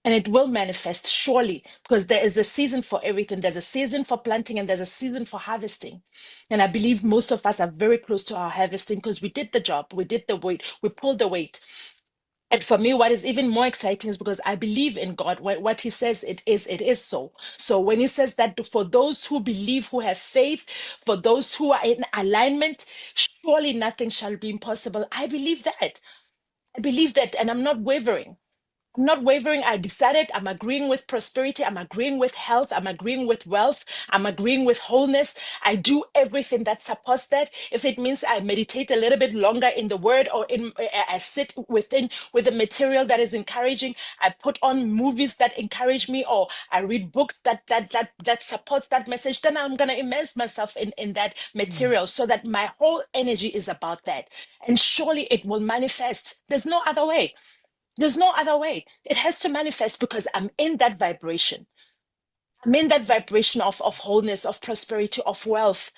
And it will manifest surely, because there is a season for everything. There's a season for planting and there's a season for harvesting. And I believe most of us are very close to our harvesting because we did the job. We did the weight. We pulled the weight. And for me, what is even more exciting is because I believe in God. What he says it is so. So when he says that for those who believe, who have faith, for those who are in alignment, surely nothing shall be impossible. I believe that. I believe that, and I'm not wavering. I'm not wavering. I decided I'm agreeing with prosperity. I'm agreeing with health. I'm agreeing with wealth. I'm agreeing with wholeness. I do everything that supports that. If it means I meditate a little bit longer in the word or I sit with the material that is encouraging. I put on movies that encourage me or I read books that supports that message. Then I'm going to immerse myself in that material so that my whole energy is about that. And surely it will manifest. There's no other way. There's no other way. It has to manifest because I'm in that vibration. I'm in that vibration of wholeness, of prosperity, of wealth,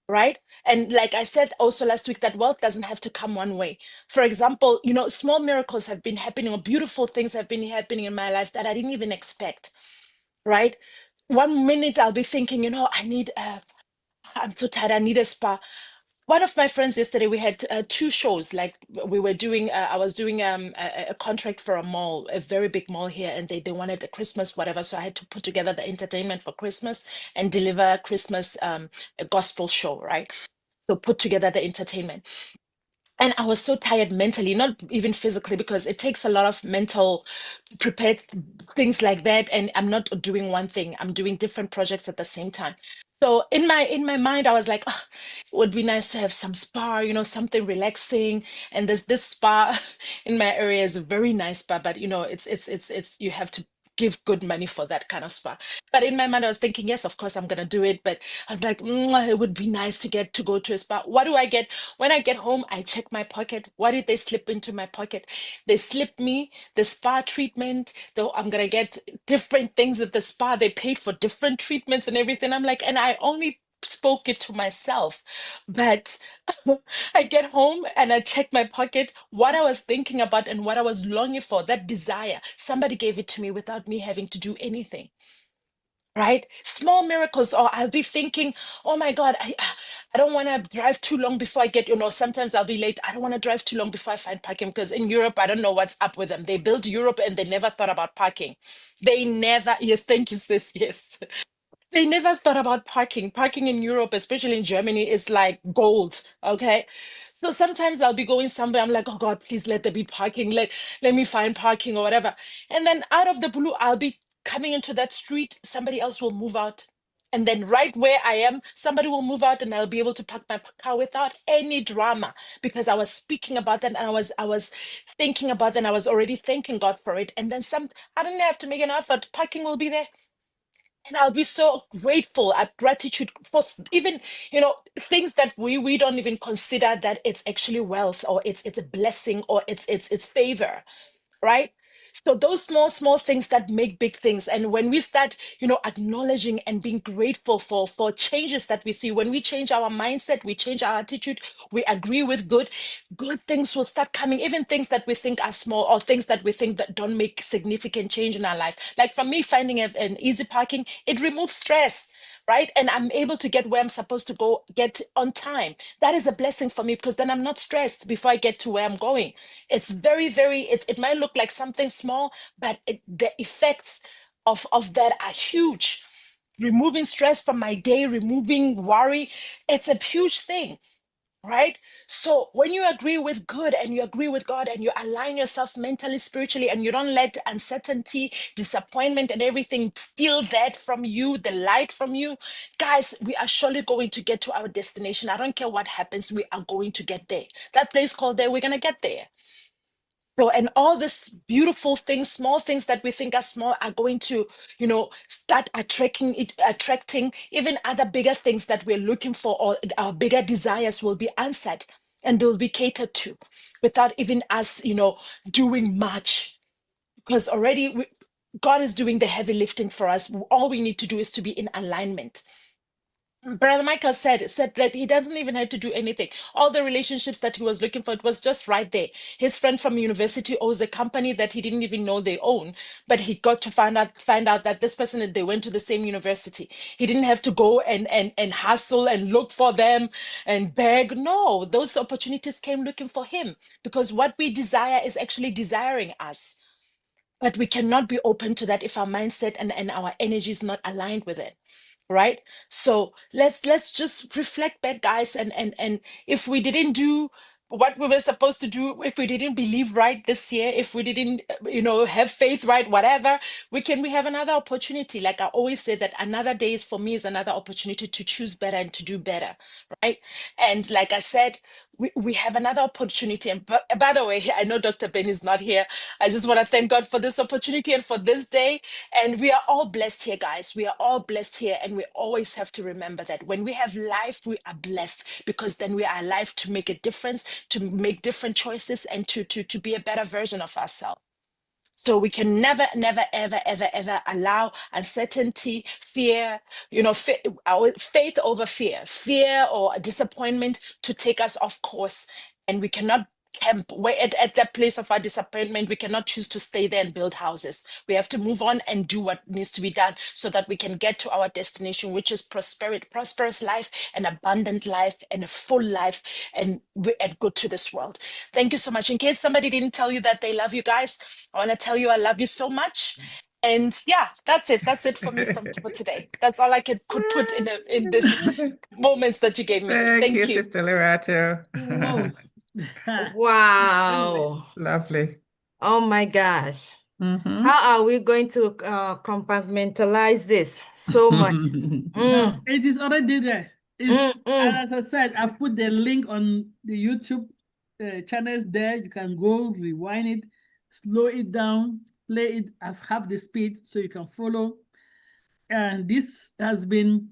right? And like I said also last week, that wealth doesn't have to come one way. For example, small miracles have been happening or beautiful things have been happening in my life that I didn't even expect, right? One minute I'll be thinking, I'm so tired, I need a spa. One of my friends yesterday, we had 2 shows. Like we were doing, I was doing a contract for a mall, a very big mall here, and they wanted a Christmas whatever. So I had to put together the entertainment for Christmas and deliver Christmas a gospel show, right? So put together the entertainment. And I was so tired mentally, not even physically, because it takes a lot of mental to prepare things like that. And I'm not doing one thing; I'm doing different projects at the same time. So in my mind, I was like, oh, it would be nice to have some spa, something relaxing. And there's this spa in my area is a very nice spa, but it's you have to give good money for that kind of spa. But in my mind, I was thinking, yes, of course, I'm gonna do it. But I was like, it would be nice to go to a spa. What do I get when I get home? I check my pocket. What did they slip into my pocket? They slipped me the spa treatment. Though I'm gonna get different things at the spa. They paid for different treatments and everything. I'm like, and I only spoke it to myself, but I get home and I check my pocket, what I was thinking about and what I was longing for, that desire. Somebody gave it to me without me having to do anything. Right? Small miracles, or I'll be thinking, oh my God, I don't want to drive too long before I get, sometimes I'll be late. I don't want to drive too long before I find parking because in Europe, I don't know what's up with them. They built Europe and they never thought about parking. They never, yes, thank you, sis, yes. They never thought about parking. Parking in Europe, especially in Germany, is like gold. Okay. So sometimes I'll be going somewhere. I'm like, oh God, please let there be parking. Let me find parking or whatever. And then out of the blue, I'll be coming into that street. Somebody else will move out. And then right where I am, somebody will move out and I'll be able to park my car without any drama because I was speaking about that and I was thinking about that and I was already thanking God for it. And then I don't have to make an effort. Parking will be there. And I'll be so grateful at gratitude for even, things that we don't even consider that it's actually wealth or it's a blessing or it's favor, right? So those small things that make big things. And when we start, acknowledging and being grateful for changes that we see, when we change our mindset, we change our attitude, we agree with good things will start coming, even things that we think are small or things that we think that don't make significant change in our life. Like for me, finding an easy parking, it removes stress, right? And I'm able to get where I'm supposed to get on time. That is a blessing for me, because then I'm not stressed before I get to where I'm going. It's very, it might look like something small, but the effects of that are huge. Removing stress from my day, removing worry, it's a huge thing. Right? So when you agree with good and you agree with God and you align yourself mentally, spiritually, and you don't let uncertainty, disappointment, and everything steal that from you, the light from you, guys, we are surely going to get to our destination. I don't care what happens, we are going to get there. That place called there, we're going to get there. So, and all these beautiful things, small things that we think are small, are going to, start attracting even other bigger things that we're looking for, or our bigger desires will be answered and they'll be catered to without even us, doing much. Because already God is doing the heavy lifting for us. All we need to do is to be in alignment. Brother Michael said that he doesn't even have to do anything. All the relationships that he was looking for, it was just right there. His friend from university owns a company that he didn't even know they own, but he got to find out that this person, they went to the same university. He didn't have to go and hustle and look for them and beg. No, those opportunities came looking for him, because what we desire is actually desiring us. But we cannot be open to that if our mindset and our energy is not aligned with it. Right? So let's just reflect back, guys, and if we didn't do what we were supposed to do, if we didn't believe right this year, if we didn't have faith right, whatever, we have another opportunity. Like I always say, that another day is, for me, is another opportunity to choose better and to do better, right? And like I said, we have another opportunity. And by the way, I know Dr. Ben is not here. I just want to thank God for this opportunity and for this day. And we are all blessed here, guys. We are all blessed here. And we always have to remember that when we have life, we are blessed, because then we are alive to make a difference, to make different choices, and to be a better version of ourselves. So we can never, ever allow uncertainty, fear, our faith over fear or disappointment to take us off course. And we cannot camp at that place of our disappointment. We cannot choose to stay there and build houses. We have to move on and do what needs to be done, so that we can get to our destination, which is prosperous life, an abundant life, and a full life, and add good to this world. Thank you so much. In case somebody didn't tell you that they love you, guys, I want to tell you I love you so much. And yeah, that's it for me for today. That's all I could put in this moments that you gave me. Thank you, Sister Lerato. Wow. Lovely. Oh my gosh. How are we going to compartmentalize this so much? No, it is already there. As I said, I've put the link on the YouTube channels there. You can go rewind it, slow it down, play it at half the speed so you can follow. And this has been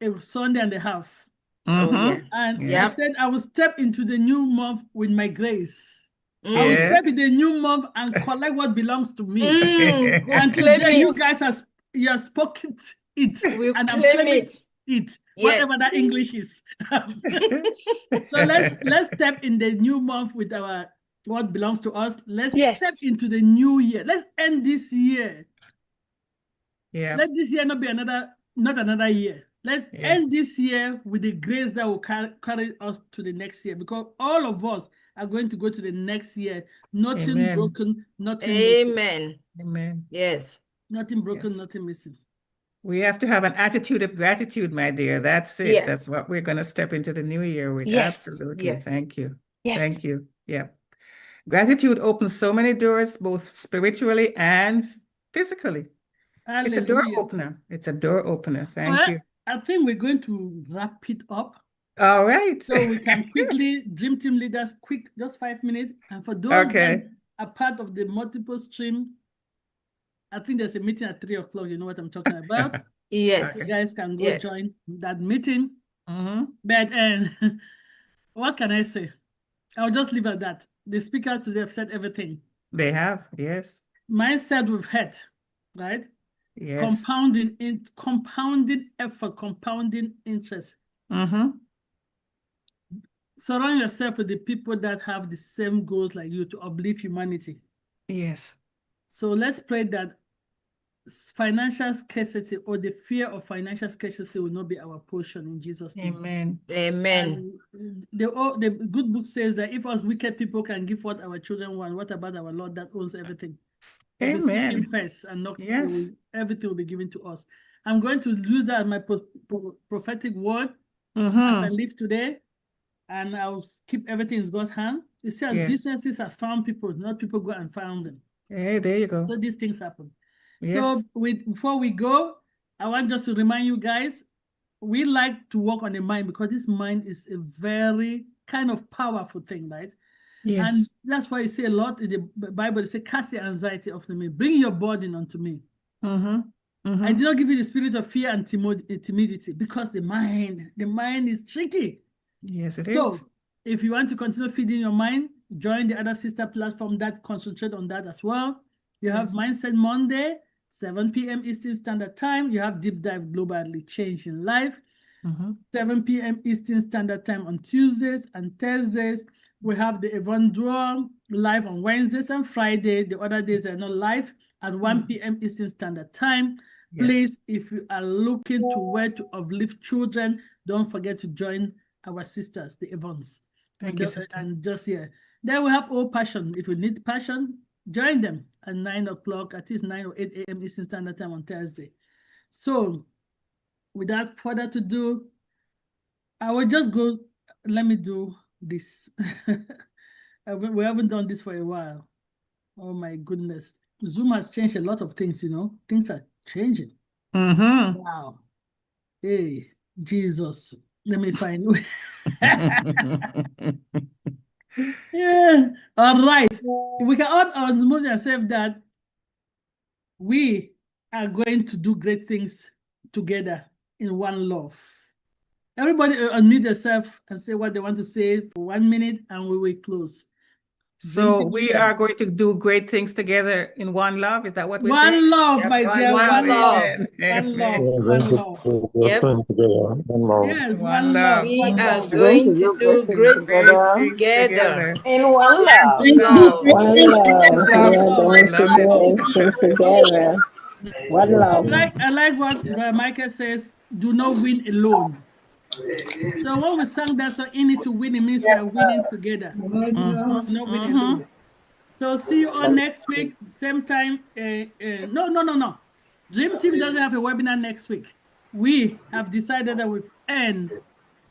a Sunday and a half. Oh yeah. And I said I will step into the new month with my grace. I will step in the new month and collect what belongs to me. And today you guys have spoken it. We'll and I'm claim claiming it. Whatever that English is. So let's step in the new month with our what belongs to us. Let's step into the new year. Let's end this year. Yeah. Let this year not be not another year. Let's end this year with the grace that will carry us to the next year, because all of us are going to go to the next year. Nothing broken, nothing missing. Amen. Yes. Nothing broken, nothing missing. We have to have an attitude of gratitude, my dear. That's it. Yes. That's what we're going to step into the new year with. Yes. Absolutely. Yes. Thank you. Yes. Thank you. Yeah. Gratitude opens so many doors, both spiritually and physically. Hallelujah. It's a door opener. It's a door opener. Thank you. I think we're going to wrap it up. All right. So we can quickly, Dream Team leaders, just 5 minutes. And for those that are part of the multiple stream, I think there's a meeting at 3 o'clock. You know what I'm talking about? Yes. You guys can go join that meeting. But what can I say? I'll just leave it at that. The speaker today have said everything. They have, yes. mindset with head, right? Yes. Compounding effort, compounding interest. Mm-hmm. Surround yourself with the people that have the same goals like you to uplift humanity. Yes. So let's pray that financial scarcity or the fear of financial scarcity will not be our portion in Jesus' name. Amen. Amen. And the good book says that if us wicked people can give what our children want, what about our Lord that owns everything? If we seek him first and not everything will be given to us. I'm going to use that as my prophetic word as I live today, and I'll keep everything in God's hand. You see, as businesses have found people, not people go and found them. Hey, there you go. So these things happen. Yes. So before we go, I want just to remind you guys, we like to work on the mind because this mind is a very kind of powerful thing, right? Yes. And that's why you say a lot in the Bible, they say, cast the anxiety off me, bring your burden unto me. Mm-hmm. Mm-hmm. I did not give you the spirit of fear and timidity because the mind is tricky. Yes, it is. So if you want to continue feeding your mind, join the other sister platform that concentrate on that as well. You have Mindset Monday, 7 p.m. Eastern Standard Time. You have Deep Dive Globally Changing Life, 7 p.m. Eastern Standard Time on Tuesdays and Thursdays. We have the Event Draw live on Wednesdays and Friday. The other days they're not live at 1 p.m. Eastern Standard Time. Yes. Please, if you are looking to where to uplift children, don't forget to join our sisters, the Evans. Thank you, sister. And just here. Then we have All Passion. If you need passion, join them at 9 o'clock, at least 9 or 8 a.m. Eastern Standard Time on Thursday. So without further ado, I will just go, let me do this. We haven't done this for a while. Oh my goodness. Zoom has changed a lot of things, you know. Things are changing. Mm-hmm. Wow. Hey, Jesus. Let me find yeah. All right. We can all unmute ourselves that we are going to do great things together in one love. Everybody unmute yourself and say what they want to say for 1 minute, and we will close. So we are going to do great things together in one love. Is that what we're saying? One love, my dear. One love. Amen. One love. Yep. Yes, one love. We are going to do great things together. In one love. One Together. One love. I like what Michael says, do not win alone. So when we sang that song, in it to win, it means we are winning together. Not winning alone. So see you all next week, same time. No. Dream Team doesn't have a webinar next week. We have decided that we've earned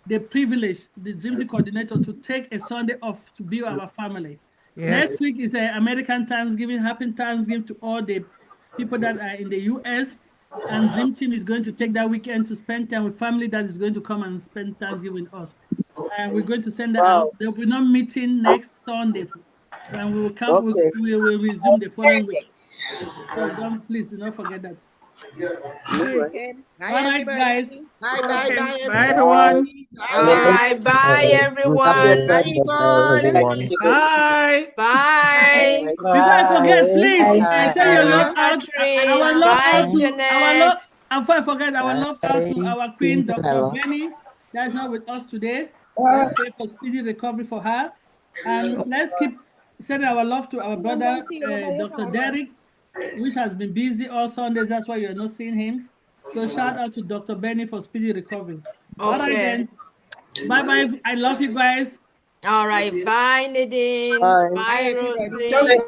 the privilege, the Dream Team coordinator, to take a Sunday off to be with our family. Yes. Next week is American Thanksgiving. Happy Thanksgiving to all the people that are in the US. And Dream Team is going to take that weekend to spend time with family that is going to come and spend Thanksgiving with us. And we're going to send that out. There will be no meeting next Sunday. And we will come. Okay. We will resume the following week. So please do not forget that. Okay. All right, guys. Bye, everyone. Bye, everyone. Bye. Before I forget, please say your love out. Our love out to before I forget, our love out to our queen, Dr. Benny, that is not with us today. Let's pray for speedy recovery for her. And let's keep sending our love to our brother, Dr. Derek, which has been busy all Sundays. That's why you're not seeing him. So shout out to Dr. Benny for speedy recovery. Okay. All right, then. Bye-bye. I love you guys. All right. Bye, Nadine. Bye Rosalie.